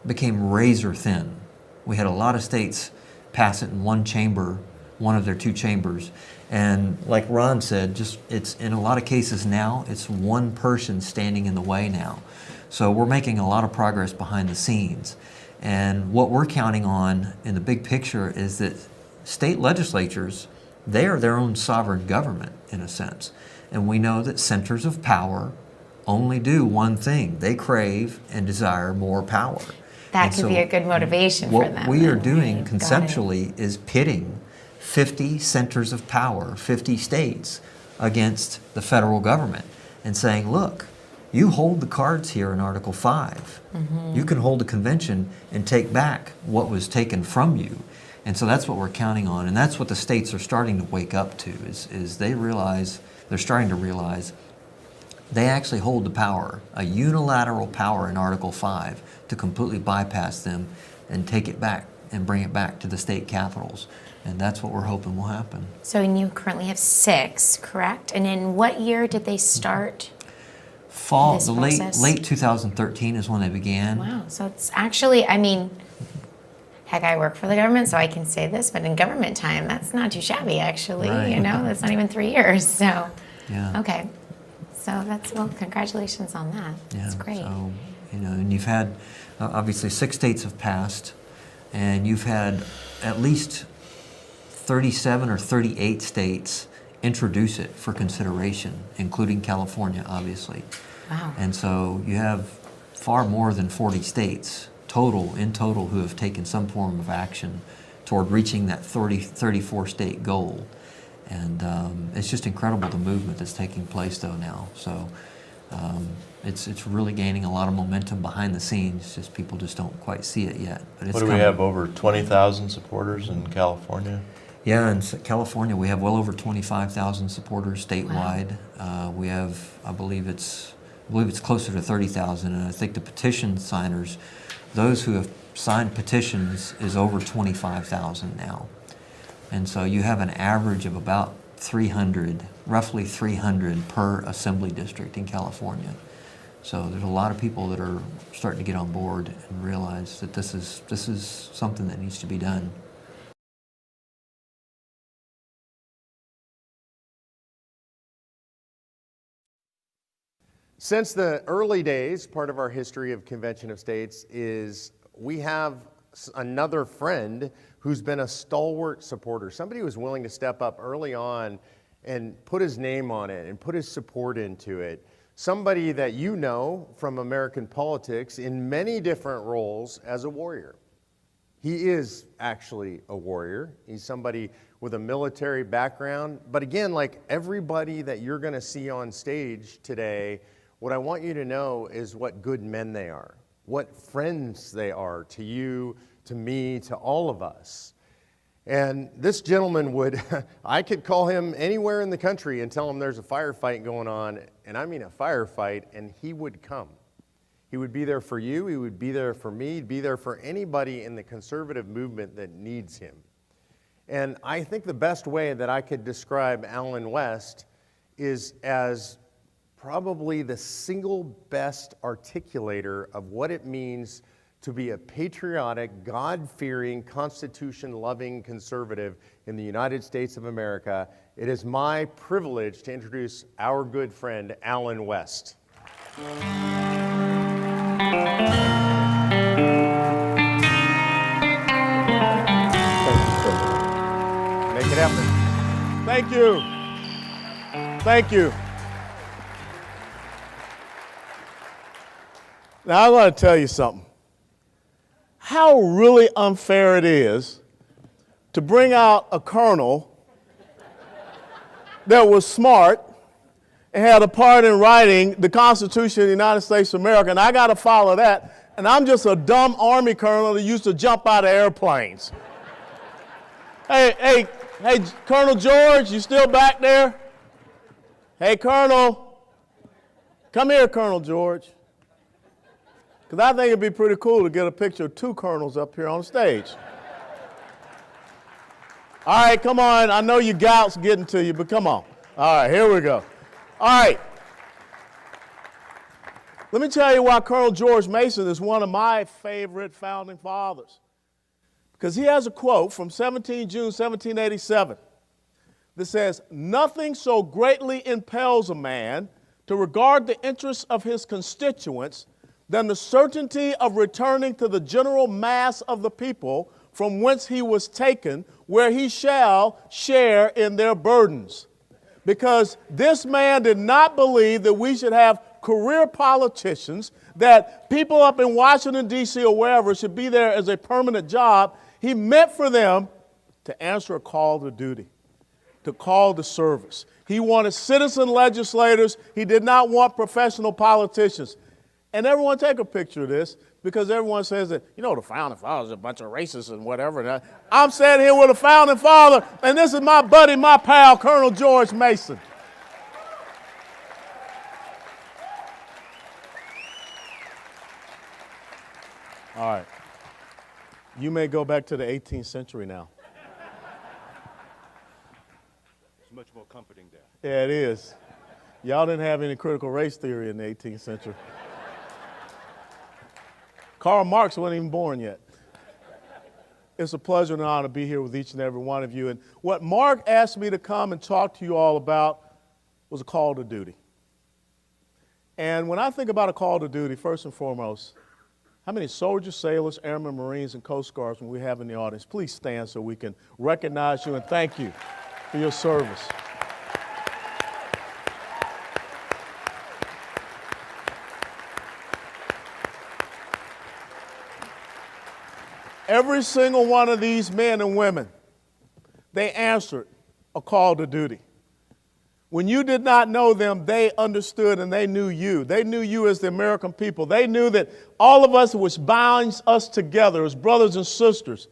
became razor thin. We had a lot of states pass it in one chamber, one of their 2 chambers. And like Ron said, it's in a lot of cases now, it's one person standing in the way now. So we're making a lot of progress behind the scenes. And what we're counting on in the big picture is that state legislatures, they are their own sovereign government in a sense. And we know that centers of power only do one thing. They crave and desire more power. That could be a good motivation for them. What we are doing conceptually is pitting 50 centers of power, 50 states, against the federal government and saying, look, you hold the cards here in Article 5. You can hold a convention and take back what was taken from you. And so that's what we're counting on, and that's what the states are starting to wake up to, is they're starting to realize they actually hold the power, a unilateral power in Article 5, to completely bypass them and take it back and bring it back to the state capitals. And that's what we're hoping will happen. So and you currently have 6, correct? And in what year did they start? Fall, this the process? late 2013 is when they began. Wow. So it's actually, I mean, heck, I work for the government, so I can say this, but in government time, that's not too shabby, actually. Right. You know, that's not even 3 years. So, Yeah. okay. So that's, well, congratulations on that. That's great. So, you know, and you've had, obviously 6 states have passed, and you've had at least 37 or 38 states introduce it for consideration, including California, obviously. Wow. And so you have far more than 40 states in total who have taken some form of action toward reaching that 34 state goal. And it's just incredible the movement that's taking place though now. So it's really gaining a lot of momentum behind the scenes, just people just don't quite see it yet. But it's What do we coming. have, over 20,000 supporters in California? Yeah, in California we have well over 25,000 supporters statewide. We have, I believe it's closer to 30,000, and I think the petition signers, those who have signed petitions, is over 25,000 now. And so you have an average of about 300, roughly 300 per assembly district in California. So there's a lot of people that are starting to get on board and realize that this is something that needs to be done. Since the early days, part of our history of Convention of States is we have another friend who's been a stalwart supporter, somebody who was willing to step up early on and put his name on it and put his support into it. Somebody that you know from American politics in many different roles as a warrior. He is actually a warrior. He's somebody with a military background. But again, like everybody that you're going to see on stage today, what I want you to know is what good men they are, what friends they are to you, to me, to all of us. And this gentleman would, I could call him anywhere in the country and tell him there's a firefight going on, and I mean a firefight, and he would come. He would be there for you, he would be there for me, he'd be there for anybody in the conservative movement that needs him. And I think the best way that I could describe Allen West is as probably the single best articulator of what it means to be a patriotic, God-fearing, Constitution-loving conservative in the United States of America. It is my privilege to introduce our good friend, Allen West. Make it happen. Thank you. Thank you. Now, I want to tell you something. How really unfair it is to bring out a colonel that was smart and had a part in writing the Constitution of the United States of America, and I got to follow that, and I'm just a dumb Army colonel that used to jump out of airplanes. Hey, Colonel George, you still back there? Hey, Colonel. Come here, Colonel George. Because I think it'd be pretty cool to get a picture of 2 colonels up here on the stage. All right, come on. I know your gout's getting to you, but come on. All right, here we go. All right. Let me tell you why Colonel George Mason is one of my favorite founding fathers. Because he has a quote from 17 June 1787 that says, "Nothing so greatly impels a man to regard the interests of his constituents than the certainty of returning to the general mass of the people from whence he was taken, where he shall share in their burdens." Because this man did not believe that we should have career politicians, that people up in Washington, D.C. or wherever should be there as a permanent job. He meant for them to answer a call to duty, to call to service. He wanted citizen legislators. He did not want professional politicians. And everyone take a picture of this, because everyone says that, you know, the founding fathers are a bunch of racists and whatever. And I'm standing here with a founding father, and this is my buddy, my pal, Colonel George Mason. All right. You may go back to the 18th century now. It's much more comforting there. Yeah, it is. Y'all didn't have any critical race theory in the 18th century. Karl Marx wasn't even born yet. It's a pleasure and an honor to be here with each and every one of you. And what Mark asked me to come and talk to you all about was a call to duty. And when I think about a call to duty, first and foremost, how many soldiers, sailors, airmen, Marines, and Coast Guards we have in the audience? Please stand so we can recognize you and thank you for your service. Every single one of these men and women, they answered a call to duty. When you did not know them, they understood and they knew you. They knew you as the American people. They knew that all of us, which binds us together as brothers and sisters,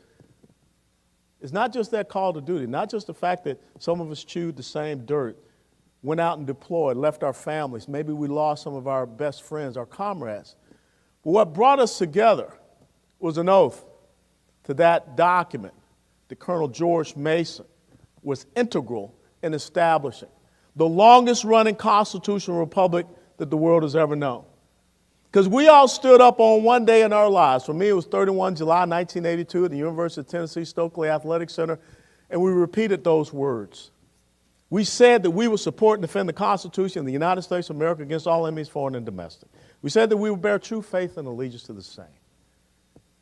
is not just that call to duty, not just the fact that some of us chewed the same dirt, went out and deployed, left our families. Maybe we lost some of our best friends, our comrades. But what brought us together was an oath to that document that Colonel George Mason was integral in establishing the longest running constitutional republic that the world has ever known. Because we all stood up on one day in our lives. For me, it was 31 July 1982 at the University of Tennessee Stokely Athletic Center, and we repeated those words. We said that we would support and defend the Constitution of the United States of America against all enemies, foreign and domestic. We said that we would bear true faith and allegiance to the same.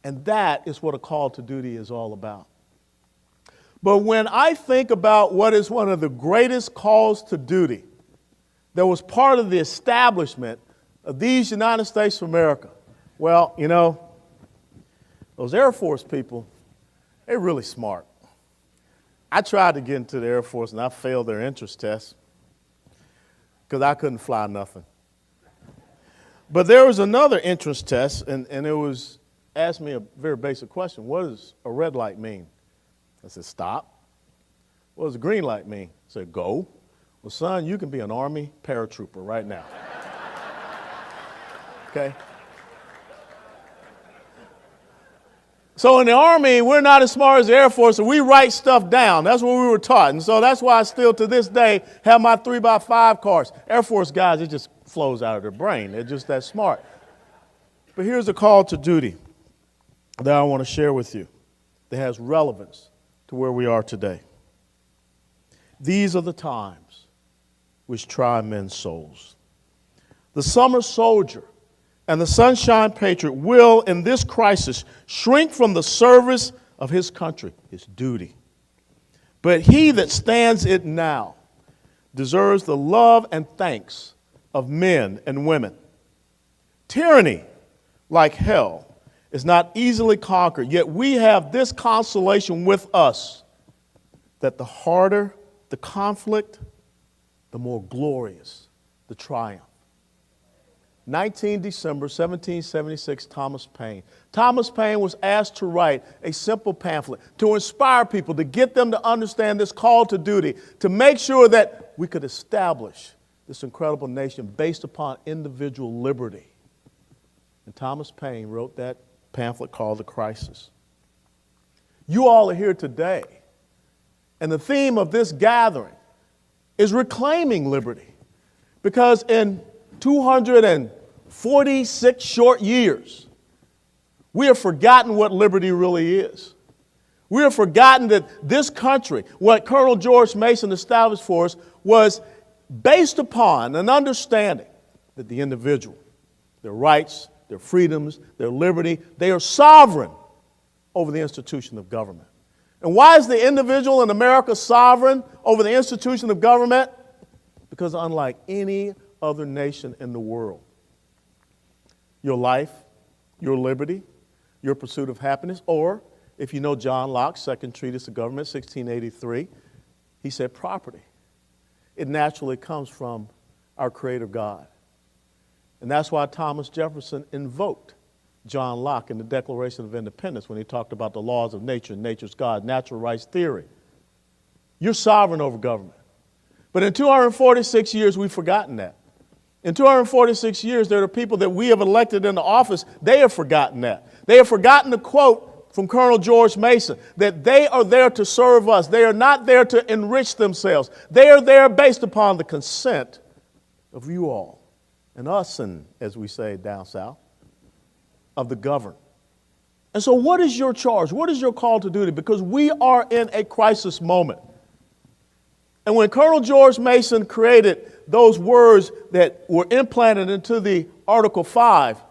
And that is what a call to duty is all about. But when I think about what is one of the greatest calls to duty that was part of the establishment of these United States of America, well, you know, those Air Force people, they're really smart. I tried to get into the Air Force and I failed their entrance test because I couldn't fly nothing. But there was another entrance test, and it was asked me a very basic question. What does a red light mean? I said, stop. What does a green light mean? I said, go. Well, son, you can be an Army paratrooper right now. Okay? So in the Army, we're not as smart as the Air Force, so we write stuff down. That's what we were taught. And so that's why I still, to this day, have my 3x5 cards. Air Force guys, it just flows out of their brain. They're just that smart. But here's a call to duty that I want to share with you that has relevance to where we are today. These are the times which try men's souls. The summer soldier and the sunshine patriot will, in this crisis, shrink from the service of his country, his duty. But he that stands it now deserves the love and thanks of men and women. Tyranny, like hell, is not easily conquered, yet we have this consolation with us, that the harder the conflict, the more glorious the triumph. 19 December 1776, Thomas Paine. Thomas Paine was asked to write a simple pamphlet to inspire people, to get them to understand this call to duty, to make sure that we could establish this incredible nation based upon individual liberty. And Thomas Paine wrote that pamphlet called The Crisis. You all are here today, and the theme of this gathering is reclaiming liberty, because in 246 short years, we have forgotten what liberty really is. We have forgotten that this country, what Colonel George Mason established for us, was based upon an understanding that the individual, their rights, their freedoms, their liberty, they are sovereign over the institution of government. And why is the individual in America sovereign over the institution of government? Because unlike any other nation in the world, your life, your liberty, your pursuit of happiness, or if you know John Locke's second treatise of government, 1683, he said property. It naturally comes from our Creator God. And that's why Thomas Jefferson invoked John Locke in the Declaration of Independence when he talked about the laws of nature and nature's God, natural rights theory. You're sovereign over government. But in 246 years, we've forgotten that. In 246 years, there are people that we have elected into office, they have forgotten that. They have forgotten the quote from Colonel George Mason, that they are there to serve us. They are not there to enrich themselves. They are there based upon the consent of you all and us, and as we say down south, of the governed. And so what is your charge? What is your call to duty? Because we are in a crisis moment. And when Colonel George Mason created those words that were implanted into the Article 5,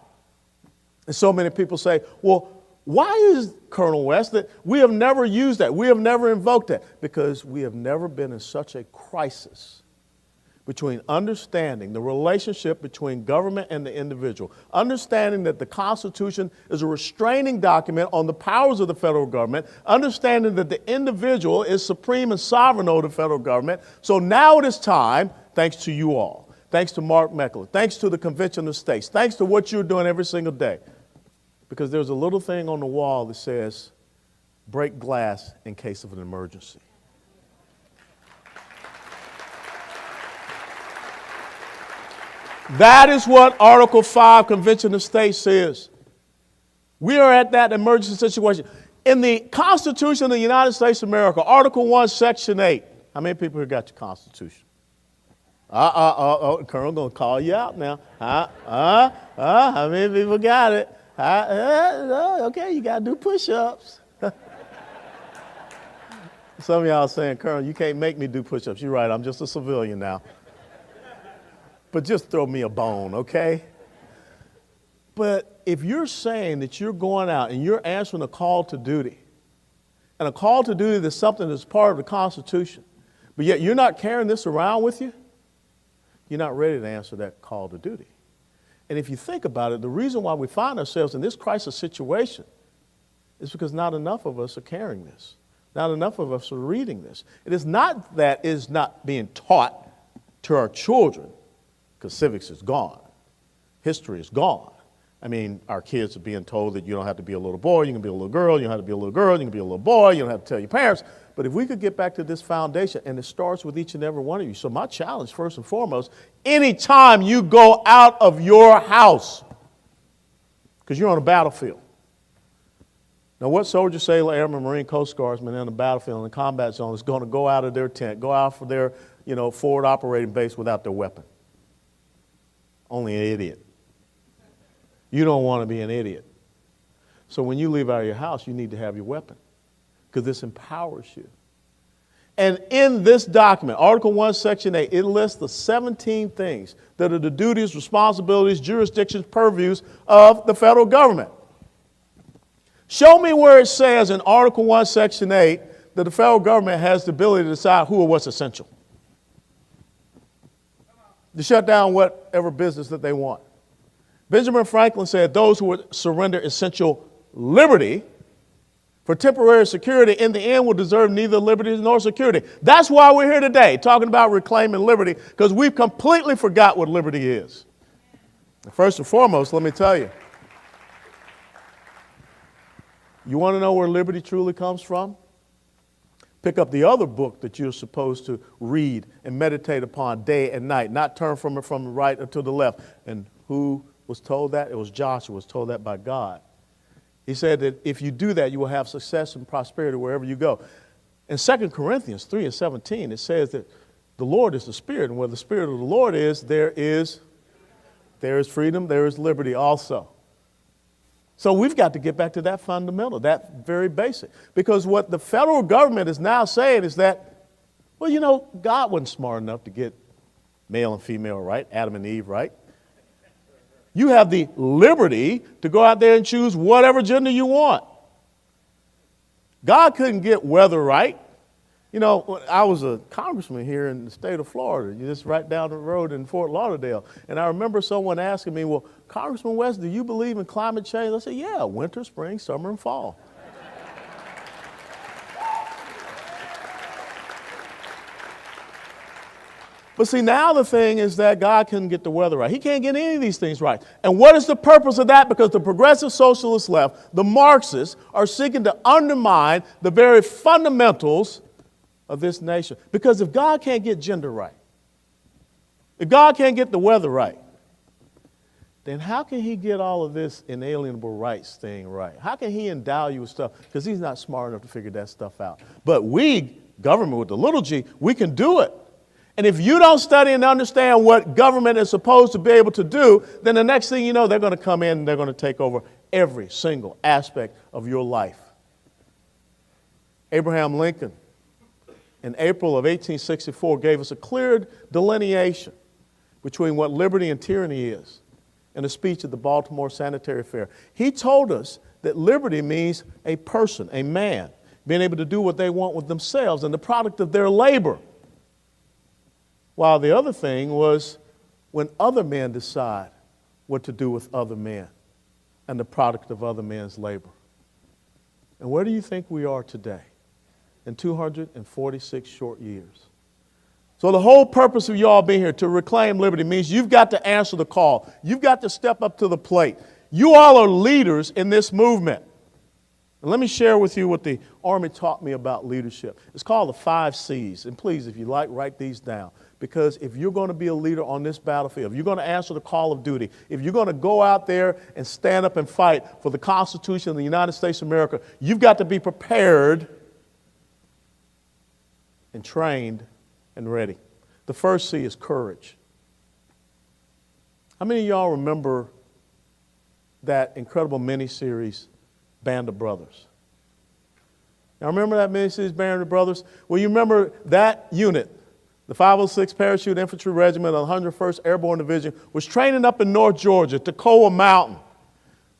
and so many people say, well, why is Colonel West that we have never used that? We have never invoked that. Because we have never been in such a crisis between understanding the relationship between government and the individual, understanding that the Constitution is a restraining document on the powers of the federal government, understanding that the individual is supreme and sovereign over the federal government. So now it is time, thanks to you all, thanks to Mark Meckler, thanks to the Convention of States, thanks to what you're doing every single day, because there's a little thing on the wall that says, break glass in case of an emergency. That is what Article 5 Convention of States says. We are at that emergency situation. In the Constitution of the United States of America, Article 1, Section 8. How many people here got your Constitution? Colonel going to call you out now. How many people got it? Okay, you got to do push-ups. Some of y'all are saying, Colonel, you can't make me do push-ups. You're right, I'm just a civilian now. But just throw me a bone, okay? But if you're saying that you're going out and you're answering a call to duty, and a call to duty is something that's part of the Constitution, but yet you're not carrying this around with you, you're not ready to answer that call to duty. And if you think about it, the reason why we find ourselves in this crisis situation is because not enough of us are carrying this. Not enough of us are reading this. It is not that it is not being taught to our children, because civics is gone. History is gone. I mean, our kids are being told that you don't have to be a little boy, you can be a little girl, you don't have to be a little girl, you can be a little boy, you don't have to tell your parents. But if we could get back to this foundation, and it starts with each and every one of you. So my challenge, first and foremost, anytime you go out of your house, because you're on a battlefield. Now, what soldier, sailor, airman, Marine, Coast Guardsman in the battlefield, in the combat zone, is going to go out of their tent, go out for their, forward operating base without their weapon? Only an idiot. You don't want to be an idiot. So when you leave out of your house, you need to have your weapon, because this empowers you. And in this document, Article 1, Section 8, it lists the 17 things that are the duties, responsibilities, jurisdictions, purviews of the federal government. Show me where it says in Article 1, Section 8 that the federal government has the ability to decide who or what's essential, to shut down whatever business that they want. Benjamin Franklin said those who would surrender essential liberty for temporary security in the end will deserve neither liberty nor security. That's why we're here today, talking about reclaiming liberty, because we've completely forgot what liberty is. First and foremost, let me tell you, you want to know where liberty truly comes from? Pick up the other book that you're supposed to read and meditate upon day and night, not turn from it from the right or to the left. And who was told that? It was Joshua was told that by God. He said that if you do that, you will have success and prosperity wherever you go. In 2 Corinthians 3 and 17, it says that the Lord is the Spirit, and where the Spirit of the Lord is, there is freedom, there is liberty also. So we've got to get back to that fundamental, that very basic. Because what the federal government is now saying is that, well, God wasn't smart enough to get male and female right, Adam and Eve right. You have the liberty to go out there and choose whatever gender you want. God couldn't get weather right. I was a congressman here in the state of Florida, just right down the road in Fort Lauderdale. And I remember someone asking me, well, Congressman West, do you believe in climate change? I said, yeah, winter, spring, summer, and fall. But see, now the thing is that God couldn't get the weather right. He can't get any of these things right. And what is the purpose of that? Because the progressive socialist left, the Marxists, are seeking to undermine the very fundamentals of this nation. Because if God can't get gender right, if God can't get the weather right, then how can he get all of this inalienable rights thing right? How can he endow you with stuff? Because he's not smart enough to figure that stuff out. But we, government with the little g, we can do it. And if you don't study and understand what government is supposed to be able to do, then the next thing you know, they're going to come in and they're going to take over every single aspect of your life. Abraham Lincoln, in April of 1864, gave us a clear delineation between what liberty and tyranny is in a speech at the Baltimore Sanitary Fair. He told us that liberty means a person, a man, being able to do what they want with themselves and the product of their labor. While the other thing was when other men decide what to do with other men and the product of other men's labor. And where do you think we are today in 246 short years? So the whole purpose of y'all being here to reclaim liberty means you've got to answer the call. You've got to step up to the plate. You all are leaders in this movement. And let me share with you what the Army taught me about leadership. It's called the 5 C's. And please, if you like, write these down. Because if you're going to be a leader on this battlefield, if you're going to answer the call of duty, if you're going to go out there and stand up and fight for the Constitution of the United States of America, you've got to be prepared and trained and ready. The first C is courage. How many of y'all remember that incredible miniseries, Band of Brothers? Now remember that miniseries, Band of Brothers? Well, you remember that unit, the 506 Parachute Infantry Regiment of the 101st Airborne Division, was training up in North Georgia, Toccoa Mountain.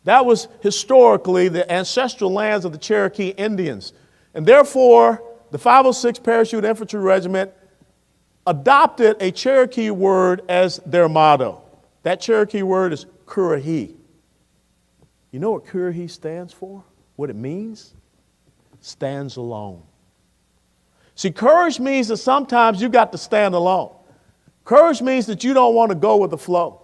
That was historically the ancestral lands of the Cherokee Indians. And therefore, the 506 Parachute Infantry Regiment adopted a Cherokee word as their motto. That Cherokee word is Currahee. You know what Currahee stands for? What it means? Stands alone. See, courage means that sometimes you got to stand alone. Courage means that you don't want to go with the flow.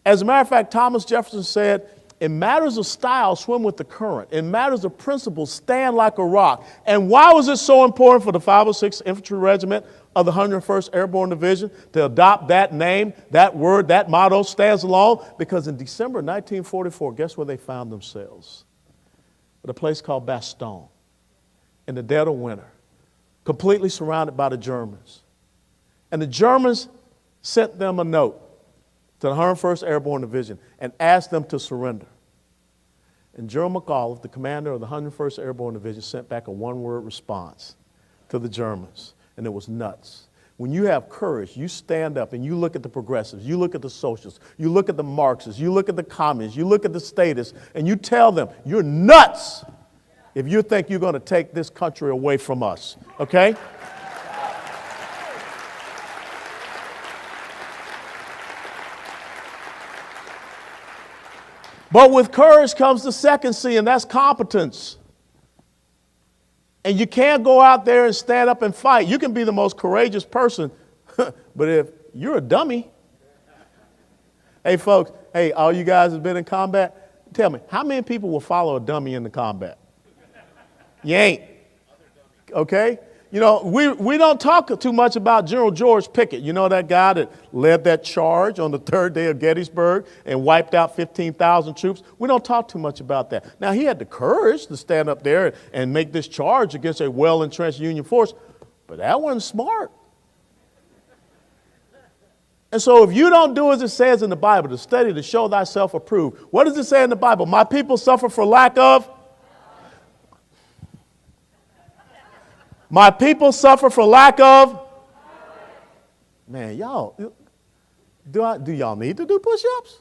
As a matter of fact, Thomas Jefferson said, in matters of style, swim with the current. In matters of principle, stand like a rock. And why was it so important for the 506 Infantry Regiment of the 101st Airborne Division to adopt that name, that word, that motto, stands alone? Because in December 1944, guess where they found themselves? At a place called Bastogne, in the dead of winter, completely surrounded by the Germans. And the Germans sent them a note to the 101st Airborne Division and asked them to surrender. And General McAuliffe, the commander of the 101st Airborne Division, sent back a one-word response to the Germans, and it was nuts. When you have courage, you stand up and you look at the progressives, you look at the socialists, you look at the Marxists, you look at the communists, you look at the statists, and you tell them, you're nuts if you think you're going to take this country away from us, okay? But with courage comes the second C, and that's competence. And you can't go out there and stand up and fight. You can be the most courageous person, but if you're a dummy, hey folks, hey, all you guys have been in combat, tell me, how many people will follow a dummy into combat? You ain't, okay? You know, we don't talk too much about General George Pickett. You know that guy that led that charge on the third day of Gettysburg and wiped out 15,000 troops? We don't talk too much about that. Now, he had the courage to stand up there and make this charge against a well-entrenched Union force, but that wasn't smart. And so if you don't do as it says in the Bible, to study to show thyself approved, what does it say in the Bible? My people suffer for lack of? My people suffer for lack of? Man, y'all, do y'all need to do push-ups?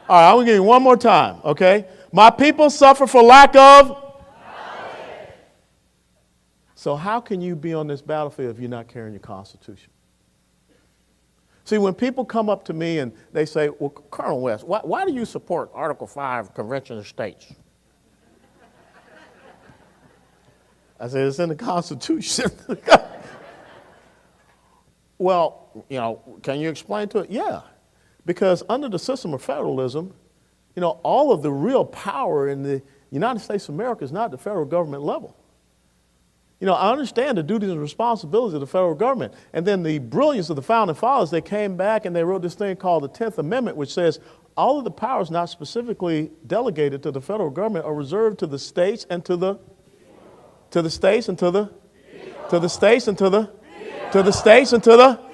All right, I'm going to give you one more time, okay? My people suffer for lack of? So how can you be on this battlefield if you're not carrying your Constitution? See, when people come up to me and they say, well, Colonel West, why do you support Article 5 Convention of States? I said, it's in the Constitution. Well, you know, can you explain to it? Yeah, because under the system of federalism, you know, all of the real power in the United States of America is not at the federal government level. I understand the duties and responsibilities of the federal government. And then the brilliance of the founding fathers, they came back and they wrote this thing called the 10th Amendment, which says all of the powers not specifically delegated to the federal government are reserved to the states and to the states and to the states and to the states and to the.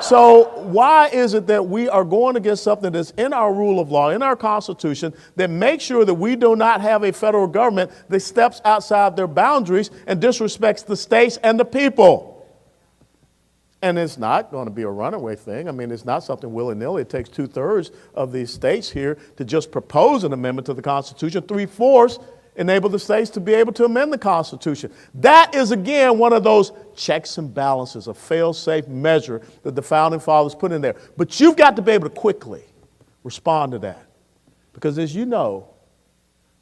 So why is it that we are going against something that's in our rule of law, in our Constitution, that makes sure that we do not have a federal government that steps outside their boundaries and disrespects the states and the people? And it's not going to be a runaway thing. I mean, it's not something willy-nilly. It takes 2/3 of these states here to just propose an amendment to the Constitution. 3/4 enable the states to be able to amend the Constitution. That is, again, one of those checks and balances, a fail-safe measure that the Founding Fathers put in there. But you've got to be able to quickly respond to that. Because as you know,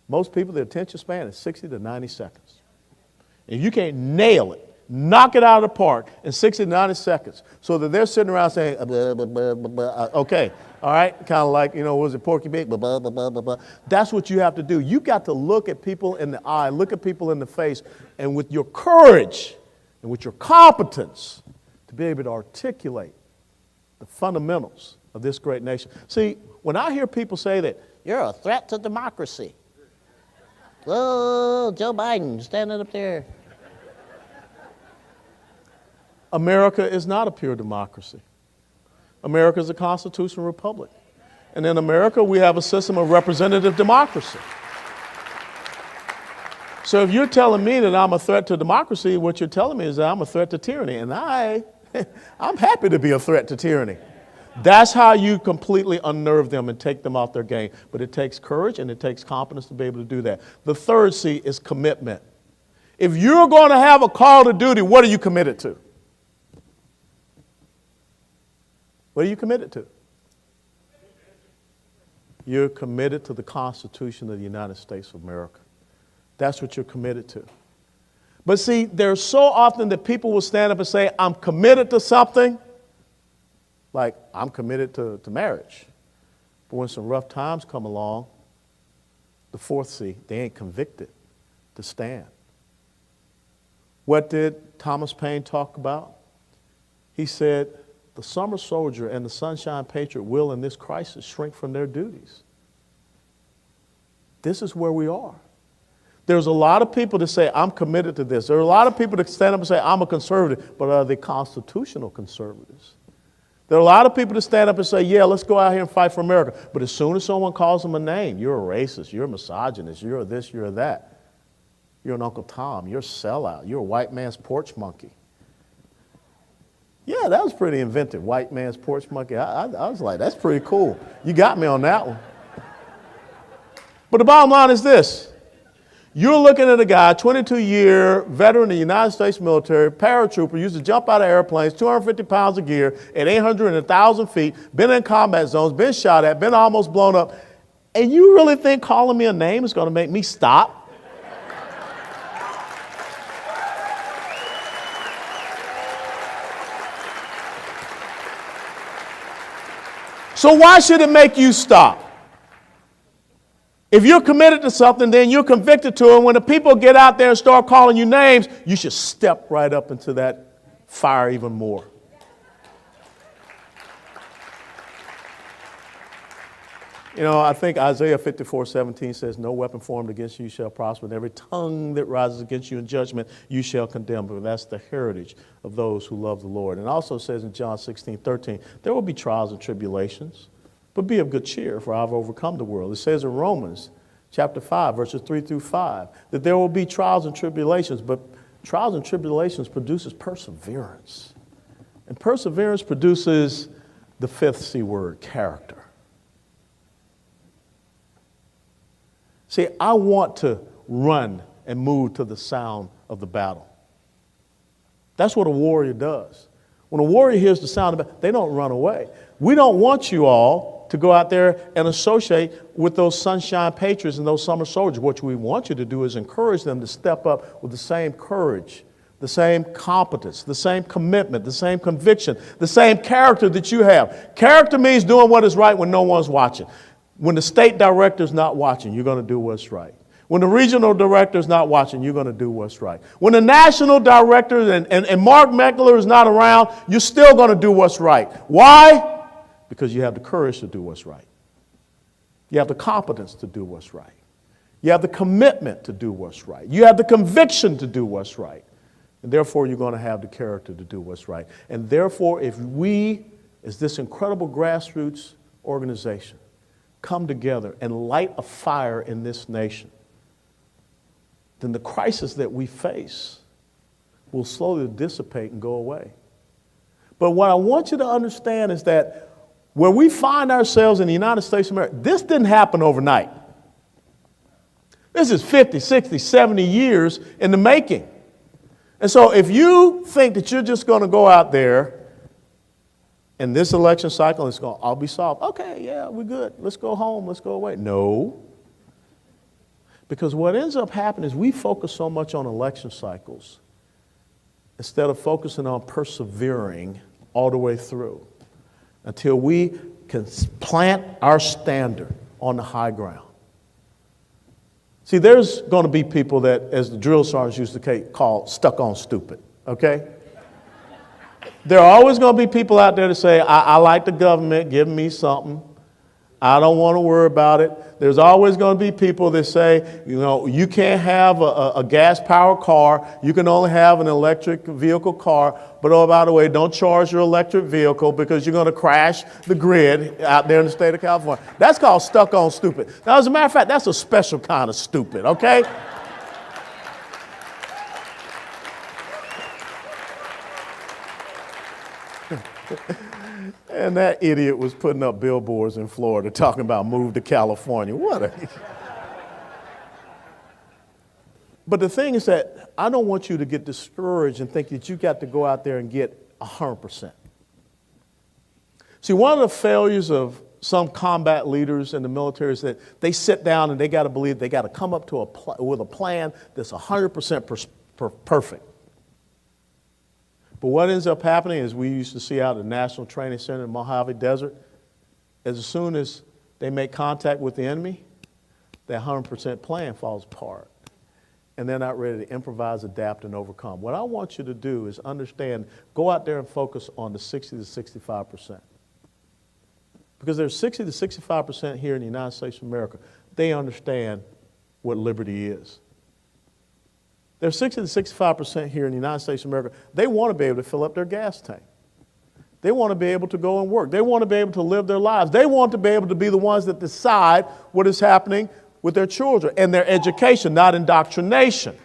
most people, their attention span is 60 to 90 seconds. And you can't nail it, knock it out of the park in 60 to 90 seconds so that they're sitting around saying, okay, all right, kind of like, was it Porky Pig? That's what you have to do. You got to look at people in the eye, look at people in the face, and with your courage and with your competence to be able to articulate the fundamentals of this great nation. See, when I hear people say that you're a threat to democracy, oh, Joe Biden standing up there. America is not a pure democracy. America is a constitutional republic. And in America, we have a system of representative democracy. So if you're telling me that I'm a threat to democracy, what you're telling me is that I'm a threat to tyranny. And I'm happy to be a threat to tyranny. That's how you completely unnerve them and take them off their game. But it takes courage and it takes competence to be able to do that. The third C is commitment. If you're going to have a call to duty, what are you committed to? What are you committed to? You're committed to the Constitution of the United States of America. That's what you're committed to. But see, there's so often that people will stand up and say, I'm committed to something, like I'm committed to marriage. But when some rough times come along, the fourth C, they ain't convicted to stand. What did Thomas Paine talk about? He said, the summer soldier and the sunshine patriot will in this crisis shrink from their duties. This is where we are. There's a lot of people that say, I'm committed to this. There are a lot of people that stand up and say, I'm a conservative, but are they constitutional conservatives? There are a lot of people that stand up and say, yeah, let's go out here and fight for America. But as soon as someone calls them a name, you're a racist, you're a misogynist, you're a this, you're a that. You're an Uncle Tom, you're a sellout, you're a white man's porch monkey. Yeah, that was pretty inventive, white man's porch monkey. I was like, that's pretty cool. You got me on that one. But the bottom line is this. You're looking at a guy, 22-year veteran of the United States military, paratrooper, used to jump out of airplanes, 250 pounds of gear at 800 and 1,000 feet, been in combat zones, been shot at, been almost blown up. And you really think calling me a name is going to make me stop? So why should it make you stop? If you're committed to something, then you're convicted to it. When the people get out there and start calling you names, you should step right up into that fire even more. I think Isaiah 54:17 says, no weapon formed against you shall prosper, and every tongue that rises against you in judgment you shall condemn. But that's the heritage of those who love the Lord. And it also says in John 16:13, there will be trials and tribulations, but be of good cheer, for I've overcome the world. It says in Romans chapter 5, verses 3-5, that there will be trials and tribulations, but trials and tribulations produces perseverance. And perseverance produces the fifth C word, character. See, I want to run and move to the sound of the battle. That's what a warrior does. When a warrior hears the sound of the battle, they don't run away. We don't want you all to go out there and associate with those sunshine patriots and those summer soldiers. What we want you to do is encourage them to step up with the same courage, the same competence, the same commitment, the same conviction, the same character that you have. Character means doing what is right when no one's watching. When the state director's not watching, you're going to do what's right. When the regional director is not watching, you're going to do what's right. When the national director and Mark Meckler is not around, you're still going to do what's right. Why? Because you have the courage to do what's right. You have the competence to do what's right. You have the commitment to do what's right. You have the conviction to do what's right. And therefore, you're going to have the character to do what's right. And therefore, if we, as this incredible grassroots organization, come together and light a fire in this nation, then the crisis that we face will slowly dissipate and go away. But what I want you to understand is that where we find ourselves in the United States of America, this didn't happen overnight. This is 50, 60, 70 years in the making. And so if you think that you're just going to go out there and this election cycle is going, I'll be solved. Okay, yeah, we're good. Let's go home. Let's go away. No. Because what ends up happening is we focus so much on election cycles instead of focusing on persevering all the way through until we can plant our standard on the high ground. See, there's going to be people that, as the drill sergeants used to call, stuck on stupid, okay? There are always going to be people out there that say, I like the government giving me something. I don't want to worry about it. There's always going to be people that say, you know, you can't have a gas-powered car. You can only have an electric vehicle car. But oh, by the way, don't charge your electric vehicle because you're going to crash the grid out there in the state of California. That's called stuck on stupid. Now, as a matter of fact, that's a special kind of stupid, okay? And that idiot was putting up billboards in Florida talking about move to California. But the thing is that I don't want you to get discouraged and think that you got to go out there and get 100%. See, one of the failures of some combat leaders in the military is that they sit down and they got to believe they got to come up to with a plan that's 100% perfect. But what ends up happening is we used to see out at the National Training Center in the Mojave Desert, as soon as they make contact with the enemy, that 100% plan falls apart. And they're not ready to improvise, adapt, and overcome. What I want you to do is understand, go out there and focus on the 60 to 65%. Because there's 60 to 65% here in the United States of America. They understand what liberty is. There's 60 to 65% here in the United States of America. They want to be able to fill up their gas tank. They want to be able to go and work. They want to be able to live their lives. They want to be able to be the ones that decide what is happening with their children and their education, not indoctrination.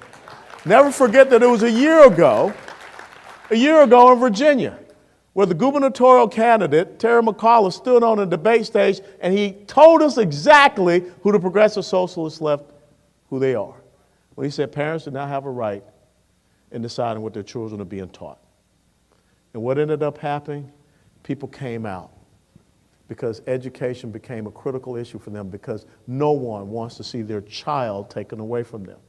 Never forget that it was a year ago in Virginia, where the gubernatorial candidate, Terry McAuliffe, stood on a debate stage and he told us exactly who the progressive socialists left, who they are. When he said parents do not have a right in deciding what their children are being taught. And what ended up happening? People came out because education became a critical issue for them because no one wants to see their child taken away from them.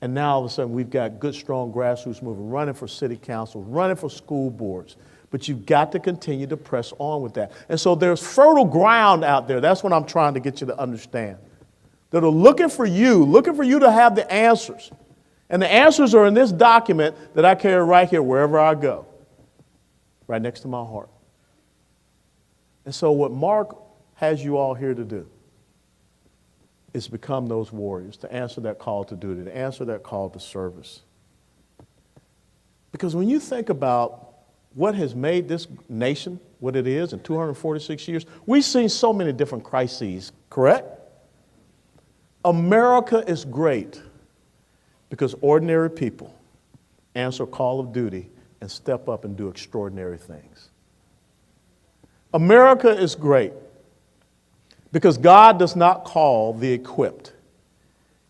And now all of a sudden we've got good, strong grassroots movement running for city council, running for school boards. But you've got to continue to press on with that. And so there's fertile ground out there. That's what I'm trying to get you to understand. That are looking for you to have the answers. And the answers are in this document that I carry right here wherever I go, right next to my heart. And so what Mark has you all here to do is become those warriors, to answer that call to duty, to answer that call to service. Because when you think about what has made this nation what it is in 246 years, we've seen so many different crises, correct? America is great because ordinary people answer call of duty and step up and do extraordinary things. America is great because God does not call the equipped.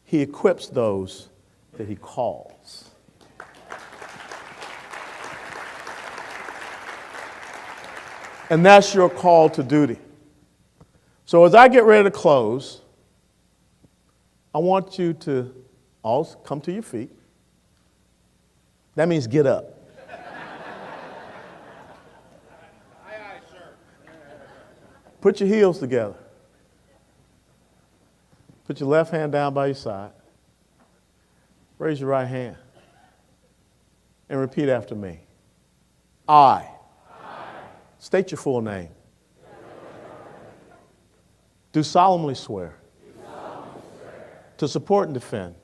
He equips those that he calls. And that's your call to duty. So as I get ready to close, I want you to all come to your feet. That means get up. Put your heels together. Put your left hand down by your side. Raise your right hand. And repeat after me. I. State your full name. Do solemnly swear. To support and defend.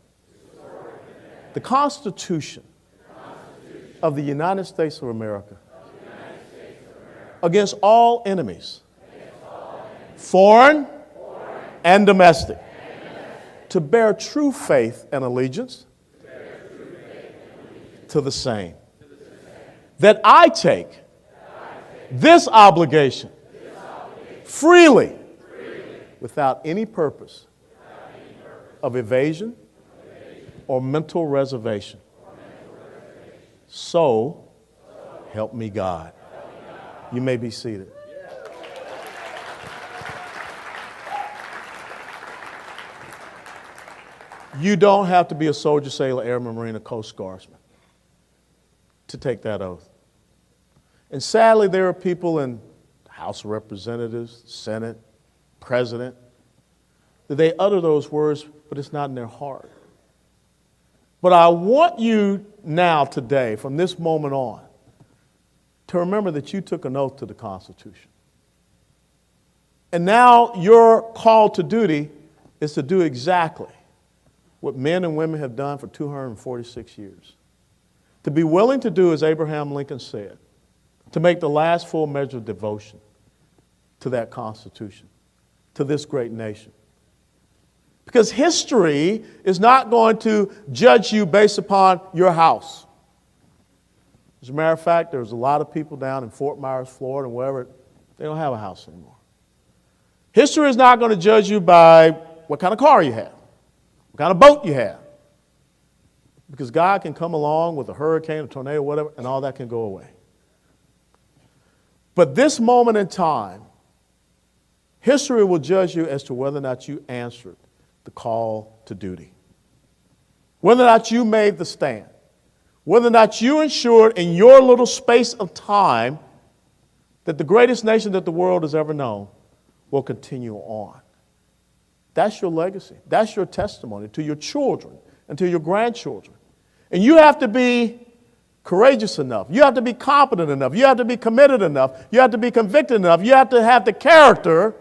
The Constitution of the United States of America. Against all enemies. Foreign and domestic. To bear true faith and allegiance. To the same. That I take this obligation freely without any purpose of evasion or mental reservation. So help me God. You may be seated. You don't have to be a soldier, sailor, airman, marine, or Coast Guardsman to take that oath. And sadly, there are people in the House of Representatives, Senate, President, that they utter those words, but it's not in their heart. But I want you now, today, from this moment on, to remember that you took an oath to the Constitution. And now your call to duty is to do exactly what men and women have done for 246 years. To be willing to do as Abraham Lincoln said, to make the last full measure of devotion to that Constitution, to this great nation. Because history is not going to judge you based upon your house. As a matter of fact, there's a lot of people down in Fort Myers, Florida, and wherever, they don't have a house anymore. History is not going to judge you by what kind of car you have, what kind of boat you have. Because God can come along with a hurricane, a tornado, whatever, and all that can go away. But this moment in time, history will judge you as to whether or not you answered the call to duty. Whether or not you made the stand. Whether or not you ensured in your little space of time that the greatest nation that the world has ever known will continue on. That's your legacy. That's your testimony to your children and to your grandchildren. And you have to be courageous enough. You have to be competent enough. You have to be committed enough. You have to be convicted enough. You have to have the character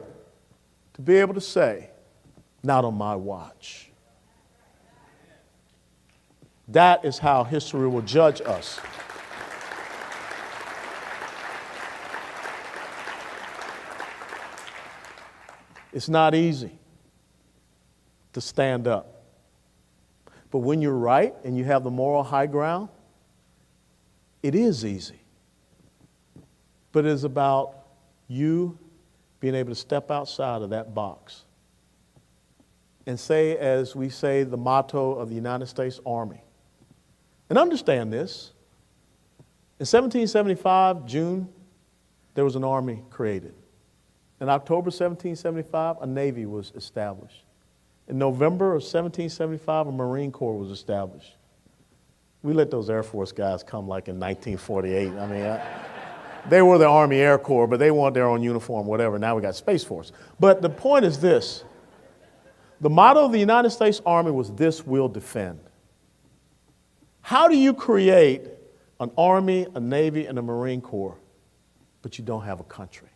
to be able to say, not on my watch. That is how history will judge us. It's not easy to stand up. But when you're right and you have the moral high ground, it is easy. But it is about you being able to step outside of that box and say, as we say, the motto of the United States Army. And understand this. In 1775, June, there was an army created. In October 1775, a Navy was established. In November of 1775, a Marine Corps was established. We let those Air Force guys come like in 1948. I mean, they were the Army Air Corps, but they want their own uniform, whatever. Now we got Space Force. But the point is this. The motto of the United States Army was, "This will defend." How do you create an Army, a Navy, and a Marine Corps, but you don't have a country?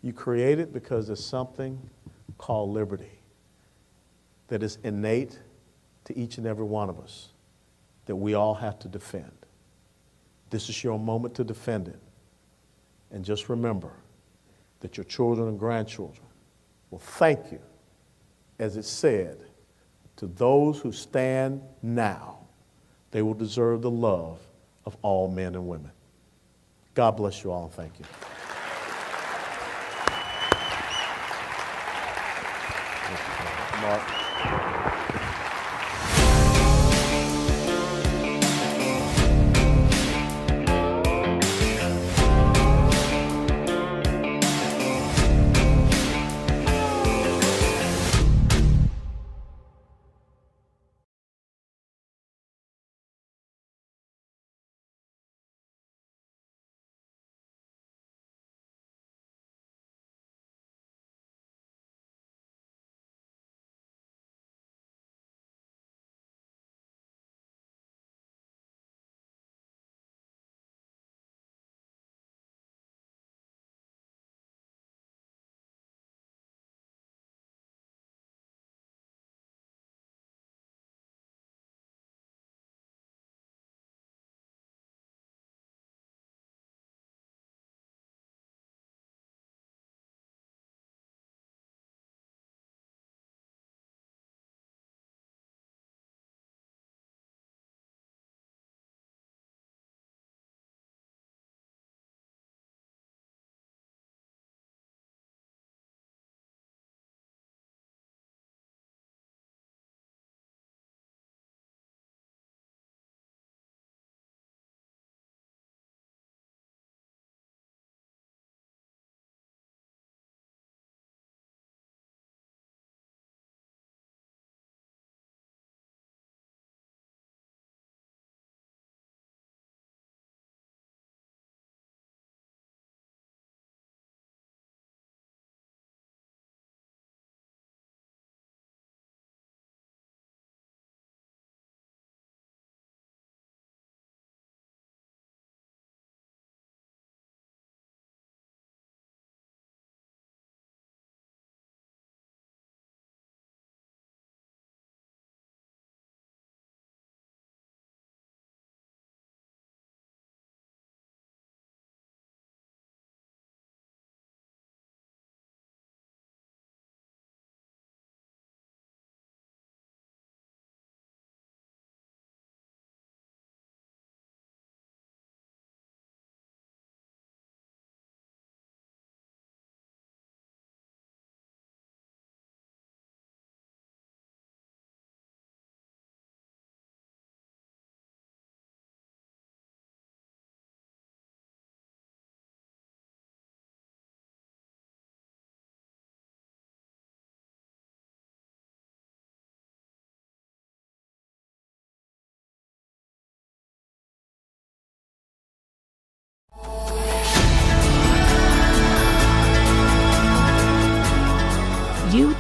You create it because there's something called liberty that is innate to each and every one of us that we all have to defend. This is your moment to defend it. And just remember that your children and grandchildren will thank you, as it said, to those who stand now, they will deserve the love of all men and women. God bless you all, and thank you. Mark.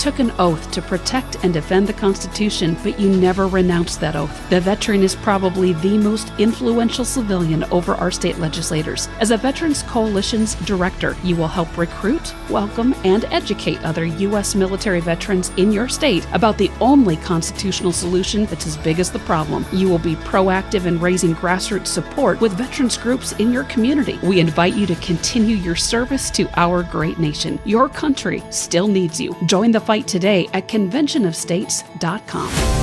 took an oath to protect and defend the Constitution, but you never renounced that oath. The veteran is probably the most influential civilian over our state legislators. As a Veterans Coalition's director, you will help recruit, welcome, and educate other U.S. military veterans in your state about the only constitutional solution that's as big as the problem. You will be proactive in raising grassroots support with veterans groups in your community. We invite you to continue your service to our great nation. Your country still needs you. Join the fight today at conventionofstates.com.